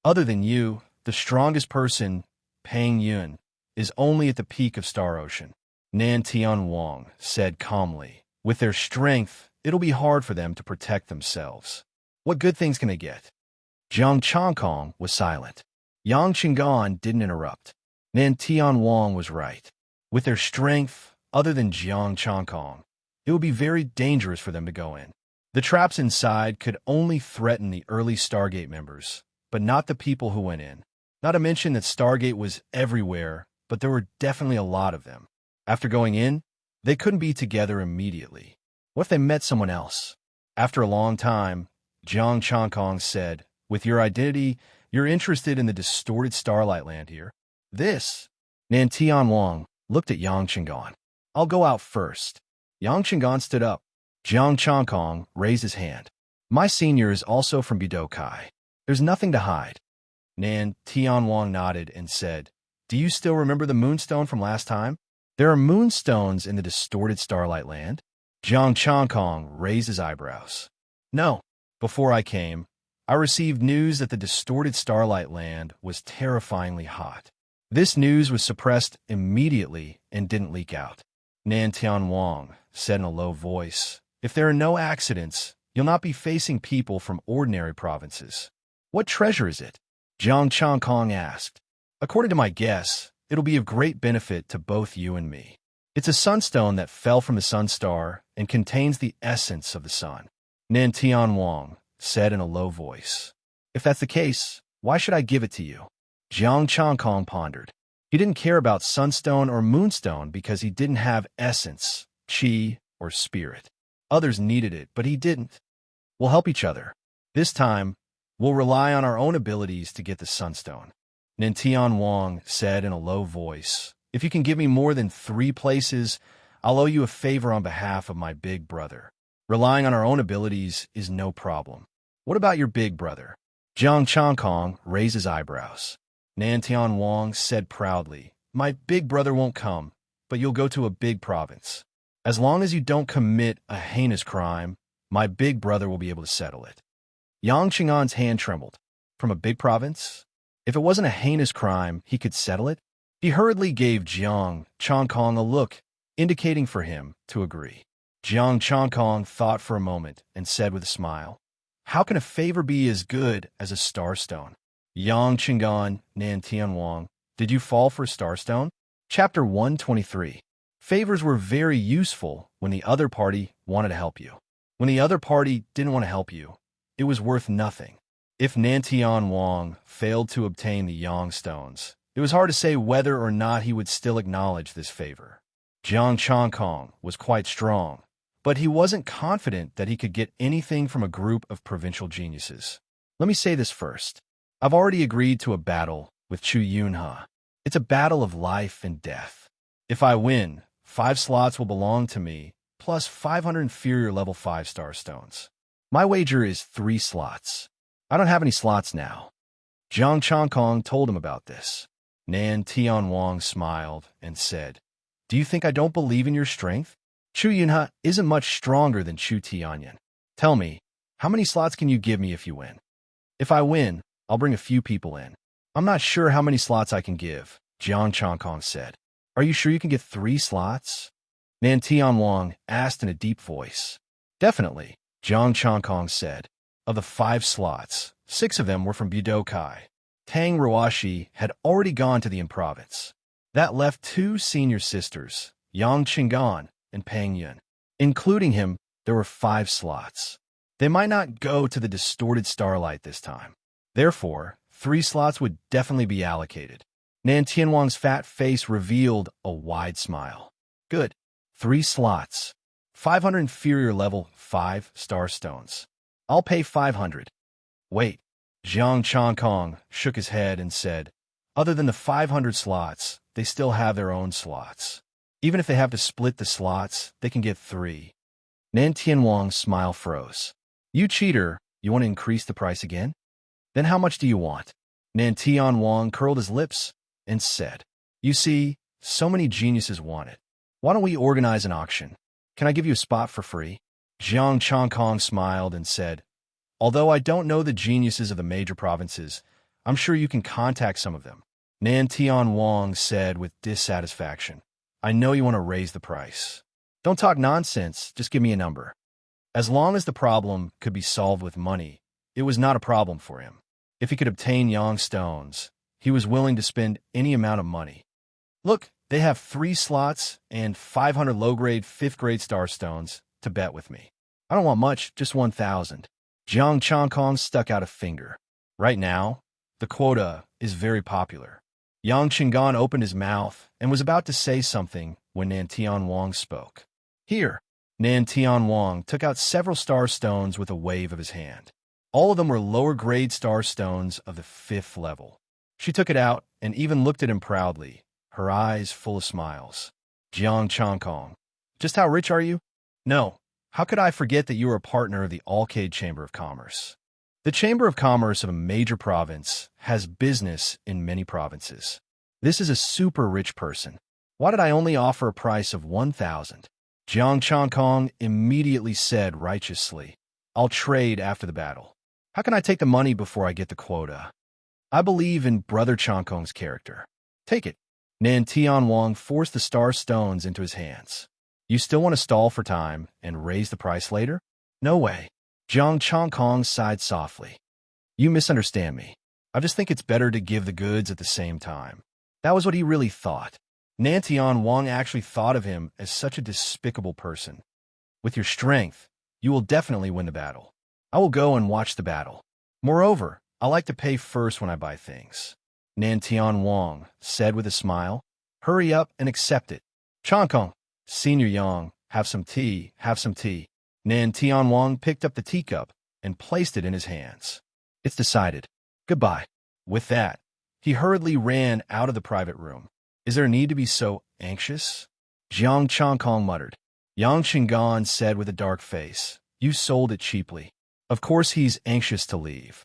Other than you, the strongest person, Peng Yun, is only at the peak of Star Ocean. Nan Tian Wang said calmly. With their strength, it'll be hard for them to protect themselves. What good things can they get? Jiang Changkong was silent. Yang Qinggan didn't interrupt. Nan Tian Wang was right. With their strength, other than Jiang Changkong, it would be very dangerous for them to go in. The traps inside could only threaten the early Stargate members, but not the people who went in. Not to mention that Stargate was everywhere, but there were definitely a lot of them. After going in, they couldn't be together immediately. What if they met someone else? After a long time, Jiang Changkong said, with your identity, you're interested in the distorted starlight land here. This. Nan Tian Wang looked at Yang Qinggan. I'll go out first. Yang Qinggan stood up. Jiang Changkong raised his hand. My senior is also from Budokai. There's nothing to hide. Nan Tian Wang nodded and said, do you still remember the moonstone from last time? There are moonstones in the distorted starlight land? Jiang Changkong raised his eyebrows. No. Before I came, I received news that the distorted starlight land was terrifyingly hot. This news was suppressed immediately and didn't leak out. Nan Tian Wang said in a low voice, if there are no accidents, you'll not be facing people from ordinary provinces. What treasure is it? Jiang Changkong asked. According to my guess, it'll be of great benefit to both you and me. It's a sunstone that fell from a sun star and contains the essence of the sun. Nan Tian Wang said in a low voice. If that's the case, why should I give it to you? Jiang Changkong pondered. He didn't care about sunstone or moonstone because he didn't have essence, qi, or spirit. Others needed it, but he didn't. We'll help each other. This time, we'll rely on our own abilities to get the sunstone. Nan Tian Wang said in a low voice, if you can give me more than 3 places, I'll owe you a favor on behalf of my big brother. Relying on our own abilities is no problem. What about your big brother? Jiang Changkong raised his eyebrows. Nan Tian Wang said proudly, my big brother won't come, but you'll go to a big province. As long as you don't commit a heinous crime, my big brother will be able to settle it. Yang Qing'an's hand trembled. From a big province? If it wasn't a heinous crime, he could settle it? He hurriedly gave Jiang Changkong a look, indicating for him to agree. Jiang Changkong thought for a moment and said with a smile, how can a favor be as good as a starstone? Yang Qing'an, Nan Tian Wang, did you fall for a starstone? Chapter 123. Favors were very useful when the other party wanted to help you. When the other party didn't want to help you, it was worth nothing. If Nan Tian Wang failed to obtain the Yang stones, it was hard to say whether or not he would still acknowledge this favor. Jiang Changkong was quite strong, but he wasn't confident that he could get anything from a group of provincial geniuses. Let me say this first. I've already agreed to a battle with Chu Yunhe. It's a battle of life and death. If I win, 5 slots will belong to me, plus 500 inferior level 5-star stones. My wager is 3 slots. I don't have any slots now. Jiang Changkong told him about this. Nan Tian Wang smiled and said, do you think I don't believe in your strength? Chu Yunhe isn't much stronger than Chu Tianyan. Tell me, how many slots can you give me if you win? If I win, I'll bring a few people in. I'm not sure how many slots I can give, Jiang Changkong said. Are you sure you can get 3 slots? Nan Tian Wang asked in a deep voice. Definitely, Jiang Changkong said. Of the 5 slots, 6 of them were from Budokai. Tang Ruashi had already gone to the province. That left 2 senior sisters, Yang Qinggan and Peng Yun. Including him, there were 5 slots. They might not go to the distorted starlight this time. Therefore, 3 slots would definitely be allocated. Nan Tianwang's fat face revealed a wide smile. Good. 3 slots. 500 inferior level 5-star stones. I'll pay 500. Wait. Jiang Changkong shook his head and said, other than the 500 slots, they still have their own slots. Even if they have to split the slots, they can get 3. Nan Tianwang's smile froze. You cheater, you want to increase the price again? Then how much do you want? Nan Tianwang curled his lips and said, You see, so many geniuses want it. Why don't we organize an auction? Can I give you a spot for free? Jiang Changkong smiled and said, Although I don't know the geniuses of the major provinces, I'm sure you can contact some of them. Nan Tianwang said with dissatisfaction, I know you want to raise the price. Don't talk nonsense, just give me a number. As long as the problem could be solved with money, it was not a problem for him. If he could obtain yang stones, he was willing to spend any amount of money. Look, they have 3 slots and 500 low-grade 5th-grade star stones to bet with me. I don't want much, just 1,000. Jiang Changkong stuck out a finger. Right now, the quota is very popular. Yang Qinggan opened his mouth and was about to say something when Nan Tianwang spoke. Here, Nan Tianwang took out several star stones with a wave of his hand. All of them were lower-grade star stones of the 5th level. She took it out and even looked at him proudly, her eyes full of smiles. Jiang Changkong, just how rich are you? No, how could I forget that you are a partner of the Alcade Chamber of Commerce? The Chamber of Commerce of a major province has business in many provinces. This is a super rich person. Why did I only offer a price of 1,000? Jiang Changkong immediately said righteously, I'll trade after the battle. How can I take the money before I get the quota? I believe in Brother Changkong's character. Take it. Nan Tianwang forced the star stones into his hands. You still want to stall for time and raise the price later? No way. Jiang Changkong sighed softly. You misunderstand me. I just think it's better to give the goods at the same time. That was what he really thought. Nan Tianwang actually thought of him as such a despicable person. With your strength, you will definitely win the battle. I will go and watch the battle. Moreover, I like to pay first when I buy things. Nan Tianwang said with a smile. Hurry up and accept it. Changkong, Senior Yang, have some tea, have some tea. Nan Tianwang picked up the teacup and placed it in his hands. It's decided. Goodbye. With that, he hurriedly ran out of the private room. Is there a need to be so anxious? Jiang Changkong muttered. Yang Qinggan said with a dark face, You sold it cheaply. Of course he's anxious to leave.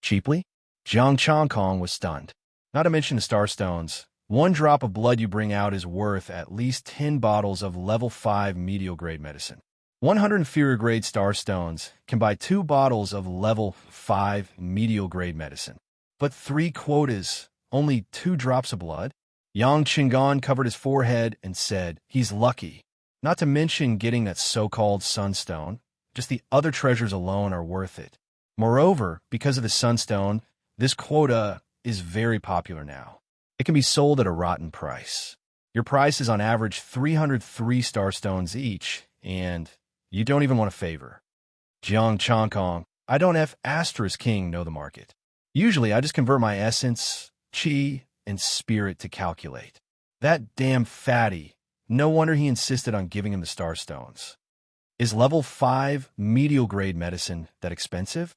Cheaply? Jiang Changkong was stunned. Not to mention the star stones. 1 drop of blood you bring out is worth at least 10 bottles of level 5 medial grade medicine. 100 inferior grade star stones can buy 2 bottles of level 5 medial grade medicine. But 3 quotas, only 2 drops of blood? Yang Qinggan covered his forehead and said, He's lucky. Not to mention getting that so-called sunstone. Just the other treasures alone are worth it. Moreover, because of the sunstone, this quota is very popular now. It can be sold at a rotten price. Your price is on average 303 star stones each, and you don't even want a favor. Jiang Changkong, I don't have asterisk king know the market. Usually I just convert my essence, chi, and spirit to calculate. That damn fatty, no wonder he insisted on giving him the star stones. Is level 5 medial grade medicine that expensive?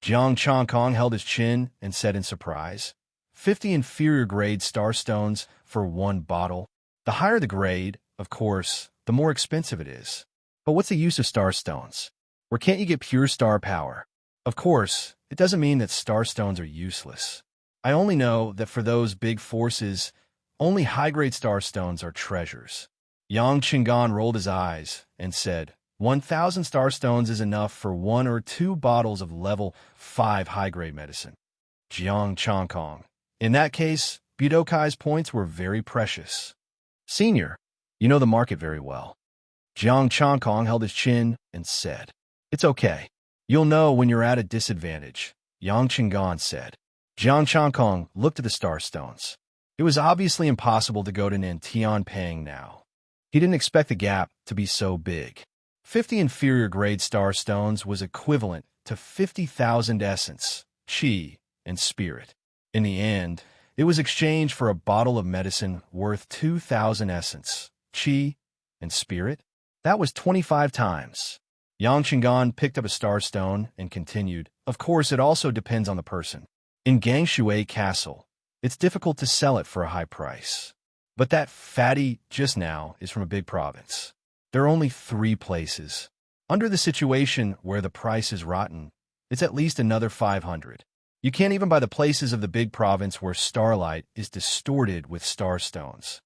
Jiang Changkong held his chin and said in surprise, 50 inferior grade star stones for 1 bottle. The higher the grade, of course, the more expensive it is. But what's the use of star stones? Where can't you get pure star power? Of course, it doesn't mean that star stones are useless. I only know that for those big forces, only high-grade star stones are treasures. Yang Qinggan rolled his eyes and said, 1,000 star stones is enough for 1 or 2 bottles of level 5 high-grade medicine. Jiang Changkong. In that case, Budokai's points were very precious. Senior, you know the market very well. Jiang Changkong held his chin and said, It's okay. You'll know when you're at a disadvantage, Yang Qinggan said. Jiang Changkong looked at the star stones. It was obviously impossible to go to Nantianpeng now. He didn't expect the gap to be so big. 50 inferior grade star stones was equivalent to 50,000 essence, chi, and spirit. In the end, it was exchanged for a bottle of medicine worth 2,000 essence, chi, and spirit. That was 25 times. Yang Qinggan picked up a star stone and continued, Of course, it also depends on the person. In Gangshui Castle, it's difficult to sell it for a high price. But that fatty just now is from a big province. There are only 3 places. Under the situation where the price is rotten, it's at least another 500. You can't even buy the places of the big province where starlight is distorted with star stones.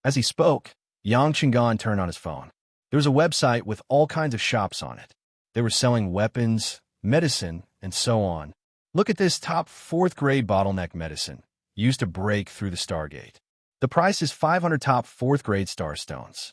As he spoke, Yang Chingan turned on his phone. There was a website with all kinds of shops on it. They were selling weapons, medicine, and so on. Look at this top 4th grade bottleneck medicine, used to break through the Stargate. The price is 500 top 4th grade starstones.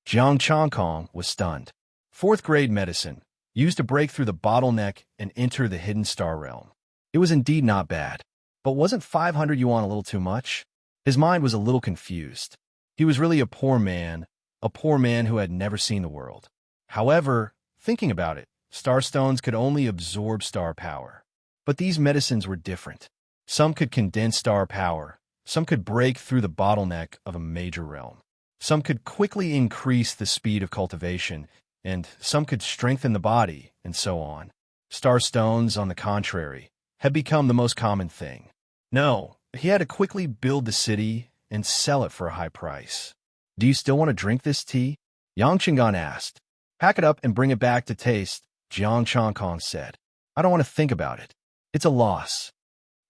Jiang Changkong was stunned. 4th grade medicine, used to break through the bottleneck and enter the hidden star realm. It was indeed not bad. But wasn't 500 yuan a little too much? His mind was a little confused. He was really a poor man who had never seen the world. However, thinking about it, starstones could only absorb star power. But these medicines were different. Some could condense star power, some could break through the bottleneck of a major realm. Some could quickly increase the speed of cultivation, and some could strengthen the body, and so on. Starstones, on the contrary, had become the most common thing. No, he had to quickly build the city and sell it for a high price. Do you still want to drink this tea? Yang Chingan asked. Pack it up and bring it back to taste, Jiang Changkong said. I don't want to think about it. It's a loss.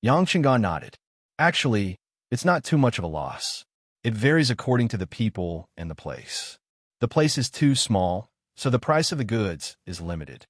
Yang Chingan nodded. Actually, it's not too much of a loss. It varies according to the people and the place. The place is too small, so the price of the goods is limited.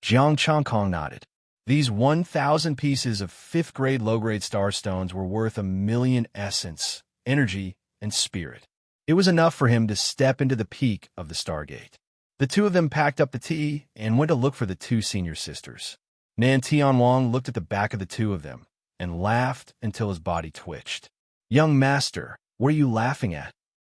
Jiang Changkong nodded. These 1,000 pieces of 5th grade low-grade starstones were worth 1,000,000 essence, energy, and spirit. It was enough for him to step into the peak of the Stargate. The two of them packed up the tea and went to look for the 2 senior sisters. Nan Tianwang looked at the back of the 2 of them and laughed until his body twitched. Young master, what are you laughing at?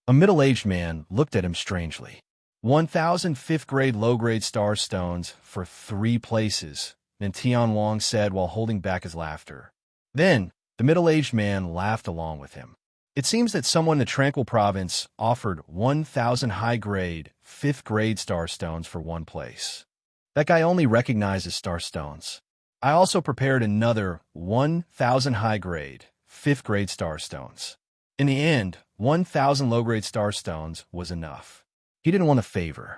A middle-aged man looked at him strangely. 1,000 5th grade low-grade starstones for 3 places, Nan Tianwang said while holding back his laughter. Then, the middle-aged man laughed along with him. It seems that someone in the Tranquil province offered 1,000 high-grade, 5th grade starstones for 1 place. That guy only recognizes starstones. I also prepared another 1,000 high-grade, 5th grade starstones. In the end, 1,000 low-grade starstones was enough. He didn't want a favor.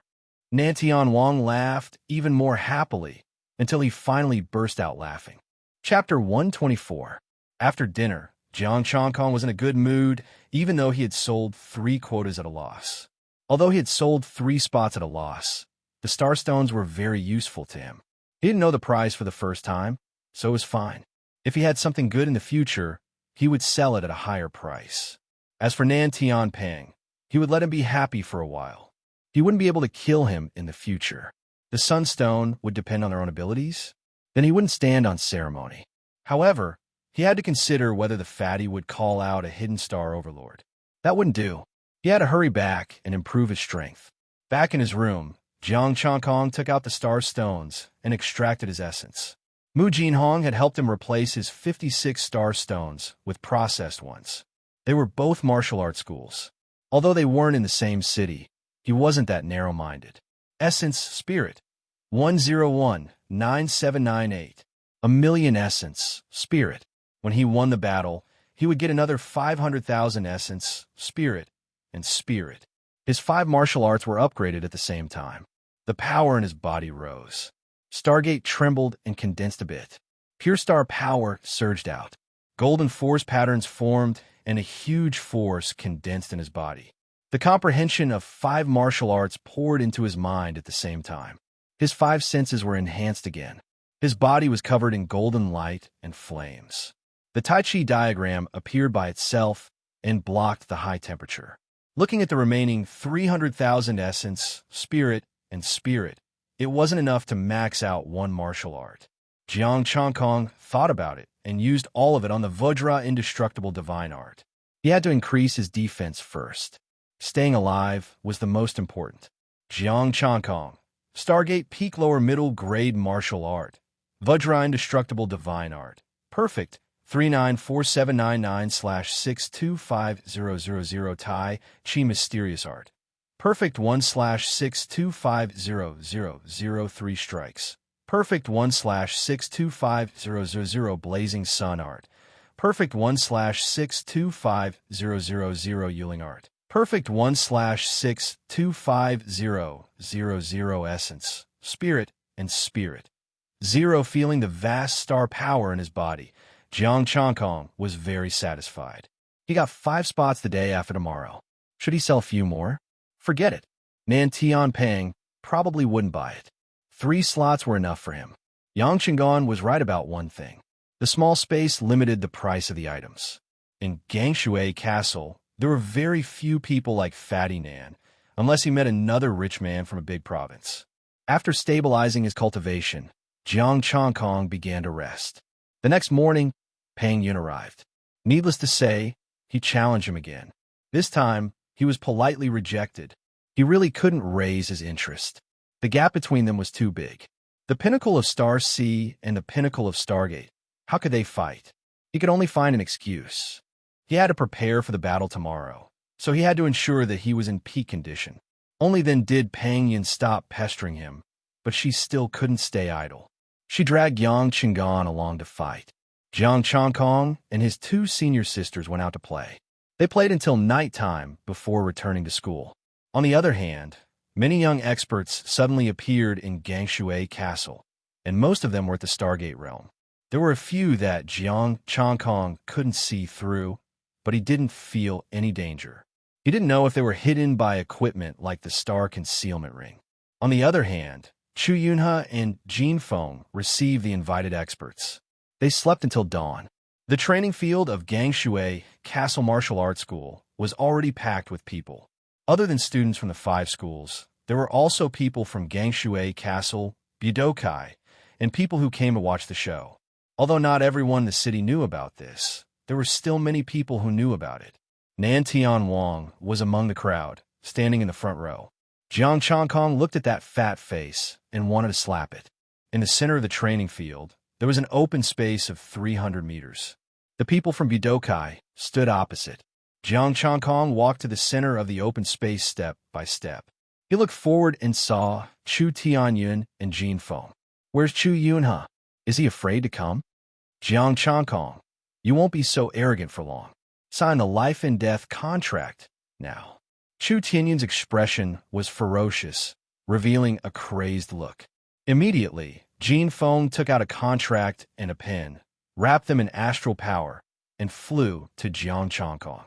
Nan Tianwang laughed even more happily until he finally burst out laughing. Chapter 124. After dinner, Jiang Changkong was in a good mood, even though he had sold 3 quotas at a loss. Although he had sold 3 spots at a loss, the starstones were very useful to him. He didn't know the price for the first time, so it was fine. If he had something good in the future, he would sell it at a higher price. As for Nan Tianpeng, he would let him be happy for a while. He wouldn't be able to kill him in the future. The sunstone would depend on their own abilities. Then he wouldn't stand on ceremony. However, he had to consider whether the fatty would call out a hidden star overlord. That wouldn't do. He had to hurry back and improve his strength. Back in his room, Jiang Changkong took out the star stones and extracted his essence. Mu Jinhong had helped him replace his 56 star stones with processed ones. They were both martial arts schools. Although they weren't in the same city, he wasn't that narrow-minded. Essence Spirit 1019798. 1,000,000 essence Spirit. When he won the battle, he would get another 500,000 essence, spirit, and spirit. His 5 martial arts were upgraded at the same time. The power in his body rose. Stargate trembled and condensed a bit. Pure star power surged out. Golden force patterns formed, and a huge force condensed in his body. The comprehension of 5 martial arts poured into his mind at the same time. His 5 senses were enhanced again. His body was covered in golden light and flames. The Tai Chi diagram appeared by itself and blocked the high temperature. Looking at the remaining 300,000 essence, spirit, and spirit, it wasn't enough to max out 1 martial art. Jiang Changkong thought about it and used all of it on the Vajra indestructible divine art. He had to increase his defense first. Staying alive was the most important. Jiang Changkong, Stargate peak lower middle grade martial art. Vajra indestructible divine art. Perfect. 394799/625000 Tai Chi mysterious art. Perfect 1/625000 strikes. Perfect 1/625000 blazing sun art. Perfect 1/625000 Yuling art. Perfect 1/625000 essence, spirit, and spirit. Zero feeling the vast star power in his body, Jiang Changkong was very satisfied. He got 5 spots the day after tomorrow. Should he sell a few more? Forget it. Nan Tianping probably wouldn't buy it. 3 slots were enough for him. Yang Qinggan was right about one thing. The small space limited the price of the items. In Gangshui Castle, there were very few people like Fatty Nan, unless he met another rich man from a big province. After stabilizing his cultivation, Jiang Changkong began to rest. The next morning, Pang Yun arrived. Needless to say, he challenged him again. This time, he was politely rejected. He really couldn't raise his interest. The gap between them was too big. The pinnacle of Star Sea and the pinnacle of Stargate. How could they fight? He could only find an excuse. He had to prepare for the battle tomorrow, so he had to ensure that he was in peak condition. Only then did Pang Yun stop pestering him, but she still couldn't stay idle. She dragged Yang Qinggan along to fight. Jiang Changkong and his 2 senior sisters went out to play. They played until nighttime before returning to school. On the other hand, many young experts suddenly appeared in Gangshui Castle, and most of them were at the Stargate realm. There were a few that Jiang Changkong couldn't see through, but he didn't feel any danger. He didn't know if they were hidden by equipment like the star concealment ring. On the other hand, Chu Yunhe and Jin Feng received the invited experts. They slept until dawn. The training field of Gangshui Castle Martial Arts School was already packed with people. Other than students from the 5 schools, there were also people from Gangshui Castle, Budokai, and people who came to watch the show. Although not everyone in the city knew about this, there were still many people who knew about it. Nan Tianwang was among the crowd, standing in the front row. Jiang Changkong looked at that fat face and wanted to slap it. In the center of the training field, there was an open space of 300 meters. The people from Budokai stood opposite. Jiang Changkong walked to the center of the open space step by step. He looked forward and saw Chu Tianyun and Jin Feng. Where's Chu Yunhe? Is he afraid to come? Jiang Changkong, you won't be so arrogant for long. Sign the life and death contract now. Chu Tianyun's expression was ferocious, revealing a crazed look. Immediately, Jin Feng took out a contract and a pen, wrapped them in astral power, and flew to Jiang Changkong.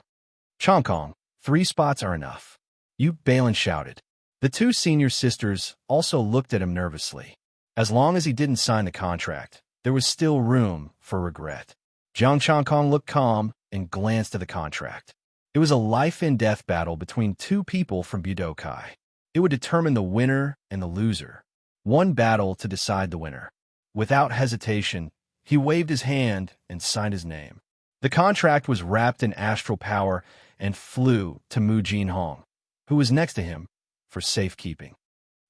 Changkong, 3 spots are enough. You Balin shouted. The 2 senior sisters also looked at him nervously. As long as he didn't sign the contract, there was still room for regret. Jiang Changkong looked calm and glanced at the contract. It was a life-and-death battle between 2 people from Budokai. It would determine the winner and the loser. 1 battle to decide the winner. Without hesitation, he waved his hand and signed his name. The contract was wrapped in astral power and flew to Mu Jinhong, who was next to him, for safekeeping.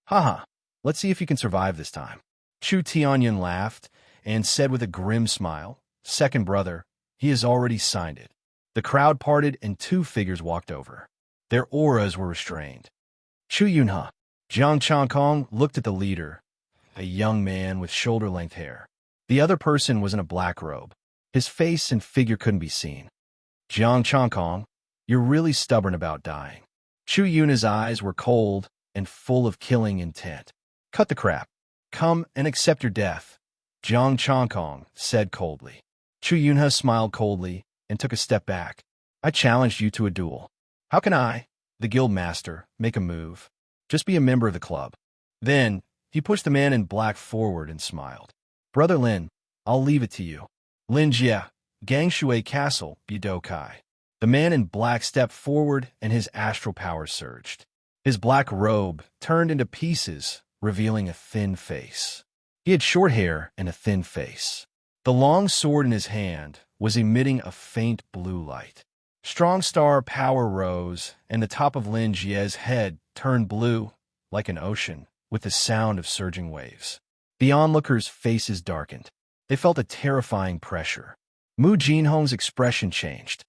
Haha, let's see if you can survive this time. Chu Tianyun laughed and said with a grim smile, Second brother, he has already signed it. The crowd parted and 2 figures walked over. Their auras were restrained. Chu Yunhe. Jiang Changkong looked at the leader, a young man with shoulder-length hair. The other person was in a black robe. His face and figure couldn't be seen. Jiang Changkong, you're really stubborn about dying. Chu Yunhe's eyes were cold and full of killing intent. Cut the crap. Come and accept your death, Jiang Changkong said coldly. Chu Yunhe smiled coldly and took a step back. I challenged you to a duel. How can I, the guild master, make a move? Just be a member of the club. Then, he pushed the man in black forward and smiled. Brother Lin, I'll leave it to you. Lin Jie, Gangshui Castle, Budokai. The man in black stepped forward and his astral powers surged. His black robe turned into pieces, revealing a thin face. He had short hair and a thin face. The long sword in his hand was emitting a faint blue light. Strong star power rose, and the top of Lin Jie's head turned blue, like an ocean, with the sound of surging waves. The onlookers' faces darkened. They felt a terrifying pressure. Mu Jinhong's expression changed.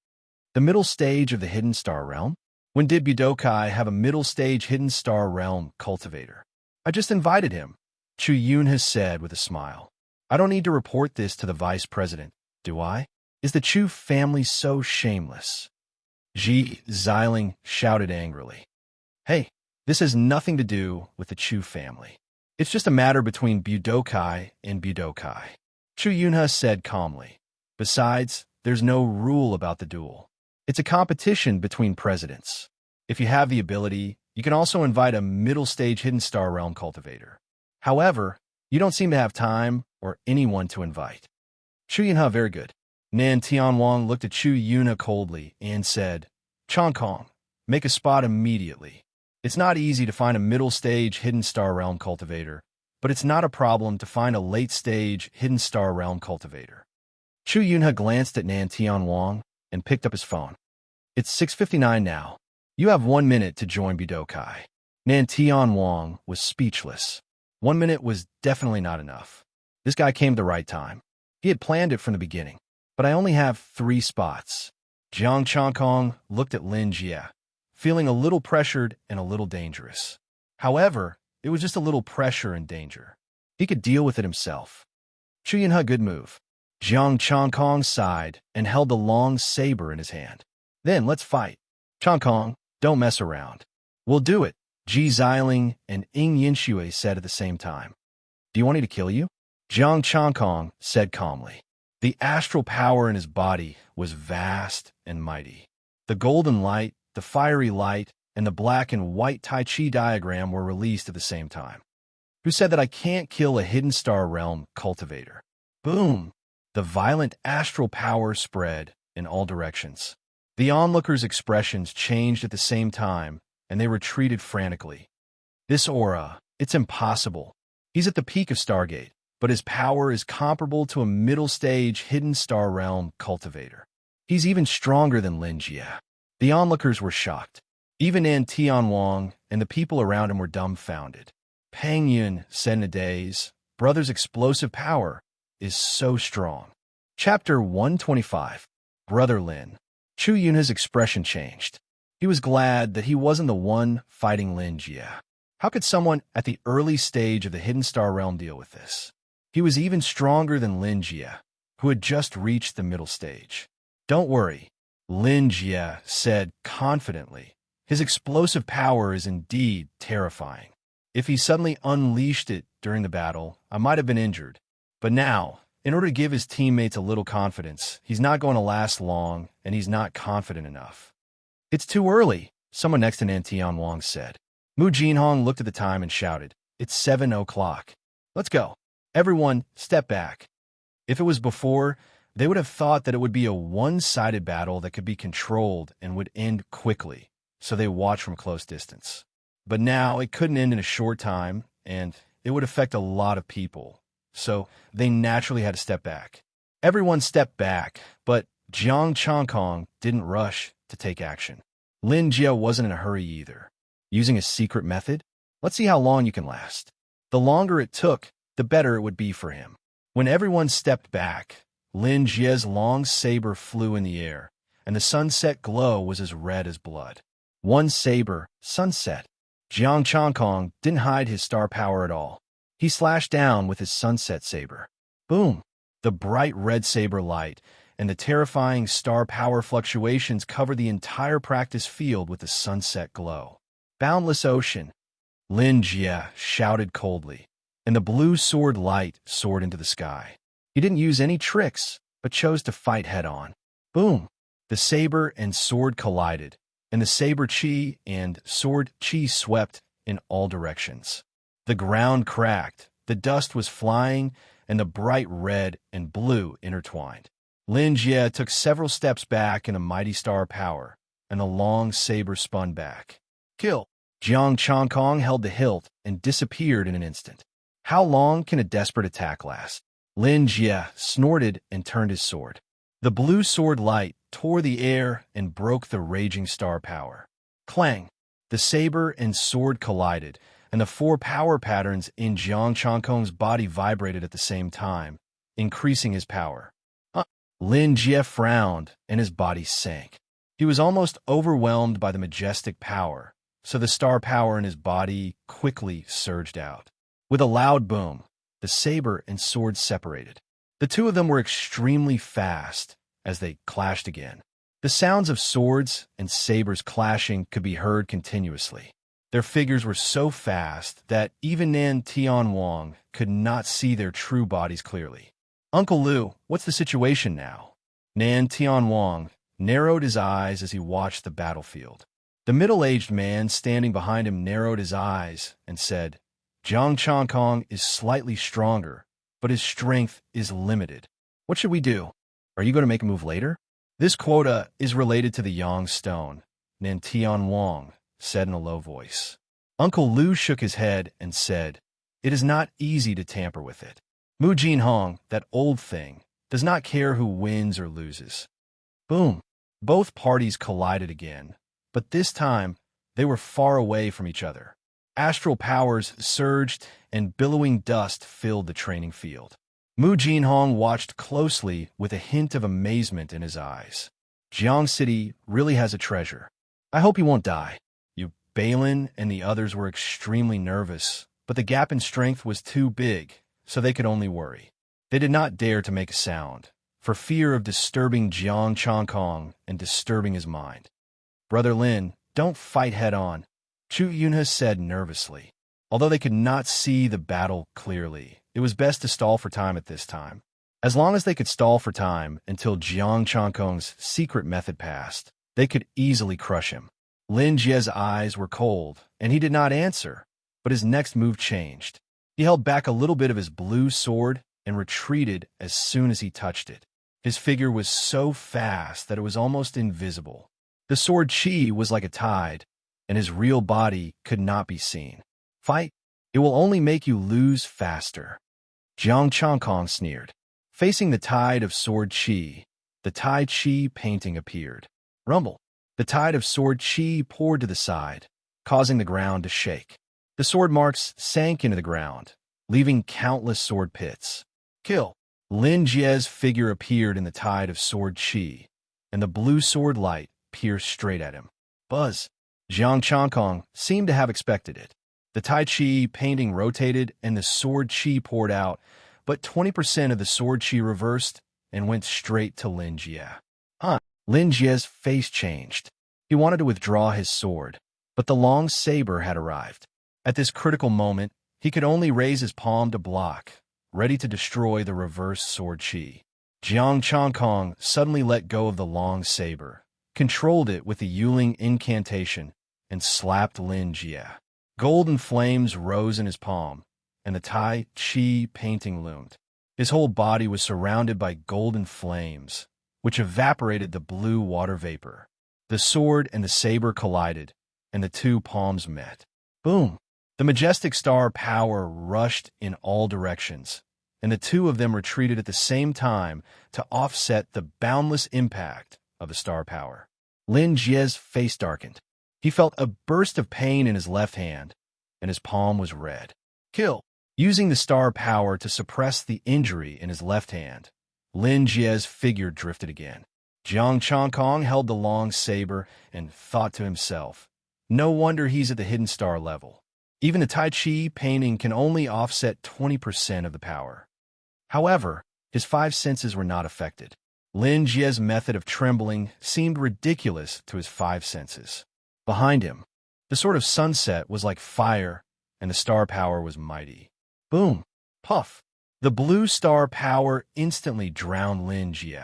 The middle stage of the Hidden Star Realm? When did Budokai have a middle stage Hidden Star Realm cultivator? I just invited him, Chu Yunhe said with a smile. I don't need to report this to the vice president, do I? Is the Chu family so shameless? Ji Xiling shouted angrily. Hey, this has nothing to do with the Chu family. It's just a matter between Budokai and Budokai. Chu Yunha said calmly. Besides, there's no rule about the duel. It's a competition between presidents. If you have the ability, you can also invite a middle-stage Hidden Star Realm cultivator. However, you don't seem to have time or anyone to invite. Chu Yunha, very good. Nan Tianwang looked at Chu Yunha coldly and said, Kong, make a spot immediately. It's not easy to find a middle-stage Hidden Star Realm cultivator, but it's not a problem to find a late-stage Hidden Star Realm cultivator. Chu Yunha glanced at Nan Tianwang and picked up his phone. It's 6:59 now. You have 1 minute to join Budokai. Nan Tianwang was speechless. 1 minute was definitely not enough. This guy came at the right time. He had planned it from the beginning. But I only have 3 spots. Jiang Changkong looked at Lin Jie, feeling a little pressured and a little dangerous. However, it was just a little pressure and danger. He could deal with it himself. Chu Yunha, good move. Jiang Changkong sighed and held the long saber in his hand. Then let's fight. Changkong, don't mess around. We'll do it, Ji Xiling and Ying Yinxue said at the same time. Do you want me to kill you? Jiang Changkong said calmly. The astral power in his body was vast and mighty. The golden light, the fiery light, and the black and white Tai Chi diagram were released at the same time. Who said that I can't kill a Hidden Star Realm cultivator? Boom! The violent astral power spread in all directions. The onlookers' expressions changed at the same time, and they retreated frantically. This aura, it's impossible. He's at the peak of Stargate, but his power is comparable to a middle-stage Hidden Star Realm cultivator. He's even stronger than Lin Jie. The onlookers were shocked. Even Nan Tianwang and the people around him were dumbfounded. Peng Yun said in a daze, Brother's explosive power is so strong. Chapter 125. Brother Lin. Chu Yunha's expression changed. He was glad that he wasn't the one fighting Lin Jie. How could someone at the early stage of the Hidden Star Realm deal with this? He was even stronger than Lin Jie, who had just reached the middle stage. Don't worry, Lin Jie said confidently. His explosive power is indeed terrifying. If he suddenly unleashed it during the battle, I might have been injured. But now, in order to give his teammates a little confidence, he's not going to last long, and he's not confident enough. It's too early, someone next to Nan Tianwang said. Mu Jinhong looked at the time and shouted, It's 7 o'clock. Let's go. Everyone, step back. If it was before, they would have thought that it would be a one-sided battle that could be controlled and would end quickly, so they watched from close distance. But now it couldn't end in a short time, and it would affect a lot of people, so they naturally had to step back. Everyone stepped back, but Jiang Changkong didn't rush to take action. Lin Jie wasn't in a hurry either. Using a secret method? Let's see how long you can last. The longer it took, the better it would be for him. When everyone stepped back, Lin Jie's long saber flew in the air, and the sunset glow was as red as blood. One saber, sunset. Jiang Changkong didn't hide his star power at all. He slashed down with his sunset saber. Boom! The bright red saber light and the terrifying star power fluctuations covered the entire practice field with the sunset glow. Boundless ocean, Lin Jie shouted coldly, and the blue sword light soared into the sky. He didn't use any tricks, but chose to fight head-on. Boom! The saber and sword collided, and the saber chi and sword chi swept in all directions. The ground cracked, the dust was flying, and the bright red and blue intertwined. Lin Jie took several steps back in a mighty star power, and the long saber spun back. Kill! Jiang Changkong held the hilt and disappeared in an instant. How long can a desperate attack last? Lin Jie snorted and turned his sword. The blue sword light tore the air and broke the raging star power. Clang! The saber and sword collided, and the 4 power patterns in Jiang Changkong's body vibrated at the same time, increasing his power. Lin Jie frowned, and his body sank. He was almost overwhelmed by the majestic power, so the star power in his body quickly surged out. With a loud boom, the saber and sword separated. The two of them were extremely fast as they clashed again. The sounds of swords and sabers clashing could be heard continuously. Their figures were so fast that even Nan Tian Wang could not see their true bodies clearly. Uncle Lu, what's the situation now? Nan Tian Wang narrowed his eyes as he watched the battlefield. The middle-aged man standing behind him narrowed his eyes and said, Jiang Chankong is slightly stronger, but his strength is limited. What should we do? Are you going to make a move later? This quota is related to the Yang Stone, Nan Tian Wang said in a low voice. Uncle Lu shook his head and said, It is not easy to tamper with it. Mu Jinhong, that old thing, does not care who wins or loses. Boom! Both parties collided again, but this time they were far away from each other. Astral powers surged and billowing dust filled the training field. Mu Jinhong watched closely with a hint of amazement in his eyes. Jiang City really has a treasure. I hope he won't die. Balin and the others were extremely nervous, but the gap in strength was too big, so they could only worry. They did not dare to make a sound, for fear of disturbing Jiang Chankong and disturbing his mind. Brother Lin, don't fight head-on, Chu Yunhe said nervously. Although they could not see the battle clearly, it was best to stall for time at this time. As long as they could stall for time until Jiang Chankong's secret method passed, they could easily crush him. Lin Jie's eyes were cold, and he did not answer, but his next move changed. He held back a little bit of his blue sword and retreated as soon as he touched it. His figure was so fast that it was almost invisible. The sword chi was like a tide, and his real body could not be seen. Fight? It will only make you lose faster. Jiang Chankong sneered. Facing the tide of sword chi, the Tai Chi painting appeared. Rumble. The tide of sword chi poured to the side, causing the ground to shake. The sword marks sank into the ground, leaving countless sword pits. Kill. Lin Jie's figure appeared in the tide of sword chi, and the blue sword light pierced straight at him. Buzz. Jiang Chankong seemed to have expected it. The Tai Chi painting rotated and the sword chi poured out, but 20% of the sword chi reversed and went straight to Lin Jie. Lin Jie's face changed. He wanted to withdraw his sword, but the long saber had arrived. At this critical moment, he could only raise his palm to block, ready to destroy the reverse sword chi. Jiang Chankong suddenly let go of the long saber, controlled it with the Yuling incantation, and slapped Lin Jie. Golden flames rose in his palm, and the Tai Chi painting loomed. His whole body was surrounded by golden flames, which evaporated the blue water vapor. The sword and the saber collided, and the two palms met. Boom! The majestic star power rushed in all directions, and the two of them retreated at the same time to offset the boundless impact of the star power. Lin Jie's face darkened. He felt a burst of pain in his left hand, and his palm was red. Kill! Using the star power to suppress the injury in his left hand, Lin Jie's figure drifted again. Jiang Chankong held the long saber and thought to himself, no wonder he's at the hidden star level. Even the Tai Chi painting can only offset 20% of the power. However, his five senses were not affected. Lin Jie's method of trembling seemed ridiculous to his five senses. Behind him, the sort of sunset was like fire, and the star power was mighty. Boom! Puff! The blue star power instantly drowned Lin Jie,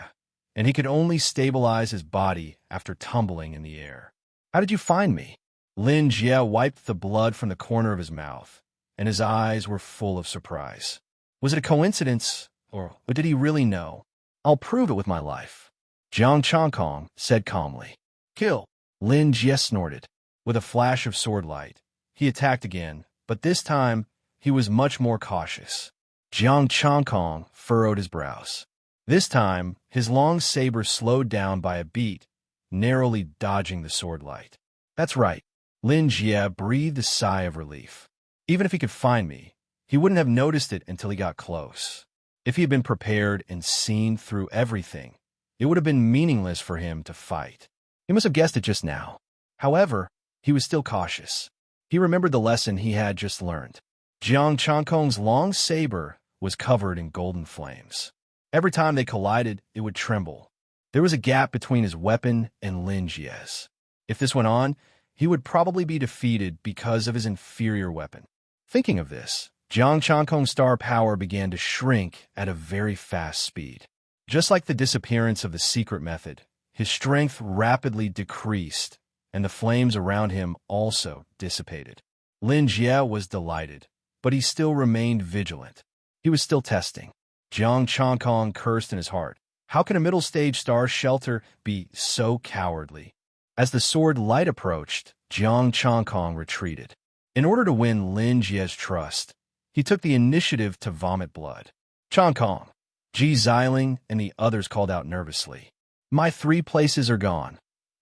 and he could only stabilize his body after tumbling in the air. How did you find me? Lin Jie wiped the blood from the corner of his mouth, and his eyes were full of surprise. Was it a coincidence, or did he really know? I'll prove it with my life. Jiang Chankong said calmly. Kill! Lin Jie snorted. With a flash of sword light, he attacked again, but this time he was much more cautious. Jiang Chankong furrowed his brows. This time, his long saber slowed down by a beat, narrowly dodging the sword light. That's right. Lin Jie breathed a sigh of relief. Even if he could find me, he wouldn't have noticed it until he got close. If he had been prepared and seen through everything, it would have been meaningless for him to fight. He must have guessed it just now. However, he was still cautious. He remembered the lesson he had just learned. Jiang Chankong's long saber was covered in golden flames. Every time they collided, it would tremble. There was a gap between his weapon and Lin Jie's. If this went on, he would probably be defeated because of his inferior weapon. Thinking of this, Jiang Chankong's star power began to shrink at a very fast speed. Just like the disappearance of the secret method, his strength rapidly decreased, and the flames around him also dissipated. Lin Jie was delighted, but he still remained vigilant. He was still testing. Jiang Chankong cursed in his heart. How can a middle-stage star shelter be so cowardly? As the sword light approached, Jiang Chankong retreated. In order to win Lin Jie's trust, he took the initiative to vomit blood. Chankong, Ji Xiling, and the others called out nervously. My 3 places are gone,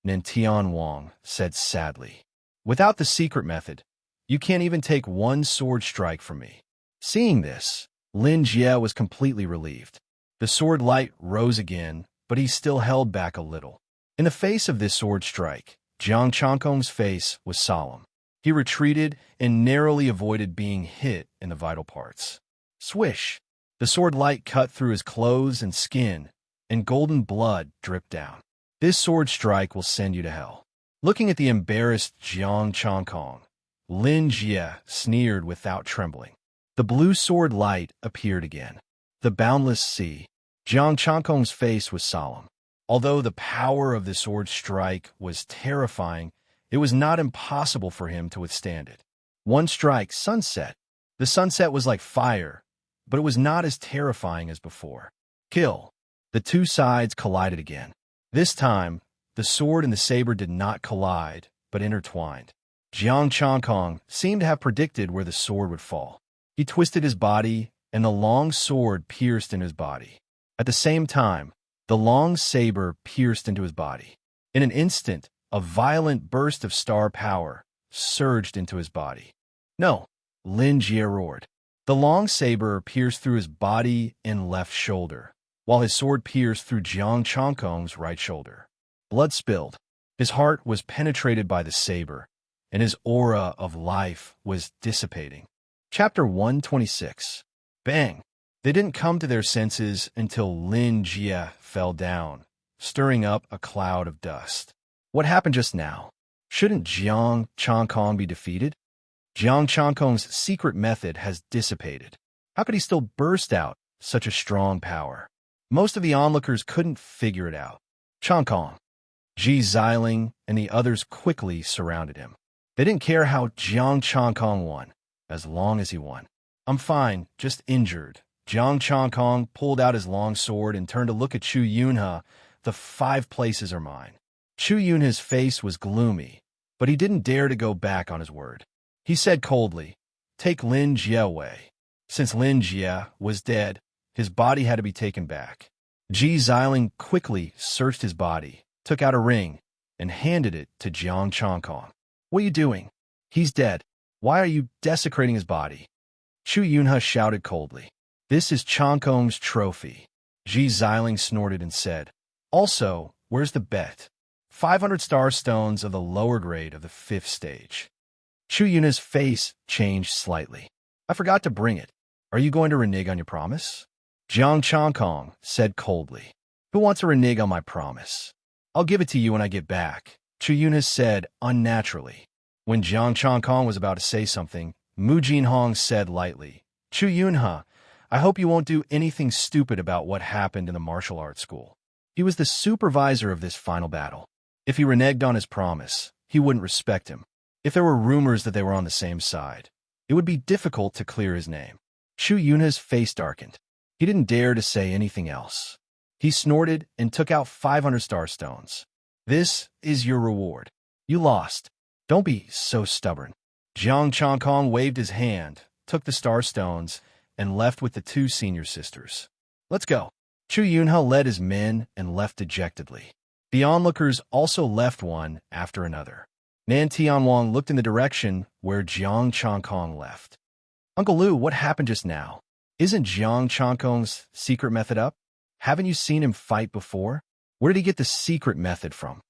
Nantian Wang said sadly. Without the secret method, you can't even take 1 sword strike from me. Seeing this, Lin Jie was completely relieved. The sword light rose again, but he still held back a little. In the face of this sword strike, Jiang Chankong's face was solemn. He retreated and narrowly avoided being hit in the vital parts. Swish! The sword light cut through his clothes and skin, and golden blood dripped down. This sword strike will send you to hell. Looking at the embarrassed Jiang Chankong, Lin Jie sneered without trembling. The blue sword light appeared again. The boundless sea. Jiang Chankong's face was solemn. Although the power of the sword strike was terrifying, it was not impossible for him to withstand it. 1 strike, sunset. The sunset was like fire, but it was not as terrifying as before. Kill. The 2 sides collided again. This time, the sword and the saber did not collide, but intertwined. Jiang Chankong seemed to have predicted where the sword would fall. He twisted his body, and the long sword pierced into his body. At the same time, the long saber pierced into his body. In an instant, a violent burst of star power surged into his body. No, Lin Jie roared. The long saber pierced through his body and left shoulder, while his sword pierced through Jiang Chankong's right shoulder. Blood spilled. His heart was penetrated by the saber, and his aura of life was dissipating. Chapter 126. Bang! They didn't come to their senses until Lin Jie fell down, stirring up a cloud of dust. What happened just now? Shouldn't Jiang Chankong be defeated? Jiang Chankong's secret method has dissipated. How could he still burst out such a strong power? Most of the onlookers couldn't figure it out. Chankong, Ji Xiling, and the others quickly surrounded him. They didn't care how Jiang Chankong won, as long as he won. I'm fine, just injured. Jiang Chankong pulled out his long sword and turned to look at Chu Yunhe. The 5 places are mine. Chu Yunhe's face was gloomy, but he didn't dare to go back on his word. He said coldly, take Lin Jie away. Since Lin Jie was dead, his body had to be taken back. Ji Xiling quickly searched his body, took out a ring, and handed it to Jiang Chankong. What are you doing? He's dead. Why are you desecrating his body? Chu Yunhe shouted coldly. This is Chankong's trophy. Ji Xiling snorted and said, also, where's the bet? 500 star stones of the lower grade of the 5th stage. Chu Yunhe's face changed slightly. I forgot to bring it. Are you going to renege on your promise? Jiang Chankong said coldly. Who wants to renege on my promise? I'll give it to you when I get back, Chu Yunhe said unnaturally. When Jiang Chankong was about to say something, Mu Jinhong said lightly, Chu Yunhe, I hope you won't do anything stupid about what happened in the martial arts school. He was the supervisor of this final battle. If he reneged on his promise, he wouldn't respect him. If there were rumors that they were on the same side, it would be difficult to clear his name. Chu Yunhe's face darkened. He didn't dare to say anything else. He snorted and took out 500 star stones. This is your reward. You lost. Don't be so stubborn. Jiang Chankong waved his hand, took the star stones, and left with the 2 senior sisters. Let's go. Chu Yunhe led his men and left dejectedly. The onlookers also left one after another. Nan Tianwang looked in the direction where Jiang Chankong left. Uncle Lu, what happened just now? Isn't Jiang Chankong's secret method up? Haven't you seen him fight before? Where did he get the secret method from?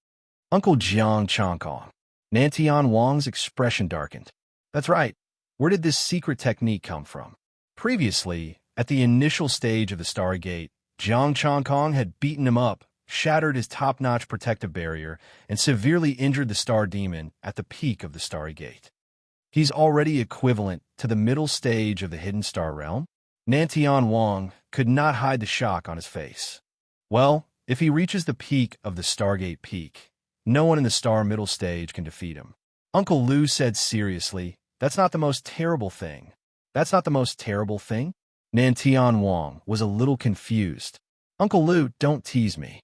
Uncle Jiang Chankong. Nan Tianwang's expression darkened. That's right. Where did this secret technique come from? Previously, at the initial stage of the Starry Gate, Jiang Chankong had beaten him up, shattered his top-notch protective barrier, and severely injured the Star Demon at the peak of the Starry Gate. He's already equivalent to the middle stage of the Hidden Star Realm. Nantian Wang could not hide the shock on his face. Well, if he reaches the peak of the Stargate Peak, no one in the Star Middle Stage can defeat him. Uncle Lu said seriously, "That's not the most terrible thing." "That's not the most terrible thing?" Nantian Wang was a little confused. "Uncle Lu, don't tease me.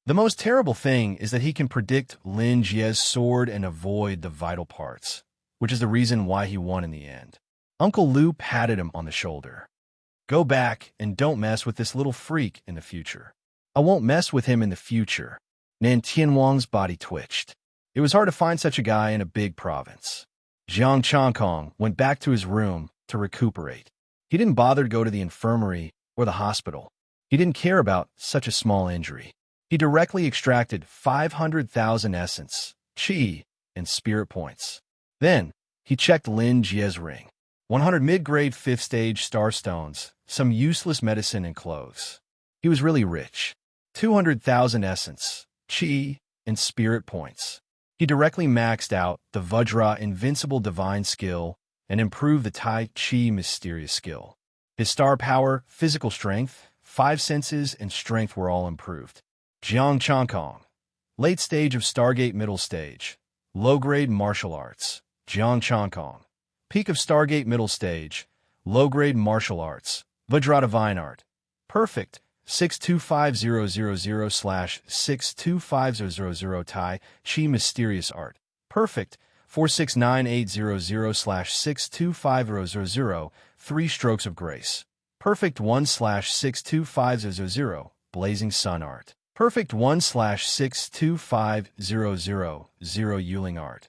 The most terrible thing is that he can predict Lin Jie's sword and avoid the vital parts, which is the reason why he won in the end." Uncle Lu patted him on the shoulder. "Go back and don't mess with this little freak in the future." "I won't mess with him in the future." Nantian Wang's body twitched. It was hard to find such a guy in a big province. Jiang Changkong went back to his room to recuperate. He didn't bother to go to the infirmary or the hospital. He didn't care about such a small injury. He directly extracted 500,000 essence, chi, and spirit points. Then, he checked Lin Jie's ring. 100 mid-grade 5th stage star stones, some useless medicine and clothes. He was really rich. 200,000 essence, chi, and spirit points. He directly maxed out the Vajra Invincible Divine skill and improved the Tai Chi Mysterious skill. His star power, physical strength, 5 senses, and strength were all improved. Jiang Changkong. Late stage of Stargate Middle Stage. Low-grade martial arts. Jiang Changkong. Peak of Stargate Middle Stage. Low-grade martial arts. Vajra Divine Art. Perfect. 625000/625000 Tai Chi Mysterious Art. Perfect. 469800/625000 3 Strokes of Grace. Perfect 1/62500 Blazing Sun Art. Perfect 1/62500 Yuling Art.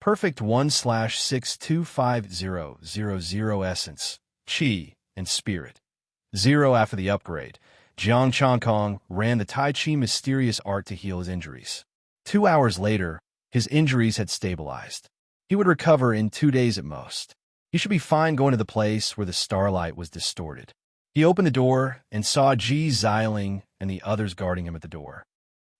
Perfect 1/62500 Essence, Chi, and Spirit. 0 after the upgrade. Jiang Changkong ran the Tai Chi Mysterious Art to heal his injuries. 2 hours later, his injuries had stabilized. He would recover in 2 days at most. He should be fine going to the place where the starlight was distorted. He opened the door and saw Ji Xiling and the others guarding him at the door.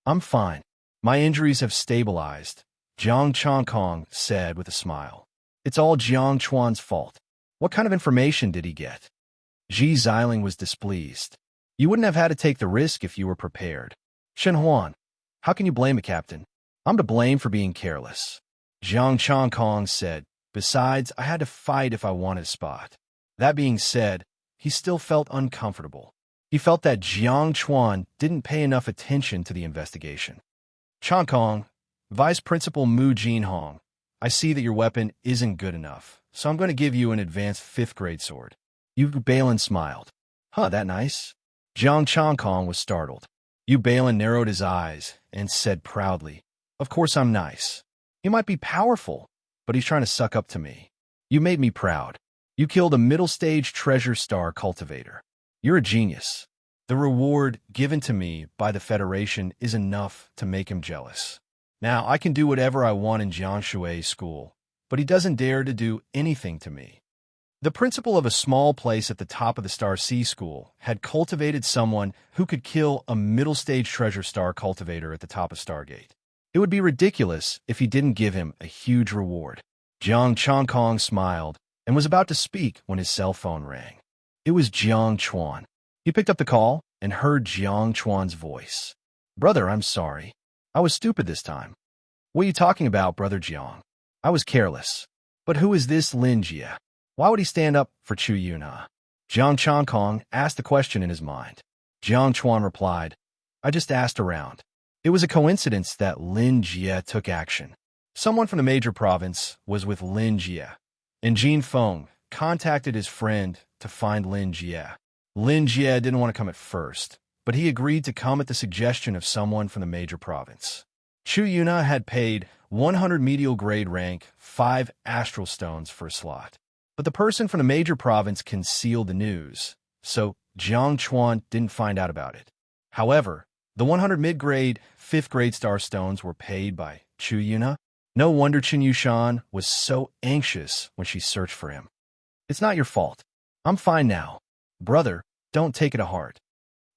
"I'm fine. My injuries have stabilized," Jiang Changkong said with a smile. "It's all Jiang Chuan's fault." "What kind of information did he get?" Ji Xiling was displeased. "You wouldn't have had to take the risk if you were prepared." "Shen Huan, how can you blame the captain? I'm to blame for being careless." Jiang Changkong said, "Besides, I had to fight if I wanted a spot." That being said, he still felt uncomfortable. He felt that Jiang Chuan didn't pay enough attention to the investigation. "Changkong, Vice Principal Mu Jinhong, I see that your weapon isn't good enough, so I'm going to give you an advanced 5th grade sword." Yu Balin smiled. "Huh, that nice?" Jiang Changkong was startled. Yu Balin narrowed his eyes and said proudly, "Of course I'm nice. He might be powerful, but he's trying to suck up to me. You made me proud. You killed a middle-stage treasure star cultivator. You're a genius. The reward given to me by the Federation is enough to make him jealous. Now I can do whatever I want in Jiang Shui's school, but he doesn't dare to do anything to me." The principal of a small place at the top of the Star Sea School had cultivated someone who could kill a middle-stage treasure star cultivator at the top of Stargate. It would be ridiculous if he didn't give him a huge reward. Jiang Changkong smiled and was about to speak when his cell phone rang. It was Jiang Chuan. He picked up the call and heard Jiang Chuan's voice. "Brother, I'm sorry. I was stupid this time." "What are you talking about, Brother Jiang? I was careless. But who is this Lin Jie? Why would he stand up for Chu Yuna?" Jiang Changkong asked the question in his mind. Jiang Chuan replied, "I just asked around. It was a coincidence that Lin Jie took action. Someone from the major province was with Lin Jie, and Jin Feng contacted his friend to find Lin Jie. Lin Jie didn't want to come at first, but he agreed to come at the suggestion of someone from the major province. Chu Yuna had paid 100 medial grade rank 5 astral stones for a slot. But the person from the major province concealed the news, so Jiang Chuan didn't find out about it. However, the 100 mid-grade, 5th grade star stones were paid by Chu Yuna. No wonder Qin Yushan was so anxious when she searched for him. "It's not your fault. I'm fine now. Brother, don't take it to heart,"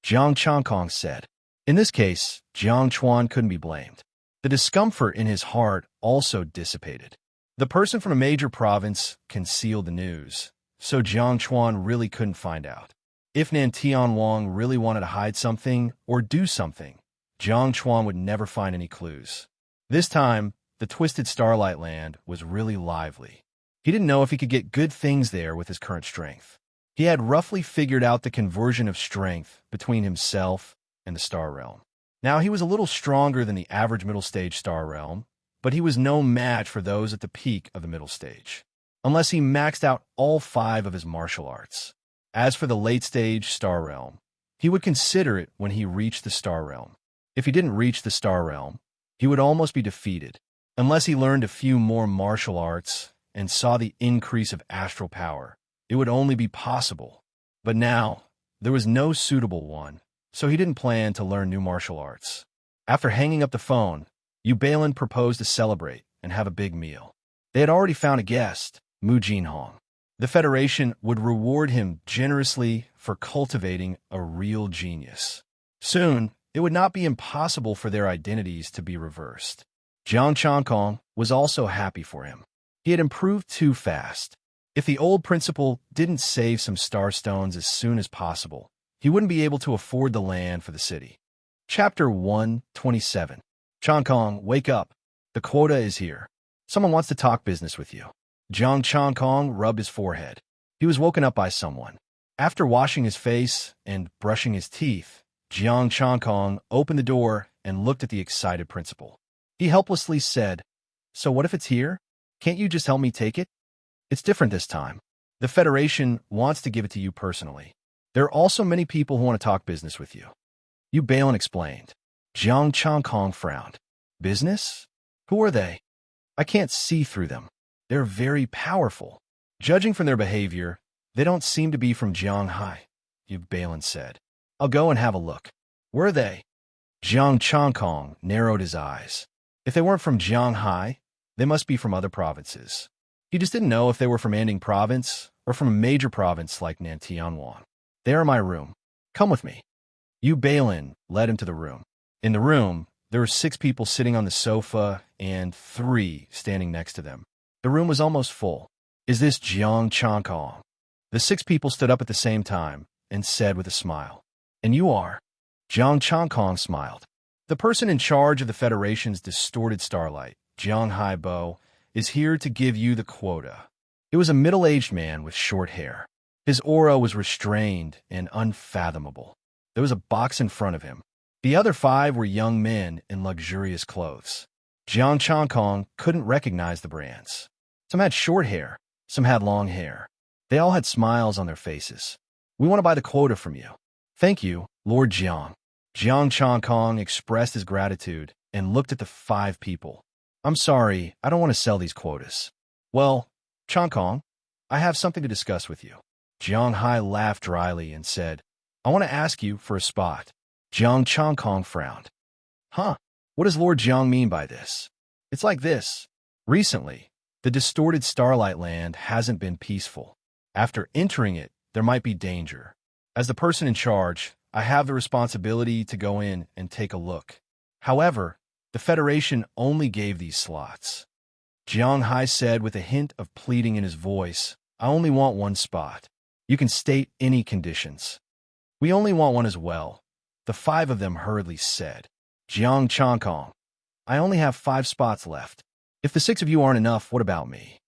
Jiang Changkong said. In this case, Jiang Chuan couldn't be blamed. The discomfort in his heart also dissipated. The person from a major province concealed the news, so Jiang Chuan really couldn't find out. If Nan Tianwang really wanted to hide something or do something, Jiang Chuan would never find any clues. This time, the Twisted Starlight Land was really lively. He didn't know if he could get good things there with his current strength. He had roughly figured out the conversion of strength between himself and the Star Realm. Now, he was a little stronger than the average middle stage Star Realm, but he was no match for those at the peak of the middle stage, unless he maxed out all 5 of his martial arts. As for the late stage Star Realm, he would consider it when he reached the Star Realm. If he didn't reach the Star Realm, he would almost be defeated, unless he learned a few more martial arts and saw the increase of astral power. It would only be possible. But now, there was no suitable one, so he didn't plan to learn new martial arts. After hanging up the phone, Balin proposed to celebrate and have a big meal. They had already found a guest, Mu Jinhong. The Federation would reward him generously for cultivating a real genius. Soon, it would not be impossible for their identities to be reversed. Jiang Changkong was also happy for him. He had improved too fast. If the old principal didn't save some star stones as soon as possible, he wouldn't be able to afford the land for the city. Chapter 127. Changkong, wake up. The quota is here. Someone wants to talk business with you. Jiang Changkong rubbed his forehead. He was woken up by someone. After washing his face and brushing his teeth, Jiang Changkong opened the door and looked at the excited principal. He helplessly said, "So what if it's here? Can't you just help me take it?" "It's different this time. The Federation wants to give it to you personally. There are also many people who want to talk business with you." Balin explained. Jiang Changkong frowned. "Business? Who are they? I can't see through them. They're very powerful. Judging from their behavior, they don't seem to be from Jianghai," Balin said. "I'll go and have a look." "Where are they?" Jiang Changkong narrowed his eyes. If they weren't from Jianghai, they must be from other provinces. He just didn't know if they were from Anding Province or from a major province like Nantianwan. "They are in my room. Come with me." Balin led him to the room. In the room, there were 6 people sitting on the sofa and 3 standing next to them. The room was almost full. "Is this Jiang Changkong?" The 6 people stood up at the same time and said with a smile, "And you are?" Jiang Changkong smiled. "The person in charge of the Federation's distorted starlight, Jianghai Bo, is here to give you the quota." It was a middle-aged man with short hair. His aura was restrained and unfathomable. There was a box in front of him. The other 5 were young men in luxurious clothes. Jiang Changkong couldn't recognize the brands. Some had short hair, some had long hair. They all had smiles on their faces. "We want to buy the quota from you." "Thank you, Lord Jiang." Jiang Changkong expressed his gratitude and looked at the 5 people. "I'm sorry, I don't want to sell these quotas." "Well, Changkong, I have something to discuss with you." Jiang Hai laughed dryly and said, "I want to ask you for a spot." Jiang Changkong frowned. "Huh? What does Lord Jiang mean by this?" "It's like this. Recently, the distorted Starlight Land hasn't been peaceful. After entering it, there might be danger. As the person in charge, I have the responsibility to go in and take a look. However, the Federation only gave these slots." Jiang Hai said with a hint of pleading in his voice, "I only want 1 spot. You can state any conditions." "We only want 1 as well," the 5 of them hurriedly said. Jiang Changkong, "I only have 5 spots left. If the 6 of you aren't enough, what about me?"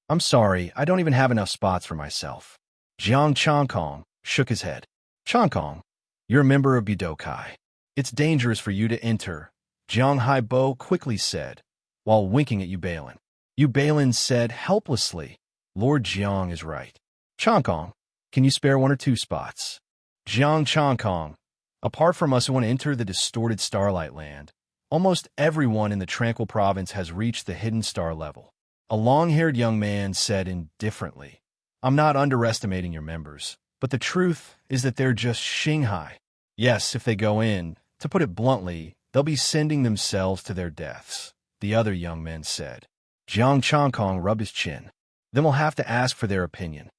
"I'm sorry, I don't even have enough spots for myself." Jiang Changkong shook his head. "Changkong, you're a member of Budokai. It's dangerous for you to enter," Jiang Haibo quickly said, while winking at Balin. Balin said helplessly, "Lord Jiang is right. Changkong, can you spare 1 or 2 spots?" Jiang Changkong, "Apart from us who want to enter the distorted Starlight Land, almost everyone in the Tranquil Province has reached the hidden star level." A long-haired young man said indifferently, "I'm not underestimating your members, but the truth is that they're just Xinghai. Yes, if they go in, to put it bluntly, they'll be sending themselves to their deaths," the other young men said. Jiang Changkong rubbed his chin. "Then we'll have to ask for their opinion.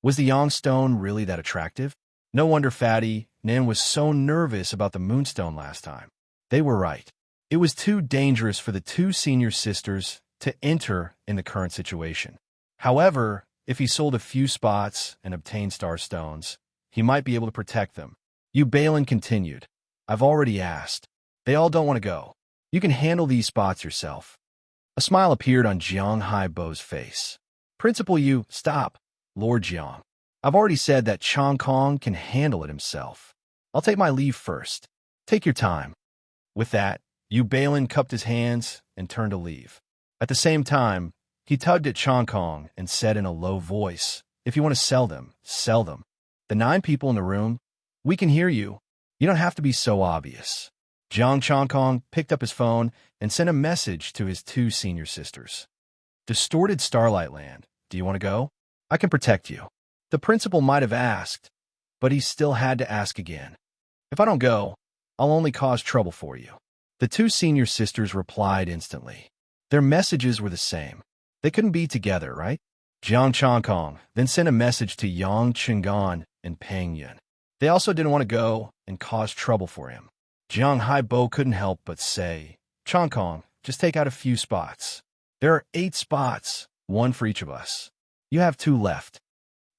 Was the Yang Stone really that attractive?" No wonder Fatty Nan was so nervous about the moonstone last time. They were right. It was too dangerous for the two senior sisters to enter in the current situation. However, if he sold a few spots and obtained star stones, he might be able to protect them. Balin continued. I've already asked. They all don't want to go. You can handle these spots yourself. A smile appeared on Jiang Haibo's face. Principal Yu, stop. Lord Jiang. I've already said that Chong Kong can handle it himself. I'll take my leave first. Take your time. With that, Balin cupped his hands and turned to leave. At the same time, he tugged at Chong Kong and said in a low voice, if you want to sell them, sell them. The 9 people in the room, we can hear you. You don't have to be so obvious. Chong Kong picked up his phone and sent a message to his 2 senior sisters. Distorted Starlight Land, do you want to go? I can protect you. The principal might have asked, but he still had to ask again. If I don't go, I'll only cause trouble for you. The 2 senior sisters replied instantly. Their messages were the same. They couldn't be together, right? Chong Kong then sent a message to Yang Chingan and Peng Yun. They also didn't want to go and cause trouble for him. Jiang Haibo couldn't help but say, Chong Kong, just take out a few spots. There are 8 spots, 1 for each of us. You have 2 left.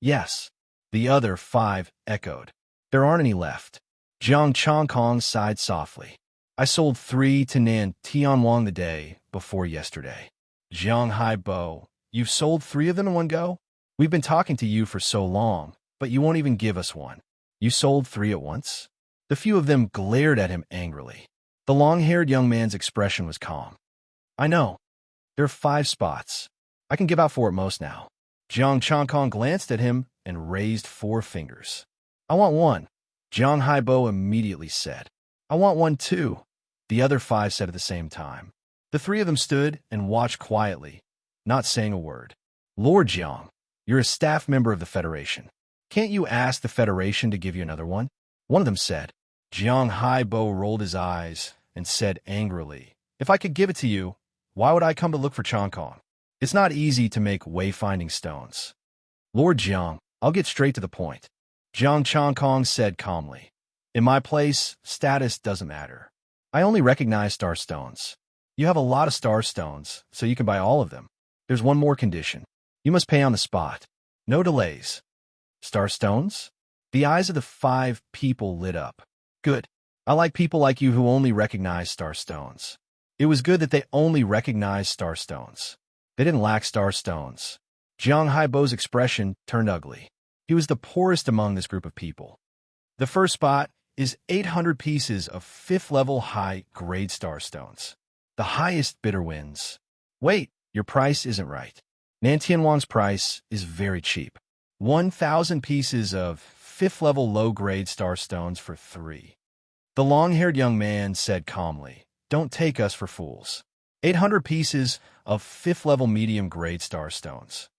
Yes. The other 5 echoed. There aren't any left. Chong Kong sighed softly. I sold 3 to Nan Tianwang the day before yesterday. Jiang Haibo, you've sold 3 of them in one go? We've been talking to you for so long, but you won't even give us one. You sold 3 at once? The few of them glared at him angrily. The long-haired young man's expression was calm. I know. There are 5 spots. I can give out 4 at most now. Chong Kong glanced at him and raised 4 fingers. I want 1. Jiang Haibo immediately said. I want 1 too. The other 5 said at the same time. The 3 of them stood and watched quietly, not saying a word. Lord Jiang, you're a staff member of the Federation. Can't you ask the Federation to give you another one? One of them said. Jiang Haibo rolled his eyes and said angrily, if I could give it to you, why would I come to look for Chong Kong? It's not easy to make wayfinding stones. Lord Jiang, I'll get straight to the point. Chong Kong said calmly. In my place, status doesn't matter. I only recognize star stones. You have a lot of star stones, so you can buy all of them. There's one more condition. You must pay on the spot. No delays. Star stones? The eyes of the 5 people lit up. Good. I like people like you who only recognize star stones. It was good that they only recognized star stones. They didn't lack star stones. Jiang Haibo's expression turned ugly. He was the poorest among this group of people. The first spot is 800 pieces of 5th-level high-grade star stones. The highest bidder wins. Wait, your price isn't right. Nan Tianwang's price is very cheap. 1,000 pieces of 5th-level low-grade star stones for 3. The long-haired young man said calmly, don't take us for fools. 800 pieces of 5th-level medium-grade star stones.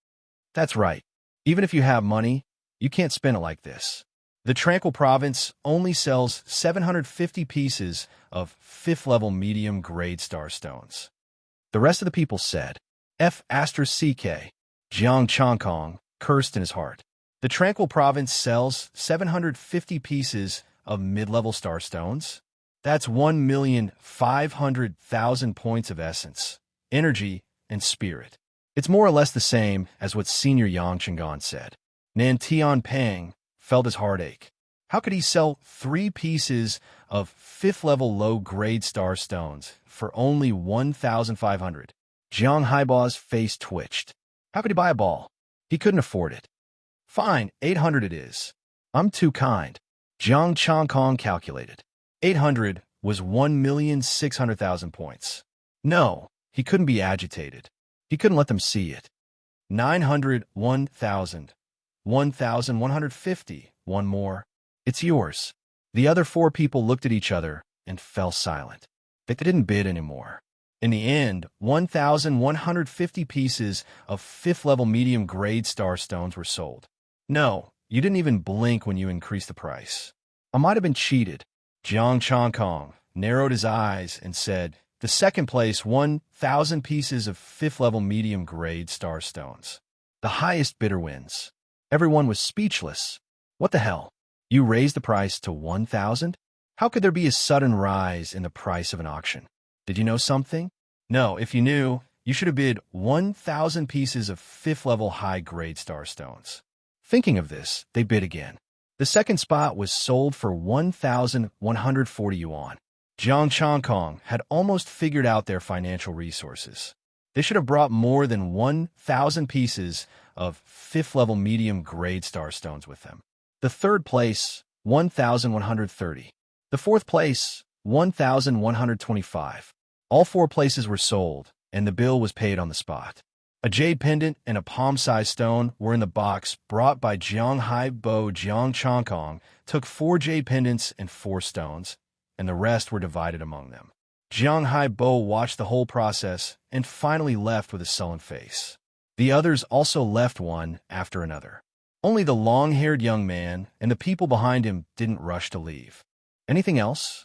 That's right. Even if you have money, you can't spend it like this. The Tranquil province only sells 750 pieces of 5th-level medium-grade star stones. The rest of the people said, F***CK. Jiang Kong cursed in his heart. The Tranquil province sells 750 pieces of mid-level star stones? That's 1,500,000 points of essence, energy, and spirit. It's more or less the same as what Senior Yang Chingan said. Nan Tianpeng felt his heartache. How could he sell 3 pieces of 5th-level low-grade star stones for only 1,500? Jiang Haibo's face twitched. How could he buy a ball? He couldn't afford it. Fine, 800 it is. I'm too kind. Jiang Kong calculated. 800 was 1,600,000 points. No, he couldn't be agitated. He couldn't let them see it. 900, 1,000. 1,150. One more. It's yours. The other 4 people looked at each other and fell silent. They didn't bid anymore. In the end, 1,150 pieces of 5th-level medium-grade star stones were sold. No, you didn't even blink when you increased the price. I might have been cheated. Jiang Kong narrowed his eyes and said, the second place, 1,000 pieces of 5th-level medium-grade star stones. The highest bidder wins. Everyone was speechless. What the hell? You raised the price to 1,000? How could there be a sudden rise in the price of an auction? Did you know something? No, if you knew, you should have bid 1,000 pieces of 5th-level high-grade starstones. Thinking of this, they bid again. The second spot was sold for 1,140 yuan. Jiang Changkong had almost figured out their financial resources. They should have brought more than 1,000 pieces of 5th-level medium-grade starstones with them. The third place, 1,130. The fourth place, 1,125. All 4 places were sold, and the bill was paid on the spot. A jade pendant and a palm-sized stone were in the box brought by Jiang Haibo. Jiang Changkong took 4 jade pendants and 4 stones, and the rest were divided among them. Jiang Haibo watched the whole process and finally left with a sullen face. The others also left one after another. Only the long-haired young man and the people behind him didn't rush to leave. Anything else?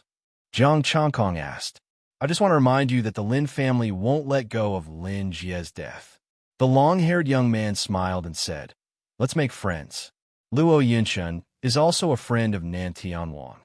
Jiang Changkong asked. I just want to remind you that the Lin family won't let go of Lin Jie's death. The long-haired young man smiled and said, Let's make friends. Luo Yinshun is also a friend of Nan Tianwang.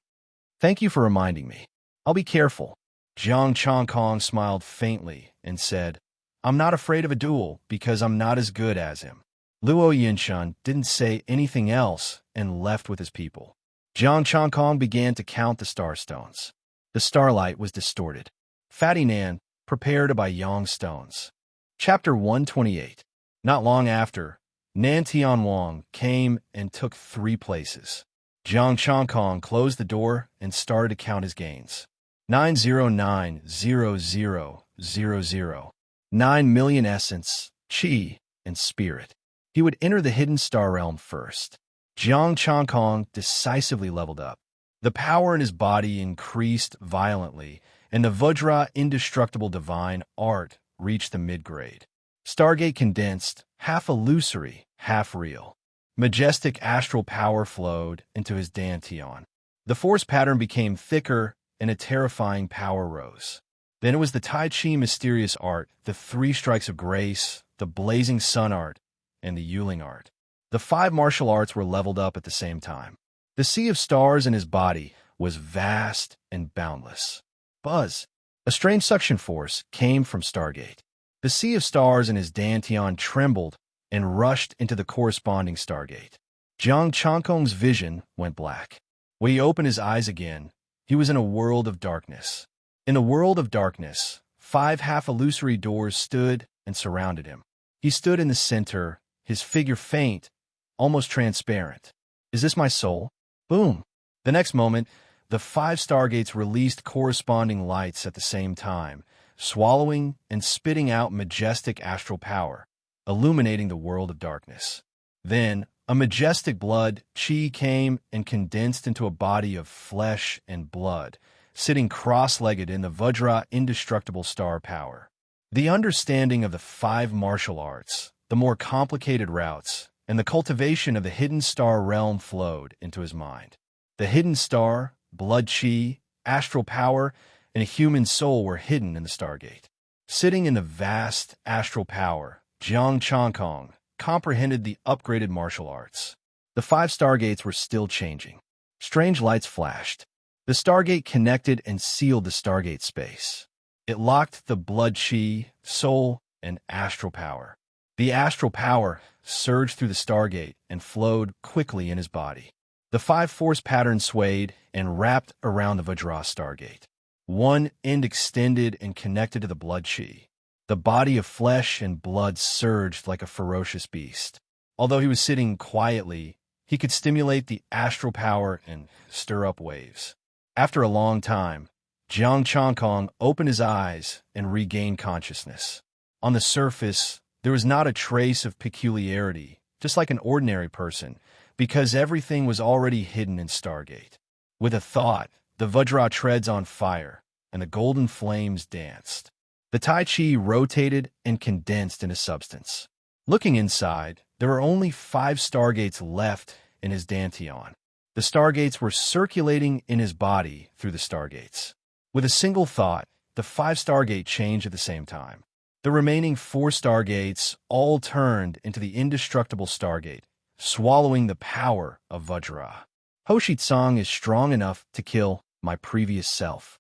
Thank you for reminding me. I'll be careful. Jiang Changkong smiled faintly and said, I'm not afraid of a duel because I'm not as good as him. Luo Yinshun didn't say anything else and left with his people. Jiang Changkong began to count the starstones. The starlight was distorted. Fatty Nan, prepare to buy Yang stones. Chapter 128. Not long after, Nan Tianwang came and took 3 places. Jiang Changkong closed the door and started to count his gains. 909,000,000. 9 million essence, qi, and spirit. He would enter the hidden star realm first. Jiang Changkong decisively leveled up. The power in his body increased violently, and the Vajra indestructible divine art reached the mid-grade. Stargate condensed, half illusory, half real. Majestic astral power flowed into his dantian. The force pattern became thicker, and a terrifying power rose. Then it was the Tai Chi mysterious art, the 3 strikes of grace, the blazing sun art, and the Yuling art. The 5 martial arts were leveled up at the same time. The sea of stars in his body was vast and boundless. Buzz! A strange suction force came from Stargate. The sea of stars in his dantian trembled and rushed into the corresponding Stargate. Jiang Changkong's vision went black. When he opened his eyes again, he was in a world of darkness. In the world of darkness, 5 half-illusory doors stood and surrounded him. He stood in the center, his figure faint, almost transparent. Is this my soul? Boom! The next moment, the 5 stargates released corresponding lights at the same time, swallowing and spitting out majestic astral power, illuminating the world of darkness. Then, a majestic blood, qi, came and condensed into a body of flesh and blood, sitting cross-legged in the Vajra indestructible star power. The understanding of the 5 martial arts, the more complicated routes, and the cultivation of the hidden star realm flowed into his mind. The hidden star, blood qi, astral power, and a human soul were hidden in the Stargate. Sitting in the vast astral power, Jiang Changkong comprehended the upgraded martial arts. The 5 stargates were still changing. Strange lights flashed. The stargate connected and sealed the stargate space. It locked the blood qi, soul, and astral power. The astral power surged through the stargate and flowed quickly in his body. The 5 force patterns swayed and wrapped around the Vajra stargate. One end extended and connected to the blood qi. The body of flesh and blood surged like a ferocious beast. Although he was sitting quietly, he could stimulate the astral power and stir up waves. After a long time, Jiang Changkong opened his eyes and regained consciousness. On the surface, there was not a trace of peculiarity, just like an ordinary person, because everything was already hidden in Stargate. With a thought, the Vajra treads on fire, and the golden flames danced. The Tai Chi rotated and condensed into substance. Looking inside, there were only 5 stargates left in his dantian. The stargates were circulating in his body through the stargates. With a single thought, the 5 stargate changed at the same time. The remaining 4 stargates all turned into the indestructible stargate, swallowing the power of Vajra. Hoshi Tsang is strong enough to kill my previous self.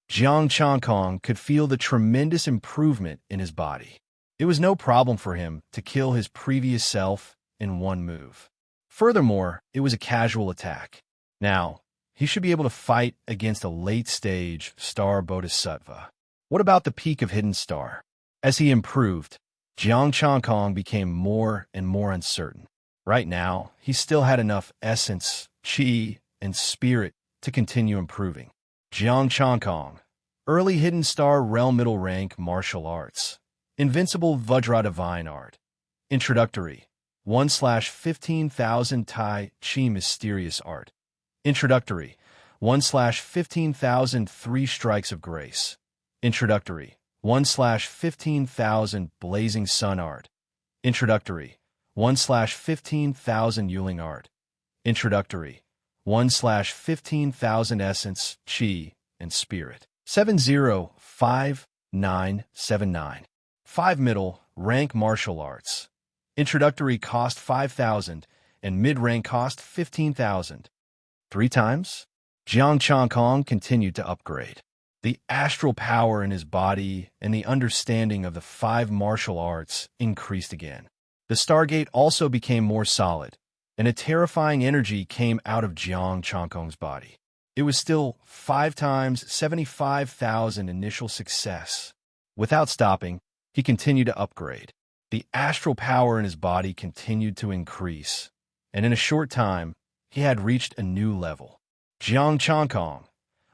Jiang Chankong could feel the tremendous improvement in his body. It was no problem for him to kill his previous self in one move. Furthermore, it was a casual attack. Now, he should be able to fight against a late-stage star bodhisattva. What about the peak of Hidden Star? As he improved, Jiang Chankong became more and more uncertain. Right now, he still had enough essence, qi, and spirit to continue improving. Jiang Chankong, Early Hidden Star Realm Middle Rank Martial Arts. Invincible Vajra Divine Art. Introductory. 1/15,000 Tai Chi Mysterious Art. Introductory. 1/15,000 Three Strikes of Grace. Introductory. 1/15,000 Blazing Sun Art. Introductory. 1/15,000 Yuling Art. Introductory. 1/15,000 Essence, Qi, and Spirit. 705979. 5 Middle Rank Martial Arts. Introductory cost 5,000 and mid-rank cost 15,000. 3 times? Jiang Chankong continued to upgrade. The astral power in his body and the understanding of the 5 martial arts increased again. The Stargate also became more solid, and a terrifying energy came out of Jiang Chankong's body. It was still 5 times 75,000 initial success. Without stopping, he continued to upgrade. The astral power in his body continued to increase, and in a short time, he had reached a new level. Jiang Chankong,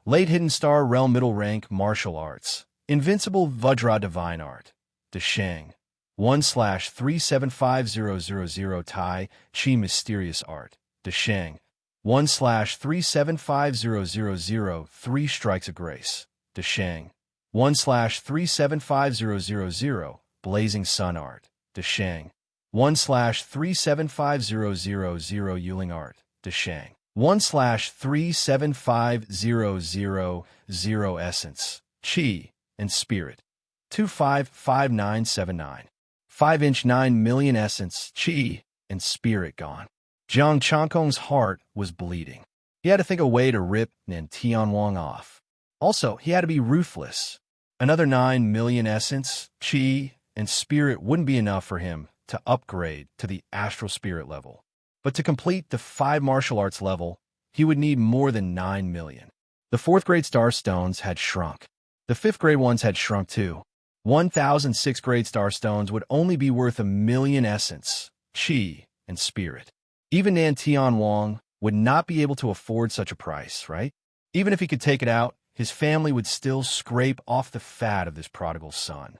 Late Hidden Star Realm Middle Rank Martial Arts. Invincible Vajra Divine Art. Desheng. 1/375000 Tai Chi Mysterious Art. Desheng. 1/375000 Three Strikes of Grace. Desheng. 1/375000 Blazing Sun Art. Desheng. 1/375000 Yuling Art. Desheng. 1/375000 Essence, Qi, and Spirit. 255979. 5-inch 9 million Essence, Qi, and Spirit gone. Jiang Chankong's heart was bleeding. He had to think a way to rip Nan Tianwang off. Also, he had to be ruthless. Another 9 million Essence, Qi, and Spirit wouldn't be enough for him to upgrade to the Astral Spirit level. But to complete the 5 martial arts level, he would need more than 9 million. The 4th grade star stones had shrunk. The 5th grade ones had shrunk too. 1,000 6th grade star stones would only be worth 1 million essence, qi, and spirit. Even Nan Tianwang would not be able to afford such a price, right? Even if he could take it out, his family would still scrape off the fat of this prodigal son.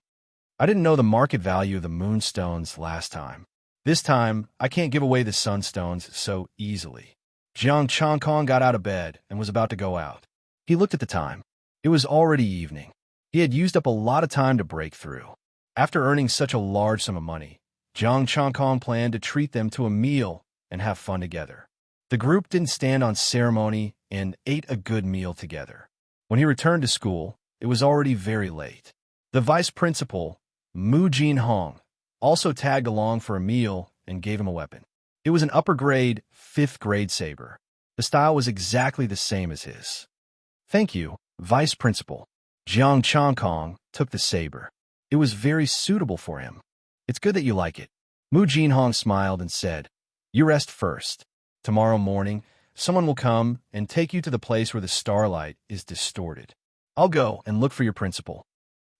I didn't know the market value of the moonstones last time. This time, I can't give away the sunstones so easily. Jiang Chankong got out of bed and was about to go out. He looked at the time. It was already evening. He had used up a lot of time to break through. After earning such a large sum of money, Jiang Chankong planned to treat them to a meal and have fun together. The group didn't stand on ceremony and ate a good meal together. When he returned to school, it was already very late. The vice principal, Mu Jinhong, also tagged along for a meal and gave him a weapon. It was an upper-grade, 5th-grade saber. The style was exactly the same as his. Thank you, Vice Principal. Jiang Chankong took the saber. It was very suitable for him. It's good that you like it. Mu Jinhong smiled and said, You rest first. Tomorrow morning, someone will come and take you to the place where the starlight is distorted. I'll go and look for your principal.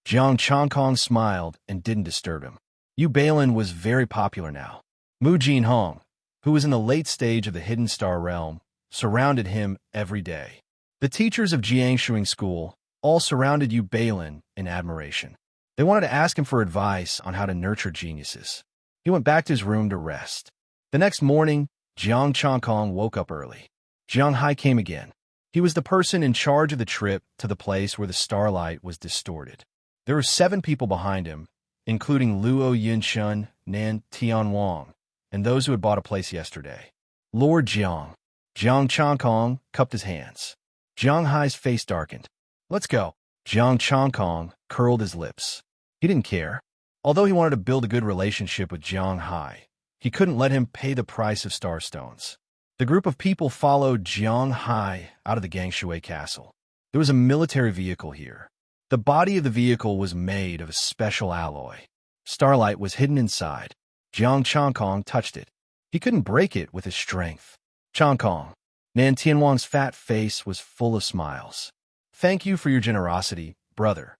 Jiang Chankong smiled and didn't disturb him. Yu Balin was very popular now. Mu Jinhong, who was in the late stage of the Hidden Star realm, surrounded him every day. The teachers of Jiangshuing School all surrounded Yu Balin in admiration. They wanted to ask him for advice on how to nurture geniuses. He went back to his room to rest. The next morning, Jiang Chankong woke up early. Jiang Hai came again. He was the person in charge of the trip to the place where the starlight was distorted. There were 7 people behind him, including Luo Yinshun, Nan Tianwang, and those who had bought a place yesterday. Lord Jiang. Jiang Chankong cupped his hands. Jiang Hai's face darkened. Let's go. Jiang Chankong curled his lips. He didn't care. Although he wanted to build a good relationship with Jiang Hai, he couldn't let him pay the price of starstones. The group of people followed Jiang Hai out of the Gangshui castle. There was a military vehicle here. The body of the vehicle was made of a special alloy. Starlight was hidden inside. Jiang Changkong touched it. He couldn't break it with his strength. Changkong. Nan Tianwang's fat face was full of smiles. Thank you for your generosity, brother.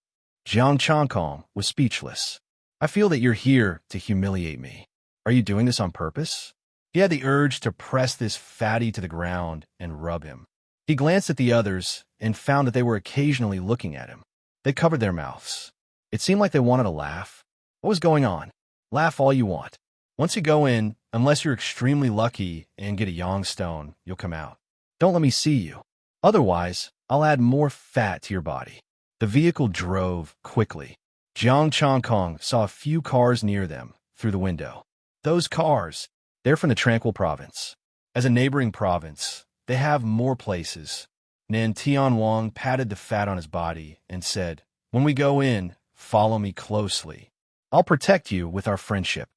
Jiang Changkong was speechless. I feel that you're here to humiliate me. Are you doing this on purpose? He had the urge to press this fatty to the ground and rub him. He glanced at the others and found that they were occasionally looking at him. They covered their mouths. It seemed like they wanted to laugh. What was going on? Laugh all you want. Once you go in, unless you're extremely lucky and get a yang stone, you'll come out. Don't let me see you. Otherwise, I'll add more fat to your body. The vehicle drove quickly. Jiang Changkong saw a few cars near them through the window. Those cars, they're from the Tranquil province. As a neighboring province, they have more places. Nan Tianwang patted the fat on his body and said, when we go in, follow me closely. I'll protect you with our friendship.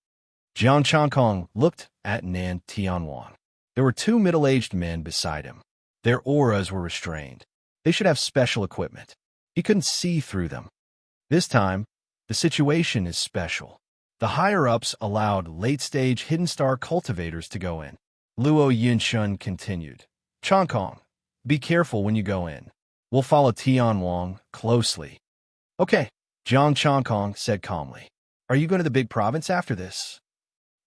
Jiang Changkong looked at Nan Tianwang. There were two middle-aged men beside him. Their auras were restrained. They should have special equipment. He couldn't see through them. This time, the situation is special. The higher-ups allowed late-stage hidden star cultivators to go in. Luo Yunshun continued. Changkong, be careful when you go in. We'll follow Tianwang closely. Okay, Jiang Changkong said calmly. Are you going to the big province after this?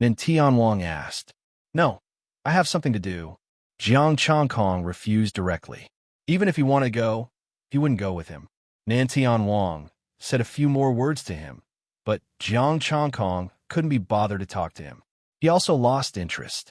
Then Tianwang asked. No, I have something to do. Jiang Changkong refused directly. Even if he wanted to go, he wouldn't go with him. Nan Tianwang said a few more words to him, but Jiang Changkong couldn't be bothered to talk to him. He also lost interest.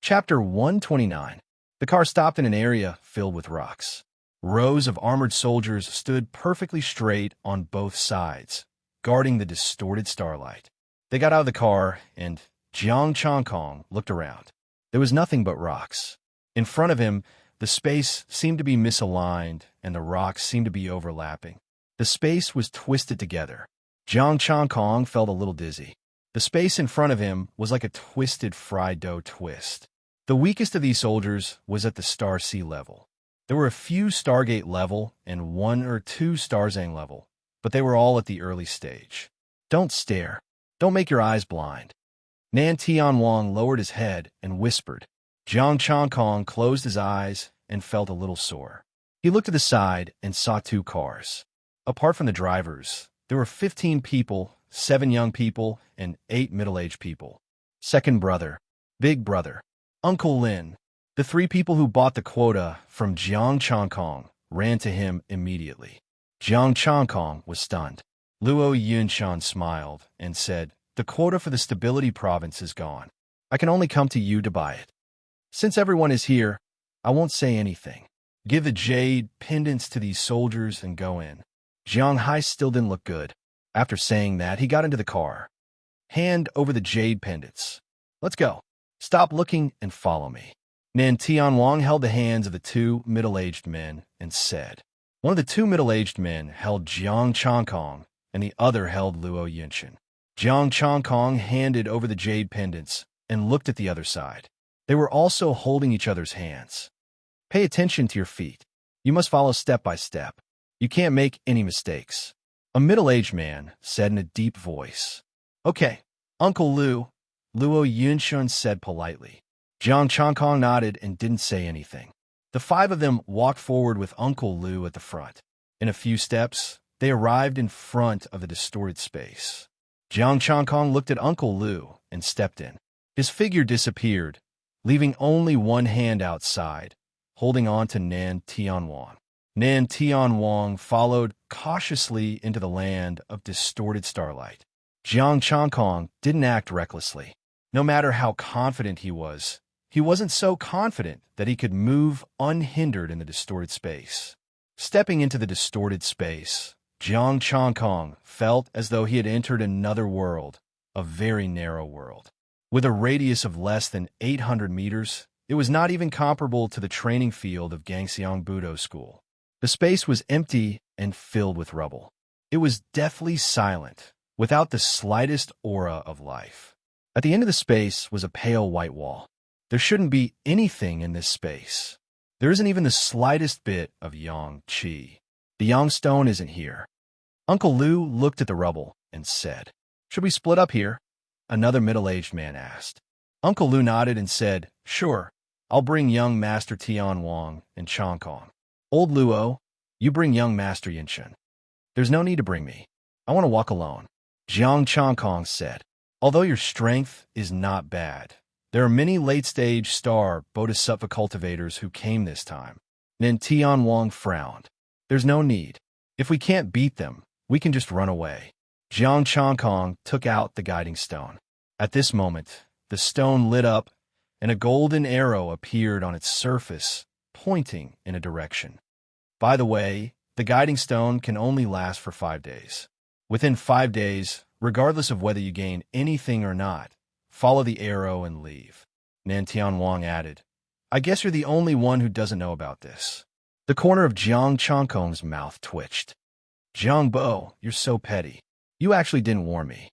Chapter 129. The car stopped in an area filled with rocks. Rows of armored soldiers stood perfectly straight on both sides, guarding the distorted starlight. They got out of the car, and Jiang Changkong looked around. There was nothing but rocks. In front of him, the space seemed to be misaligned, and the rocks seemed to be overlapping. The space was twisted together. Jiang Changkong felt a little dizzy. The space in front of him was like a twisted fried dough twist. The weakest of these soldiers was at the Star Sea level. There were a few Stargate level and 1 or 2 Starzang level, but they were all at the early stage. Don't stare. Don't make your eyes blind. Nan Tianwang lowered his head and whispered. Jiang Changkong closed his eyes and felt a little sore. He looked to the side and saw 2 cars. Apart from the drivers, there were 15 people, 7 young people, and 8 middle-aged people. Second brother, big brother, Uncle Lin. The 3 people who bought the quota from Jiang Changkong ran to him immediately. Jiang Changkong was stunned. Luo Yunshan smiled and said, the quota for the Stability Province is gone. I can only come to you to buy it. Since everyone is here, I won't say anything. Give the jade pendants to these soldiers and go in. Jiang Hai still didn't look good. After saying that, he got into the car. Hand over the jade pendants. Let's go. Stop looking and follow me. Nan Tianwang held the hands of the 2 middle-aged men and said. One of the 2 middle-aged men held Jiang Changkong, and the other held Luo Yunshan. Jiang Changkong handed over the jade pendants and looked at the other side. They were also holding each other's hands. Pay attention to your feet. You must follow step by step. You can't make any mistakes. A middle-aged man said in a deep voice. Okay, Uncle Luo Yunshan said politely. Jiang Changkong nodded and didn't say anything. The 5 of them walked forward with Uncle Luo at the front. In a few steps, they arrived in front of the distorted space. Jiang Changkong looked at Uncle Luo and stepped in. His figure disappeared, leaving only one hand outside, holding on to Nan Tianwang. Nan Tianwang followed cautiously into the land of distorted starlight. Jiang Changkong didn't act recklessly. No matter how confident he wasn't so confident that he could move unhindered in the distorted space. Stepping into the distorted space, Jiang Changkong felt as though he had entered another world, a very narrow world. With a radius of less than 800 meters, it was not even comparable to the training field of Gangxiang Budo School. The space was empty and filled with rubble. It was deathly silent, without the slightest aura of life. At the end of the space was a pale white wall. There shouldn't be anything in this space. There isn't even the slightest bit of yang qi. The yang stone isn't here. Uncle Lu looked at the rubble and said, "Should we split up here?" Another middle-aged man asked. Uncle Lu nodded and said, "Sure, I'll bring young Master Tian Wang and Chong Kong. Old Luo, you bring young Master Yinshen." "There's no need to bring me. I want to walk alone," Jiang Chong Kong said. "Although your strength is not bad, there are many late-stage star bodhisattva cultivators who came this time." Then Tian Wang frowned. "There's no need. If we can't beat them, we can just run away." Jiang Chong Kong took out the guiding stone. At this moment, the stone lit up, and a golden arrow appeared on its surface, pointing in a direction. By the way, the guiding stone can only last for 5 days. Within 5 days, regardless of whether you gain anything or not, follow the arrow and leave. Nantian Wang added, "I guess you're the only one who doesn't know about this." The corner of Jiang Chongkong's mouth twitched. "Jiang Bo, you're so petty. You actually didn't warn me."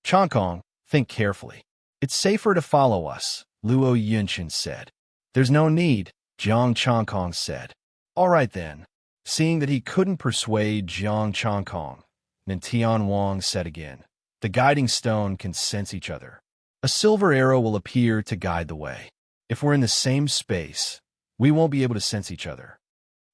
"Chongkong, think carefully. It's safer to follow us," Luo Yunshin said. "There's no need," Jiang Chongkong said. "All right then." Seeing that he couldn't persuade Jiang Chongkong, Nantian Wang said again, "The guiding stone can sense each other. A silver arrow will appear to guide the way. If we're in the same space, we won't be able to sense each other."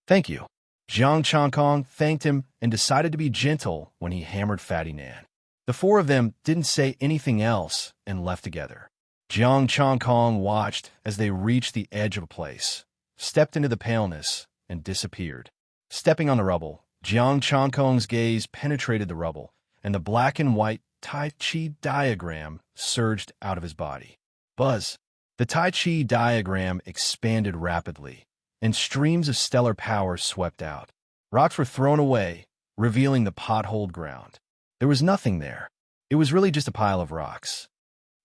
"Thank you." Jiang Chongkong thanked him and decided to be gentle when he hammered Fatty Nan. The four of them didn't say anything else and left together. Jiang Chongkong watched as they reached the edge of a place, stepped into the paleness, and disappeared. Stepping on the rubble, Jiang Chongkong's gaze penetrated the rubble, and the black and white Tai Chi diagram surged out of his body. Buzz! The Tai Chi diagram expanded rapidly, and streams of stellar power swept out. Rocks were thrown away, revealing the potholed ground. There was nothing there. It was really just a pile of rocks.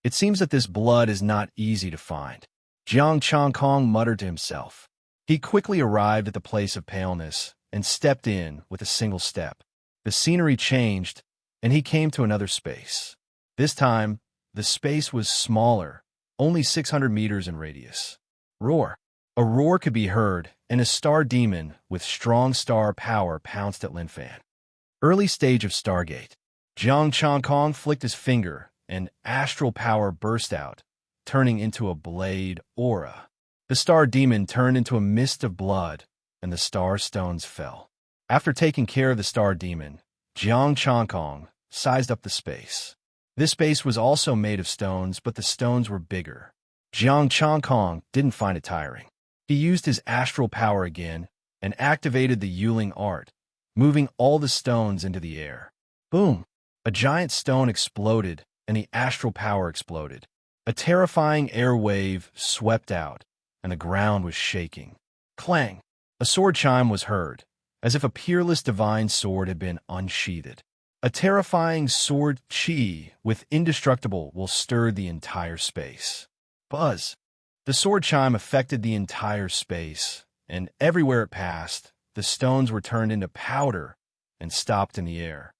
"It seems that this blood is not easy to find," Jiang Chongkong muttered to himself. He quickly arrived at the place of paleness and stepped in with a single step. The scenery changed, and he came to another space. This time, the space was smaller, only 600 meters in radius. Roar! A roar could be heard, and a star demon with strong star power pounced at Lin Fan. Early stage of Stargate. Jiang Chongkong flicked his finger, and astral power burst out, turning into a blade aura. The star demon turned into a mist of blood, and the star stones fell. After taking care of the star demon, Jiang Chongkong sized up the space. This space was also made of stones, but the stones were bigger. Jiang Chongkong didn't find it tiring. He used his astral power again and activated the Yuling art, moving all the stones into the air. Boom! A giant stone exploded, and the astral power exploded. A terrifying air wave swept out, and the ground was shaking. Clang! A sword chime was heard, as if a peerless divine sword had been unsheathed. A terrifying sword chi with indestructible will stir the entire space. Buzz! The sword chime affected the entire space, and everywhere it passed, the stones were turned into powder and stopped in the air.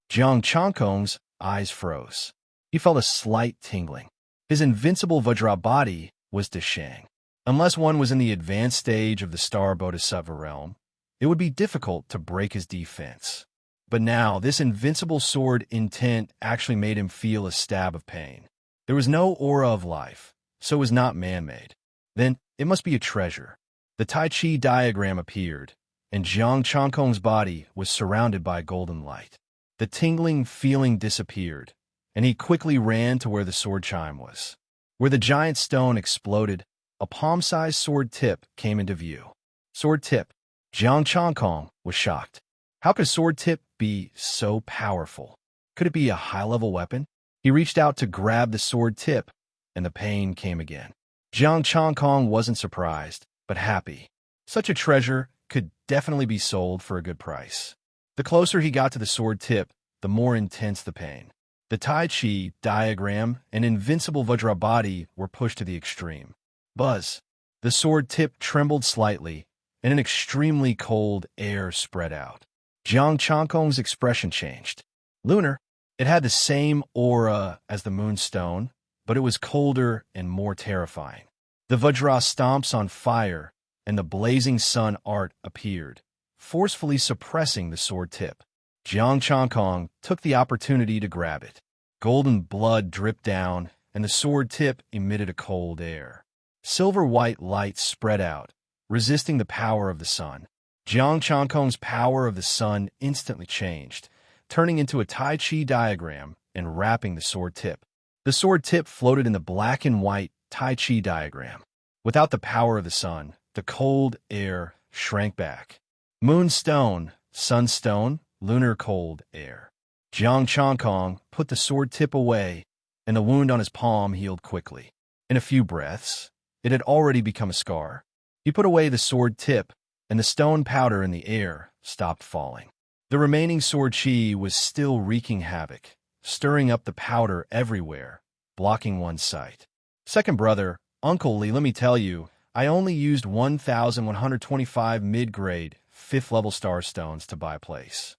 Jiang Chongkong's eyes froze. He felt a slight tingling. His invincible Vajra body was Deshang. Unless one was in the advanced stage of the Star Bodhisattva realm, it would be difficult to break his defense. But now, this invincible sword intent actually made him feel a stab of pain. There was no aura of life, so it was not man-made. Then, it must be a treasure. The Tai Chi diagram appeared, and Jiang Chongkong's body was surrounded by golden light. The tingling feeling disappeared, and he quickly ran to where the sword chime was. Where the giant stone exploded, a palm-sized sword tip came into view. Sword tip. Jiang Chongkong was shocked. How could a sword tip be so powerful? Could it be a high-level weapon? He reached out to grab the sword tip, and the pain came again. Jiang Chongkong wasn't surprised, but happy. Such a treasure could definitely be sold for a good price. The closer he got to the sword tip, the more intense the pain. The Tai Chi diagram and invincible Vajra body were pushed to the extreme. Buzz! The sword tip trembled slightly, and an extremely cold air spread out. Jiang Chongkong's expression changed. Lunar. It had the same aura as the moonstone, but it was colder and more terrifying. The Vajra stomps on fire, and the blazing sun art appeared, forcefully suppressing the sword tip. Jiang Changkong took the opportunity to grab it. Golden blood dripped down, and the sword tip emitted a cold air. Silver-white light spread out, resisting the power of the sun. Jiang Changkong's power of the sun instantly changed, turning into a Tai Chi diagram and wrapping the sword tip. The sword tip floated in the black and white Tai Chi diagram. Without the power of the sun, the cold air shrank back. Moonstone, sunstone, lunar cold air. Jiang Changkong put the sword tip away, and the wound on his palm healed quickly. In a few breaths, it had already become a scar. He put away the sword tip, and the stone powder in the air stopped falling. The remaining sword chi was still wreaking havoc, stirring up the powder everywhere, blocking one's sight. Second brother, Uncle Lee, let me tell you, I only used 1,125 mid-grade, 5th-level star stones to buy a place.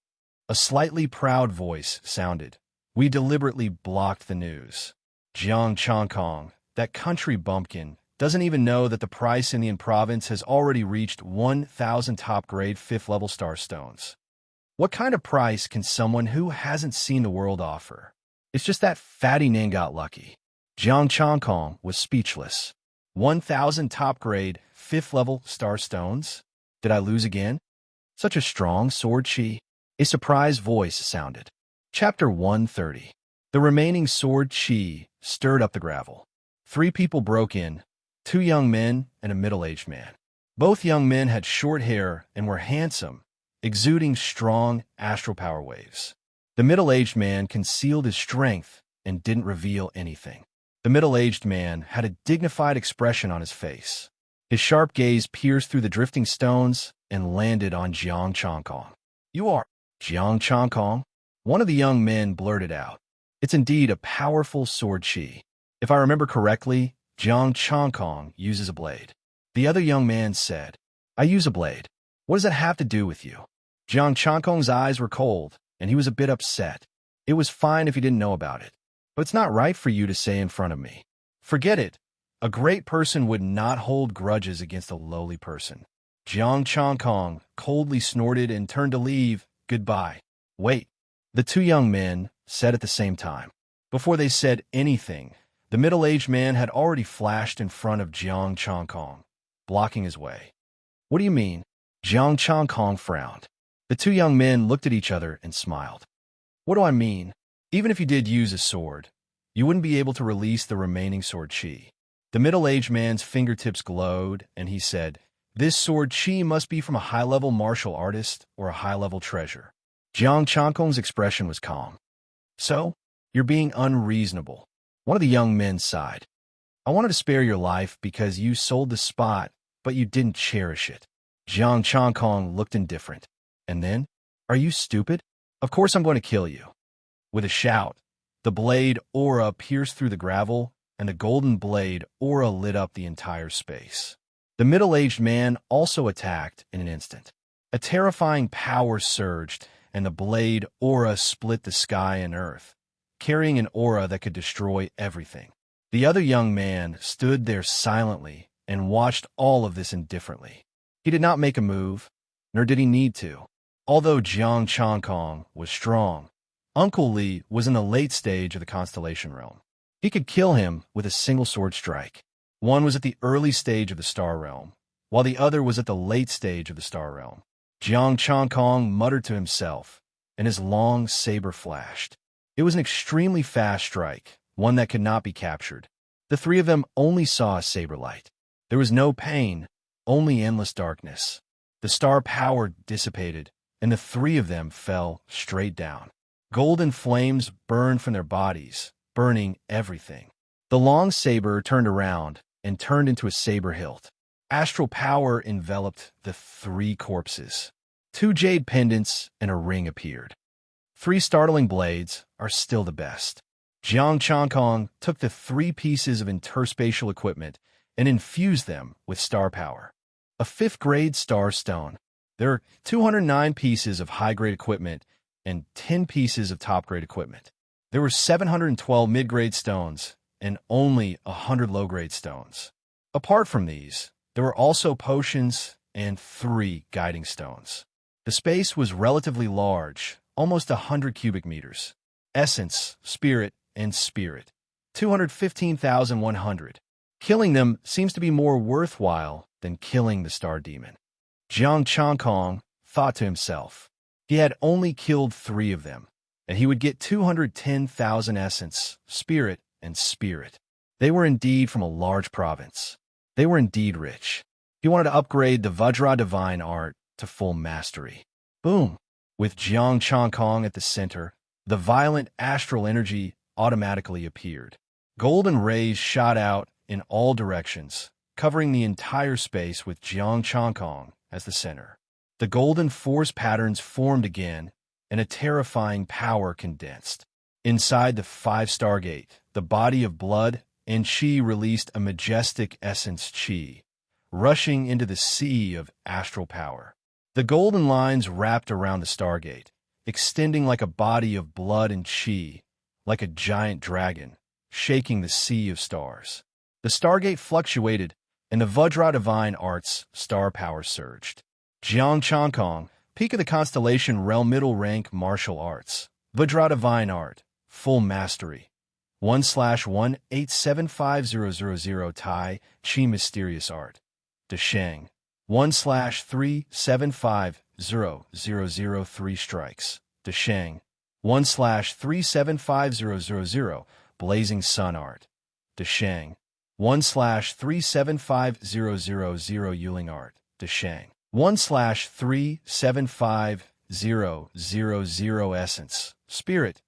A slightly proud voice sounded. We deliberately blocked the news. Jiang Changkong, that country bumpkin, doesn't even know that the price in the province has already reached 1,000 top-grade 5th-level star stones. What kind of price can someone who hasn't seen the world offer? It's just that fatty Ning got lucky. Jiang Changkong was speechless. 1,000 top-grade 5th-level star stones? Did I lose again? Such a strong sword chi. A surprised voice sounded. Chapter 130. The remaining sword chi stirred up the gravel. 3 people broke in, 2 young men and a middle-aged man. Both young men had short hair and were handsome, exuding strong astral power waves. The middle-aged man concealed his strength and didn't reveal anything. The middle-aged man had a dignified expression on his face. His sharp gaze pierced through the drifting stones and landed on Jiang Changkong. You are Jiang Changkong? One of the young men blurted out. It's indeed a powerful sword chi. If I remember correctly, Jiang Changkong uses a blade. The other young man said, I use a blade. What does that have to do with you? Jiang Changkong's eyes were cold, and he was a bit upset. It was fine if he didn't know about it, but it's not right for you to say in front of me. Forget it. A great person would not hold grudges against a lowly person. Jiang Changkong coldly snorted and turned to leave. Goodbye. Wait. The 2 young men said at the same time. Before they said anything, the middle-aged man had already flashed in front of Jiang Changkong, blocking his way. What do you mean? Jiang Changkong frowned. The 2 young men looked at each other and smiled. What do I mean? Even if you did use a sword, you wouldn't be able to release the remaining sword chi. The middle-aged man's fingertips glowed, and he said, This sword chi must be from a high-level martial artist or a high-level treasure. Jiang Changkong's expression was calm. So, you're being unreasonable. One of the young men sighed. I wanted to spare your life because you sold the spot, but you didn't cherish it. Jiang Changkong looked indifferent. And then, are you stupid? Of course I'm going to kill you. With a shout, the blade aura pierced through the gravel, and the golden blade aura lit up the entire space. The middle-aged man also attacked in an instant. A terrifying power surged, and the blade aura split the sky and earth, carrying an aura that could destroy everything. The other young man stood there silently and watched all of this indifferently. He did not make a move, nor did he need to. Although Jiang Changkong was strong, Uncle Lee was in the late stage of the constellation realm. He could kill him with a single sword strike. One was at the early stage of the star realm, while the other was at the late stage of the star realm. Jiang Changkong muttered to himself, and his long saber flashed. It was an extremely fast strike, one that could not be captured. The 3 of them only saw a saber light. There was no pain, only endless darkness. The star power dissipated, and the 3 of them fell straight down. Golden flames burned from their bodies, burning everything. The long saber turned around and turned into a saber hilt. Astral power enveloped the 3 corpses. 2 jade pendants and a ring appeared. 3 startling blades are still the best. Jiang Changkong took the 3 pieces of interspatial equipment and infused them with star power. A 5th-grade star stone. There are 209 pieces of high-grade equipment and 10 pieces of top-grade equipment. There were 712 mid-grade stones and only 100 low-grade stones. Apart from these, there were also potions and 3 guiding stones. The space was relatively large, almost 100 cubic meters. Essence, spirit, and spirit. 215,100. Killing them seems to be more worthwhile than killing the star demon. Jiang Changkong thought to himself. He had only killed 3 of them, and he would get 210,000 essence, spirit, and spirit. They were indeed from a large province. They were indeed rich. He wanted to upgrade the Vajra divine art to full mastery. Boom! With Jiang Changkong at the center, the violent astral energy automatically appeared. Golden rays shot out in all directions, covering the entire space with Jiang Changkong as the center. The golden force patterns formed again, and a terrifying power condensed. Inside the 5 Stargate, the body of blood and chi released a majestic essence chi, rushing into the sea of astral power. The golden lines wrapped around the Stargate, extending like a body of blood and chi, like a giant dragon, shaking the sea of stars. The Stargate fluctuated, and the Vajra divine arts star power surged. Jiang Changkong, peak of the constellation realm middle rank martial arts. Vajra divine art, full mastery. 1/1875000 Tai Chi mysterious art. Desheng. 1/375000 strikes. Desheng. 1/375000 blazing sun art. Desheng. 1/375000 Yuling art. Desheng. 1/375000 essence. Spirit.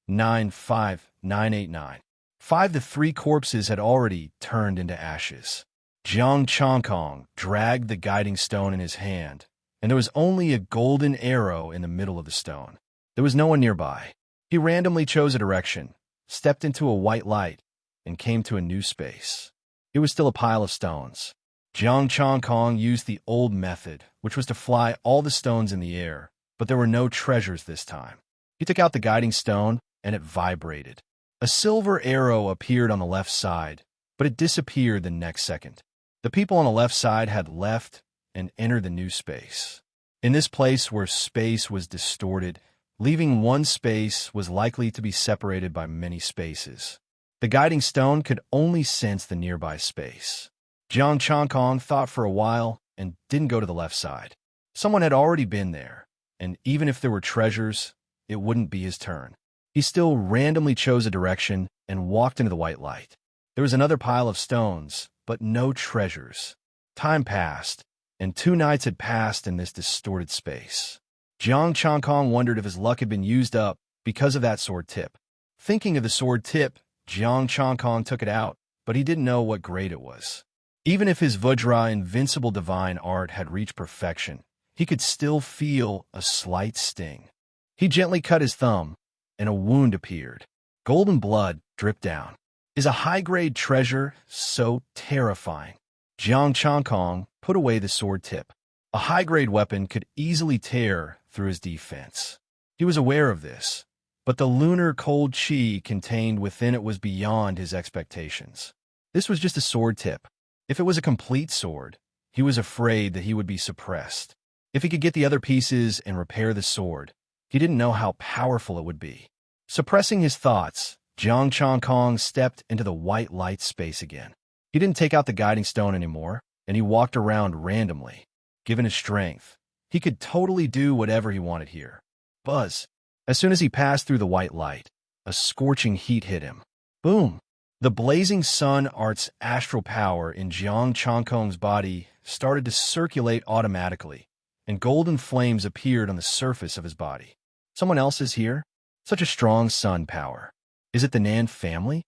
95989. 5 The 3 corpses had already turned into ashes. Jiang Changkong dragged the guiding stone in his hand, and there was only a golden arrow in the middle of the stone. There was no one nearby. He randomly chose a direction, stepped into a white light, and came to a new space. It was still a pile of stones. Jiang Changkong used the old method, which was to fly all the stones in the air, but there were no treasures this time. He took out the guiding stone, and it vibrated. A silver arrow appeared on the left side, but it disappeared the next second. The people on the left side had left and entered the new space. In this place where space was distorted, leaving one space was likely to be separated by many spaces. The guiding stone could only sense the nearby space. Jiang Changkong thought for a while and didn't go to the left side. Someone had already been there, and even if there were treasures, it wouldn't be his turn. He still randomly chose a direction and walked into the white light. There was another pile of stones, but no treasures. Time passed, and 2 nights had passed in this distorted space. Jiang Changkong wondered if his luck had been used up because of that sword tip. Thinking of the sword tip, Jiang Changkong took it out, but he didn't know what grade it was. Even if his Vajra invincible divine art had reached perfection, he could still feel a slight sting. He gently cut his thumb, and a wound appeared. Golden blood dripped down. Is a high-grade treasure so terrifying? Jiang Changkong put away the sword tip. A high-grade weapon could easily tear through his defense. He was aware of this, but the lunar cold chi contained within it was beyond his expectations. This was just a sword tip. If it was a complete sword, he was afraid that he would be suppressed. If he could get the other pieces and repair the sword, he didn't know how powerful it would be. Suppressing his thoughts, Jiang Changkong stepped into the white light space again. He didn't take out the guiding stone anymore, and he walked around randomly. Given his strength, he could totally do whatever he wanted here. Buzz. As soon as he passed through the white light, a scorching heat hit him. Boom! The blazing sun art's astral power in Jiang Changkong's body started to circulate automatically, and golden flames appeared on the surface of his body. Someone else is here? Such a strong sun power. Is it the Nan family?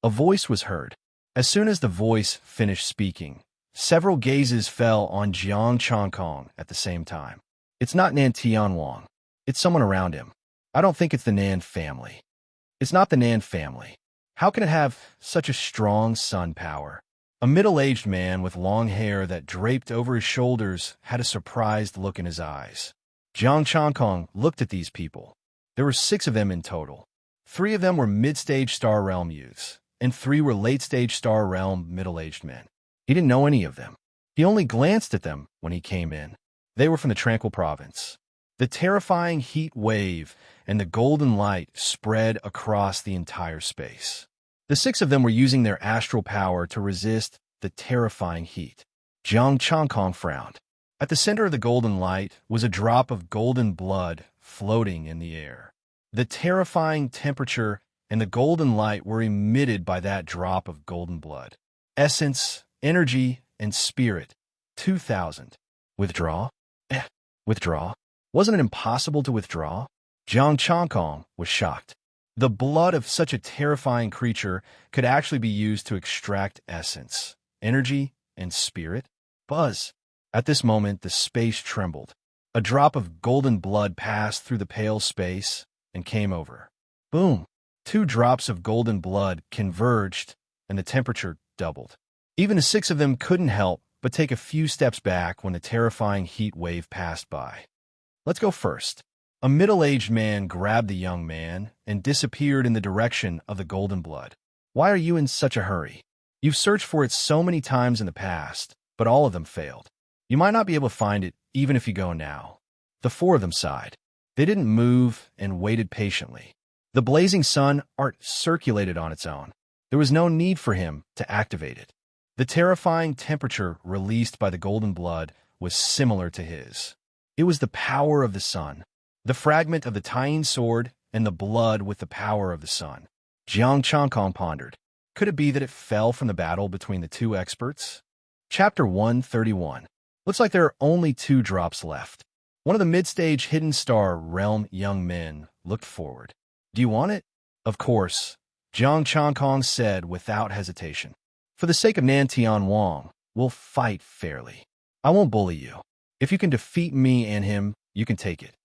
A voice was heard. As soon as the voice finished speaking, several gazes fell on Jiang Changkong at the same time. It's not Nan Tianwang. It's someone around him. I don't think it's the Nan family. It's not the Nan family. How can it have such a strong sun power? A middle-aged man with long hair that draped over his shoulders had a surprised look in his eyes. Jiang Changkong looked at these people. There were 6 of them in total. 3 of them were mid-stage Star Realm youths, and 3 were late-stage Star Realm middle-aged men. He didn't know any of them. He only glanced at them when he came in. They were from the Tranquil province. The terrifying heat wave and the golden light spread across the entire space. The 6 of them were using their astral power to resist the terrifying heat. Jiang Changkong frowned. At the center of the golden light was a drop of golden blood floating in the air. The terrifying temperature and the golden light were emitted by that drop of golden blood. Essence, energy, and spirit. 2,000. Withdraw? Withdraw? Wasn't it impossible to withdraw? Jiang Changkong was shocked. The blood of such a terrifying creature could actually be used to extract essence, energy, and spirit? Buzz. At this moment, the space trembled. A drop of golden blood passed through the pale space and came over. Boom! 2 drops of golden blood converged, and the temperature doubled. Even the 6 of them couldn't help but take a few steps back when the terrifying heat wave passed by. Let's go first. A middle-aged man grabbed the young man and disappeared in the direction of the golden blood. Why are you in such a hurry? You've searched for it so many times in the past, but all of them failed. You might not be able to find it even if you go now. The 4 of them sighed. They didn't move and waited patiently. The blazing sun art circulated on its own. There was no need for him to activate it. The terrifying temperature released by the golden blood was similar to his. It was the power of the sun, the fragment of the tying sword, and the blood with the power of the sun. Jiang Changkong pondered. Could it be that it fell from the battle between the 2 experts? Chapter 131. Looks like there are only 2 drops left. One of the mid-stage Hidden Star Realm young men looked forward. Do you want it? Of course, Jiang Changkong said without hesitation. For the sake of Nantian Wang, we'll fight fairly. I won't bully you. If you can defeat me and him, you can take it.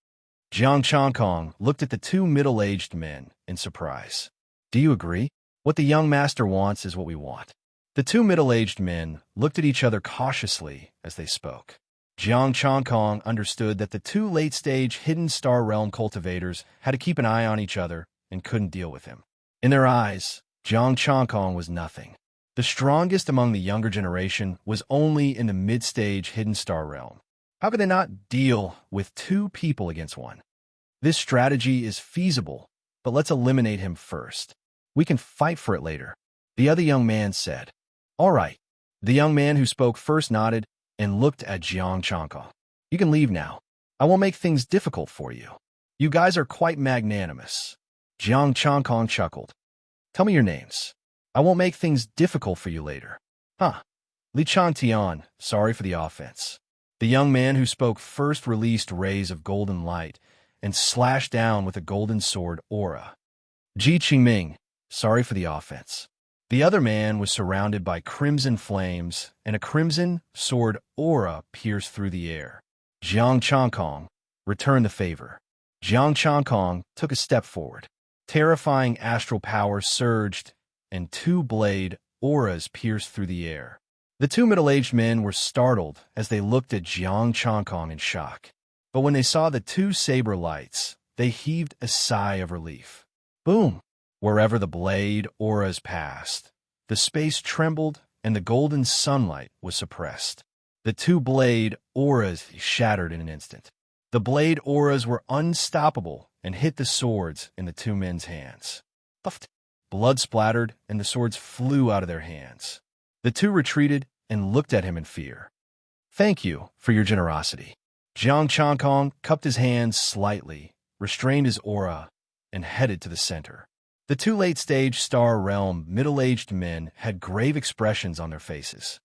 Jiang Changkong looked at the 2 middle-aged men in surprise. Do you agree? What the young master wants is what we want. The 2 middle-aged men looked at each other cautiously as they spoke. Jiang Changkong understood that the 2 late-stage Hidden Star Realm cultivators had to keep an eye on each other and couldn't deal with him. In their eyes, Jiang Changkong was nothing. The strongest among the younger generation was only in the mid-stage Hidden Star Realm. How could they not deal with 2 people against 1? This strategy is feasible, but let's eliminate him first. We can fight for it later, the other young man said. All right. The young man who spoke first nodded and looked at Jiang Changkong. You can leave now. I won't make things difficult for you. You guys are quite magnanimous. Jiang Changkong chuckled. Tell me your names. I won't make things difficult for you later. Huh. Li Changtian, sorry for the offense. The young man who spoke first released rays of golden light and slashed down with a golden sword aura. Ji Qingming, sorry for the offense. The other man was surrounded by crimson flames, and a crimson sword aura pierced through the air. Jiang Changkong, return the favor. Jiang Changkong took a step forward. Terrifying astral power surged, and 2 blade auras pierced through the air. The 2 middle-aged men were startled as they looked at Jiang Changkong in shock. But when they saw the 2 saber lights, they heaved a sigh of relief. Boom! Wherever the blade auras passed, the space trembled and the golden sunlight was suppressed. The 2 blade auras shattered in an instant. The blade auras were unstoppable and hit the swords in the 2 men's hands. Puffed. Blood splattered and the swords flew out of their hands. The 2 retreated and looked at him in fear. Thank you for your generosity. Jiang Changkong cupped his hands slightly, restrained his aura, and headed to the center. The 2 late-stage Star Realm middle-aged men had grave expressions on their faces.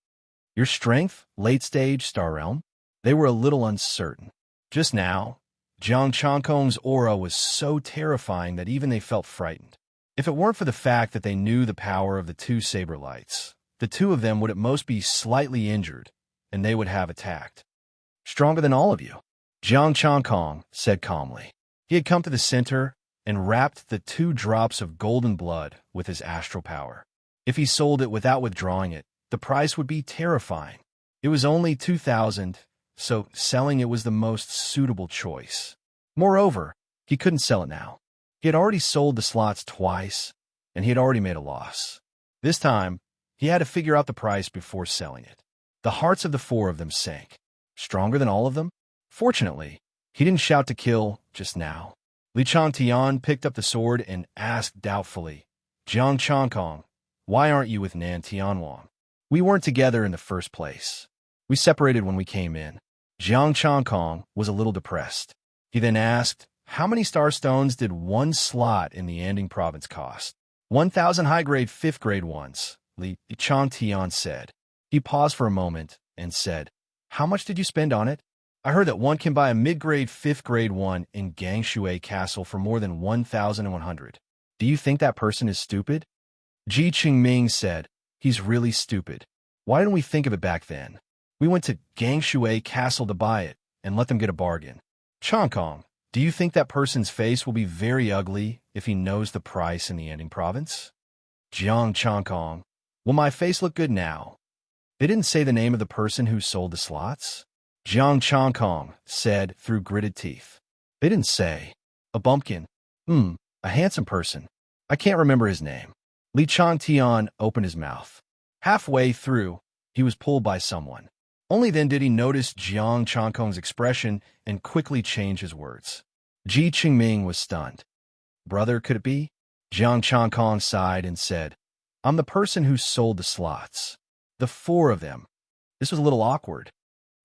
Your strength, late-stage Star Realm? They were a little uncertain. Just now, Jiang Changkong's aura was so terrifying that even they felt frightened. If it weren't for the fact that they knew the power of the 2 saber lights, the 2 of them would at most be slightly injured, and they would have attacked. Stronger than all of you, Jiang Changkong said calmly. He had come to the center and wrapped the 2 drops of golden blood with his astral power. If he sold it without withdrawing it, the price would be terrifying. It was only 2,000, so selling it was the most suitable choice. Moreover, he couldn't sell it now. He had already sold the slots twice, and he had already made a loss. This time, he had to figure out the price before selling it. The hearts of the four of them sank. Stronger than all of them? Fortunately, he didn't shout to kill just now. Li Changtian picked up the sword and asked doubtfully, Jiang Changkong, why aren't you with Nan Tianwang? We weren't together in the first place. We separated when we came in. Jiang Changkong was a little depressed. He then asked, how many star stones did one slot in the Anding province cost? 1,000 high-grade 5th-grade ones, Li Changtian said. He paused for a moment and said, how much did you spend on it? I heard that one can buy a mid-grade 5th-grade one in Gangshui Castle for more than 1,100. Do you think that person is stupid? Ji Qingming said, he's really stupid. Why didn't we think of it back then? We went to Gangshui Castle to buy it and let them get a bargain. Changkong, do you think that person's face will be very ugly if he knows the price in the Anding province? Jiang Changkong, will my face look good now? They didn't say the name of the person who sold the slots? Jiang Changkong said through gritted teeth. They didn't say. A bumpkin. A handsome person. I can't remember his name. Li Changtian opened his mouth. Halfway through, he was pulled by someone. Only then did he notice Jiang Changkong's expression and quickly change his words. Ji Qingming was stunned. Brother, could it be? Jiang Changkong sighed and said, I'm the person who sold the slots. The four of them. This was a little awkward.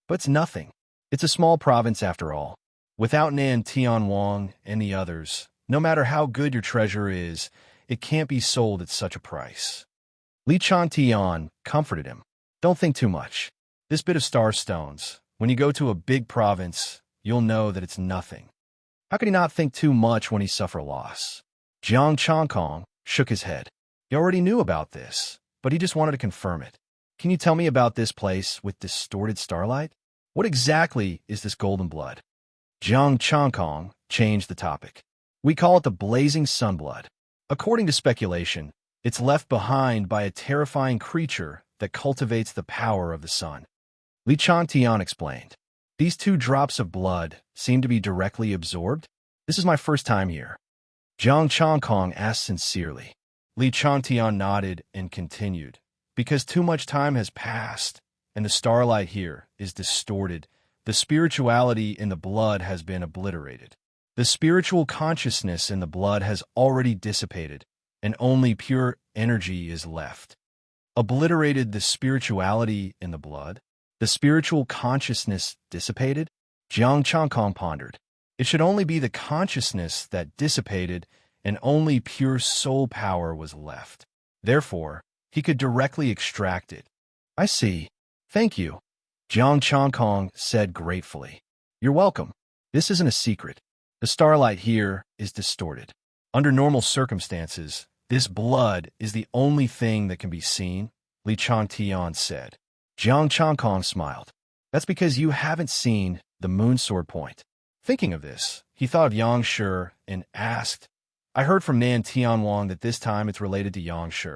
But it's nothing. It's a small province after all. Without Nan Tianwang and the others, no matter how good your treasure is, it can't be sold at such a price. Li Changtian comforted him. Don't think too much. This bit of star stones, when you go to a big province, you'll know that it's nothing. How could he not think too much when he suffered loss? Jiang Changkong shook his head. He already knew about this, but he just wanted to confirm it. Can you tell me about this place with distorted starlight? What exactly is this golden blood? Jiang Changkong changed the topic. We call it the blazing sunblood. According to speculation, it's left behind by a terrifying creature that cultivates the power of the sun. Li Changtian explained. These 2 drops of blood seem to be directly absorbed. This is my first time here. Jiang Changkong asked sincerely. Li Changtian nodded and continued. Because too much time has passed, and the starlight here is distorted, the spirituality in the blood has been obliterated. The spiritual consciousness in the blood has already dissipated, and only pure energy is left. Obliterated the spirituality in the blood? The spiritual consciousness dissipated? Jiang Changkong pondered. It should only be the consciousness that dissipated, and only pure soul power was left. Therefore, he could directly extract it. I see. Thank you. Jiang Changkong said gratefully. You're welcome. This isn't a secret. The starlight here is distorted. Under normal circumstances, this blood is the only thing that can be seen, Li Changtian said. Jiang Changkong smiled. That's because you haven't seen the moon sword point. Thinking of this, he thought of Yang Shi and asked, I heard from Nan Tianwang that this time it's related to Yang Shi.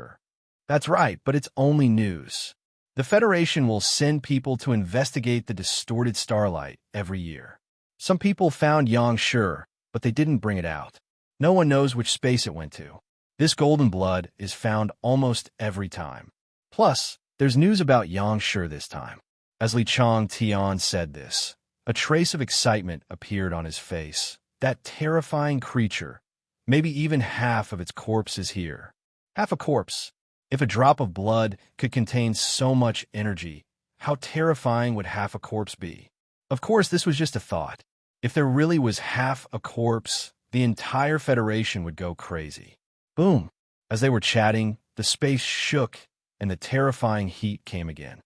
That's right, but it's only news. The Federation will send people to investigate the distorted starlight every year. Some people found Yang Shi, but they didn't bring it out. No one knows which space it went to. This golden blood is found almost every time. Plus, there's news about Yang Shi this time. As Li Changtian said this, a trace of excitement appeared on his face. That terrifying creature, maybe even half of its corpse is here. Half a corpse. If a drop of blood could contain so much energy, how terrifying would half a corpse be? Of course, this was just a thought. If there really was half a corpse, the entire Federation would go crazy. Boom! As they were chatting, the space shook and the terrifying heat came again.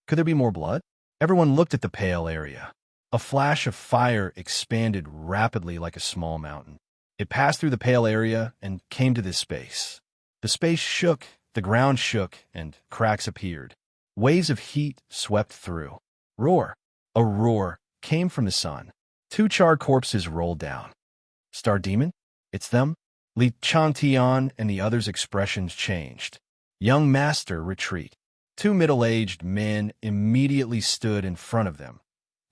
Could there be more blood? Everyone looked at the pale area. A flash of fire expanded rapidly like a small mountain. It passed through the pale area and came to this space. The space shook, the ground shook, and cracks appeared. Waves of heat swept through. Roar! A roar came from the sun. 2 charred corpses rolled down. Star Demon? It's them? Li Changtian and the others' expressions changed. Young Master, retreat. 2 middle-aged men immediately stood in front of them,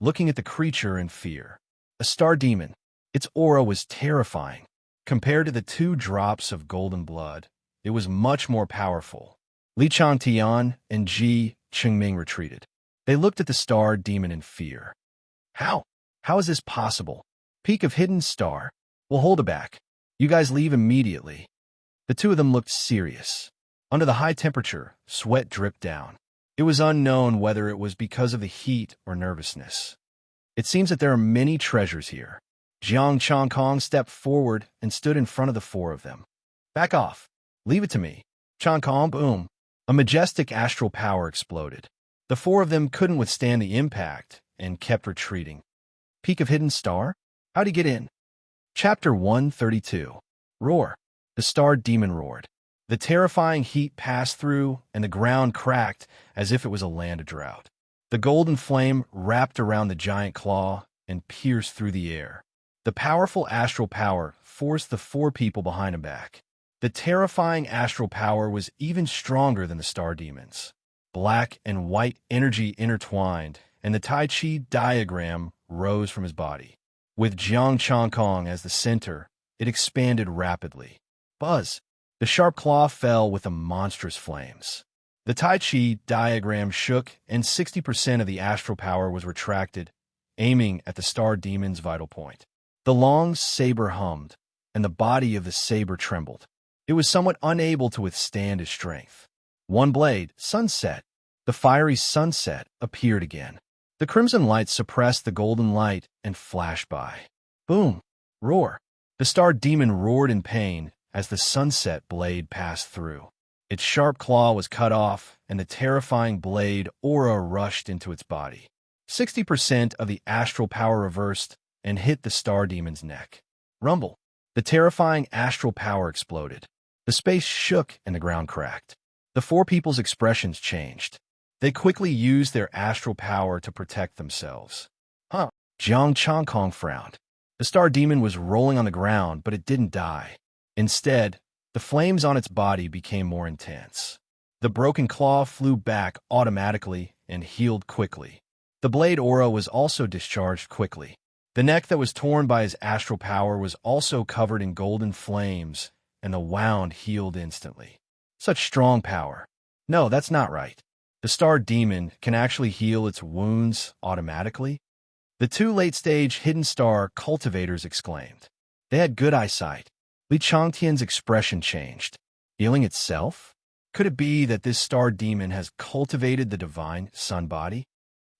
looking at the creature in fear. A star demon. Its aura was terrifying. Compared to the 2 drops of golden blood, it was much more powerful. Li Changtian and Ji Qingming retreated. They looked at the star demon in fear. How? How is this possible? Peak of hidden star. We'll hold it back. You guys leave immediately. The 2 of them looked serious. Under the high temperature, sweat dripped down. It was unknown whether it was because of the heat or nervousness. It seems that there are many treasures here. Jiang Changkong stepped forward and stood in front of the 4 of them. Back off. Leave it to me. Changkong, boom. A majestic astral power exploded. The 4 of them couldn't withstand the impact and kept retreating. Peak of hidden star? How'd he get in? Chapter 132. Roar. The star demon roared. The terrifying heat passed through, and the ground cracked as if it was a land of drought. The golden flame wrapped around the giant claw and pierced through the air. The powerful astral power forced the 4 people behind him back. The terrifying astral power was even stronger than the star demons. Black and white energy intertwined, and the Tai Chi diagram rose from his body. With Jiang Changkong as the center, it expanded rapidly. Buzz! The sharp claw fell with the monstrous flames. The Tai Chi diagram shook, and 60% of the astral power was retracted, aiming at the star demon's vital point. The long saber hummed, and the body of the saber trembled. It was somewhat unable to withstand his strength. One blade, sunset. The fiery sunset appeared again. The crimson light suppressed the golden light and flashed by. Boom! Roar! The star demon roared in pain as the sunset blade passed through. Its sharp claw was cut off, and the terrifying blade aura rushed into its body. 60% of the astral power reversed and hit the star demon's neck. Rumble! The terrifying astral power exploded. The space shook and the ground cracked. The 4 people's expressions changed. They quickly used their astral power to protect themselves. Huh? Jiang Changkong frowned. The star demon was rolling on the ground, but it didn't die. Instead, the flames on its body became more intense. The broken claw flew back automatically and healed quickly. The blade aura was also discharged quickly. The neck that was torn by his astral power was also covered in golden flames, and the wound healed instantly. Such strong power. No, that's not right. The star demon can actually heal its wounds automatically? The 2 late-stage hidden star cultivators exclaimed. They had good eyesight. Li Changtian's expression changed. Healing itself? Could it be that this star demon has cultivated the divine sun body?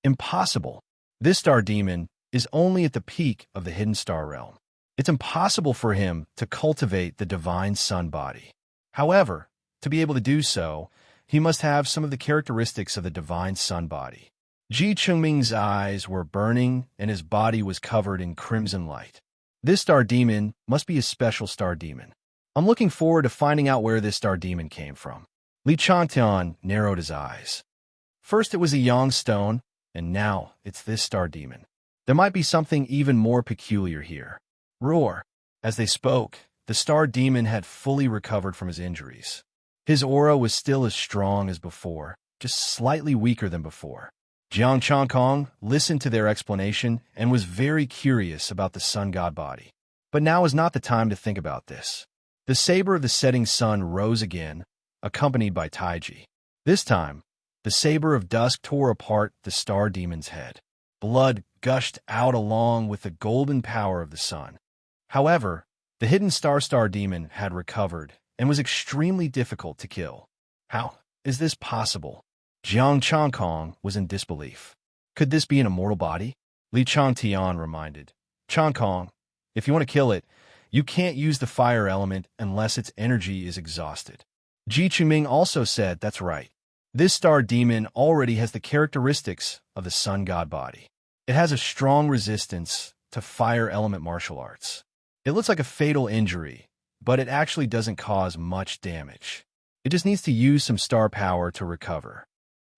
Impossible. This star demon is only at the peak of the hidden star realm. It's impossible for him to cultivate the divine sun body. However, to be able to do so, he must have some of the characteristics of the divine sun body. Ji Qingming's eyes were burning, and his body was covered in crimson light. This star demon must be a special star demon. I'm looking forward to finding out where this star demon came from. Li Changtian narrowed his eyes. First it was a yang stone, and now it's this star demon. There might be something even more peculiar here. Roar! As they spoke, the star demon had fully recovered from his injuries. His aura was still as strong as before, just slightly weaker than before. Jiang Changkong listened to their explanation and was very curious about the sun god body. But now is not the time to think about this. The saber of the setting sun rose again, accompanied by Taiji. This time, the saber of dusk tore apart the star demon's head. Blood gushed out along with the golden power of the sun. However, the hidden star demon had recovered and was extremely difficult to kill. How is this possible? Jiang Changkong was in disbelief. Could this be an immortal body? Li Changtian reminded. Changkong, if you want to kill it, you can't use the fire element unless its energy is exhausted. Ji Qingming also said that's right. This star demon already has the characteristics of the sun god body. It has a strong resistance to fire element martial arts. It looks like a fatal injury, but it actually doesn't cause much damage. It just needs to use some star power to recover.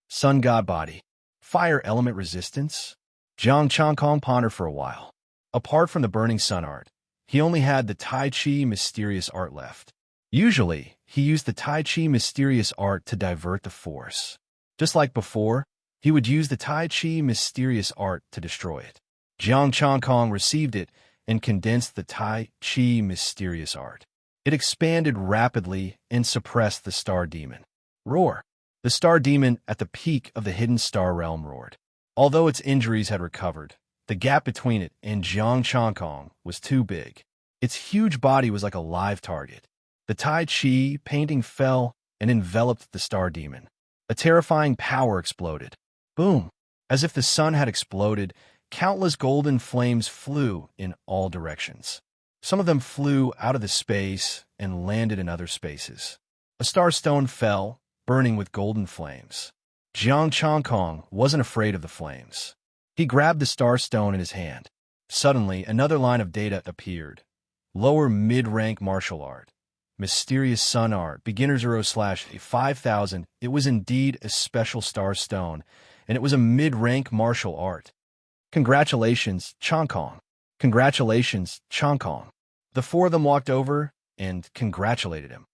Sun god body. Fire element resistance? Jiang Changkong pondered for a while. Apart from the burning sun art, he only had the Tai Chi mysterious art left. Usually, he used the Tai Chi mysterious art to divert the force. Just like before, he would use the Tai Chi mysterious art to destroy it. Jiang Changkong received it and condensed the Tai Chi mysterious art. It expanded rapidly and suppressed the star demon. Roar! The star demon at the peak of the hidden star realm roared. Although its injuries had recovered, the gap between it and Jiang Changkong was too big. Its huge body was like a live target. The Tai Chi painting fell and enveloped the star demon. A terrifying power exploded. Boom! As if the sun had exploded, countless golden flames flew in all directions. Some of them flew out of the space and landed in other spaces. A star stone fell, burning with golden flames. Jiang Changkong wasn't afraid of the flames. He grabbed the star stone in his hand. Suddenly, another line of data appeared. Lower mid-rank martial art. Mysterious sun art, beginner 0/5000. It was indeed a special star stone, and it was a mid-rank martial art. Congratulations, Changkong. Congratulations, Changkong. The four of them walked over and congratulated him.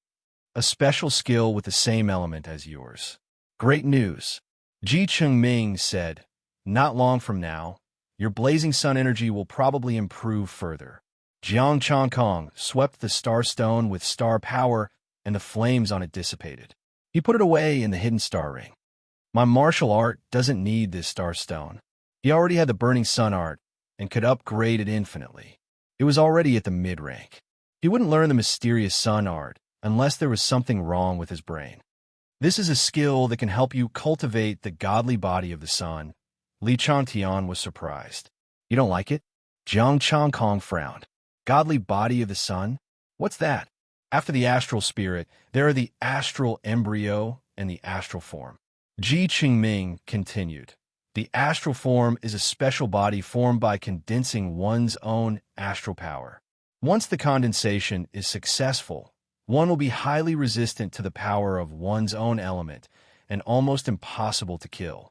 A special skill with the same element as yours. Great news. Ji Chengming said, not long from now, your blazing sun energy will probably improve further. Jiang Changkong swept the star stone with star power, and the flames on it dissipated. He put it away in the hidden star ring. My martial art doesn't need this star stone. He already had the burning sun art and could upgrade it infinitely. It was already at the mid-rank. He wouldn't learn the mysterious sun art unless there was something wrong with his brain. This is a skill that can help you cultivate the godly body of the sun. Li Changtian was surprised. You don't like it? Jiang Changkong frowned. Godly body of the sun? What's that? After the astral spirit, there are the astral embryo and the astral form. Ji Qingming continued. The astral form is a special body formed by condensing one's own astral power. Once the condensation is successful, one will be highly resistant to the power of one's own element and almost impossible to kill.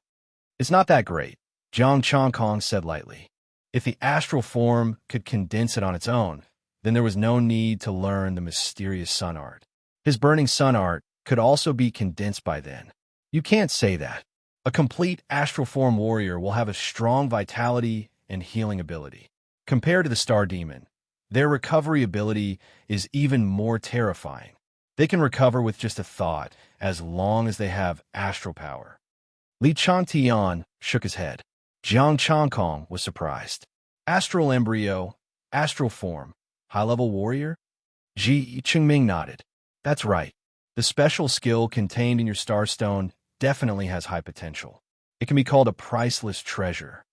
It's not that great, Jiang Changkong said lightly. If the astral form could condense it on its own, then there was no need to learn the mysterious sun art. His burning sun art could also be condensed by then. You can't say that. A complete astral form warrior will have a strong vitality and healing ability. Compared to the star demon, their recovery ability is even more terrifying. They can recover with just a thought, as long as they have astral power. Li Changtian shook his head. Jiang Changkong was surprised. Astral embryo, astral form, high-level warrior? Ji Chengming nodded. That's right. The special skill contained in your star stone definitely has high potential. It can be called a priceless treasure.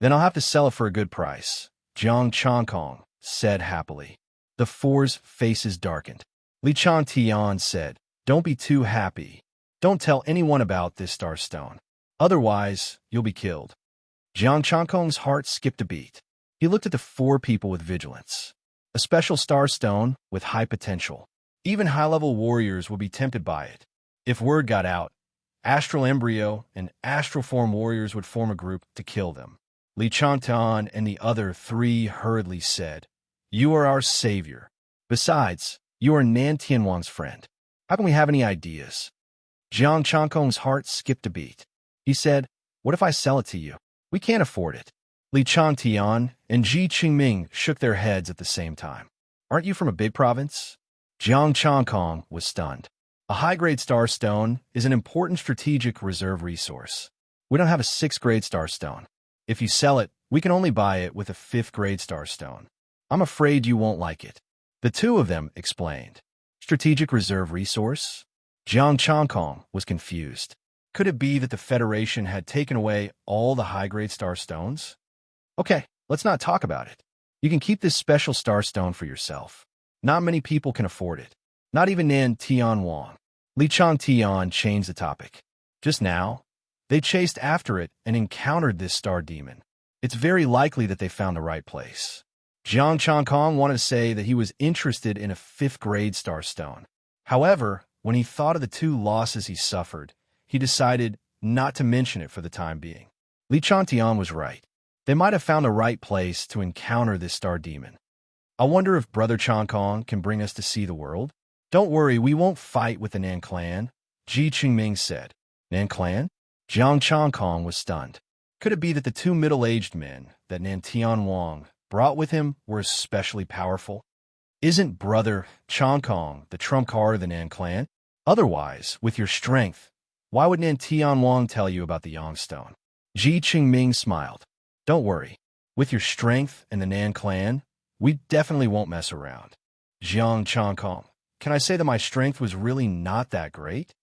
Then I'll have to sell it for a good price, Jiang Changkong said happily. The four's faces darkened. Li Changtian said, don't be too happy. Don't tell anyone about this star stone. Otherwise, you'll be killed. Jiang Changkong's heart skipped a beat. He looked at the four people with vigilance. A special star stone with high potential. Even high-level warriors would be tempted by it. If word got out, astral embryo and astral form warriors would form a group to kill them. Li Changtian and the other three hurriedly said, you are our savior. Besides, you are Nan Tianwang's friend. How can we have any ideas? Jiang Changkong's heart skipped a beat. He said, what if I sell it to you? We can't afford it. Li Changtian and Ji Qingming shook their heads at the same time. Aren't you from a big province? Jiang Changkong was stunned. A high-grade star stone is an important strategic reserve resource. We don't have a 6th-grade star stone. If you sell it, we can only buy it with a 5th-grade star stone. I'm afraid you won't like it. The two of them explained. Strategic reserve resource? Jiang Changkong was confused. Could it be that the Federation had taken away all the high-grade star stones? Okay, let's not talk about it. You can keep this special star stone for yourself. Not many people can afford it. Not even Nan Tianwang. Li Changtian changed the topic. Just now, they chased after it and encountered this star demon. It's very likely that they found the right place. Jiang Changkong wanted to say that he was interested in a 5th-grade star stone. However, when he thought of the 2 losses he suffered, he decided not to mention it for the time being. Li Changtian was right. They might have found the right place to encounter this star demon. I wonder if Brother Changkong can bring us to see the world? Don't worry, we won't fight with the Nan clan, Ji Qingming said. Nan clan? Jiang Changkong was stunned. Could it be that the 2 middle-aged men that Nan Tianwang brought with him were especially powerful? Isn't Brother Chongkong the trump card of the Nan clan? Otherwise, with your strength, why would Nan Tianwang tell you about the Yangstone? Ji Qingming smiled. Don't worry. With your strength and the Nan clan, we definitely won't mess around. Jiang Chongkong, can I say that my strength was really not that great?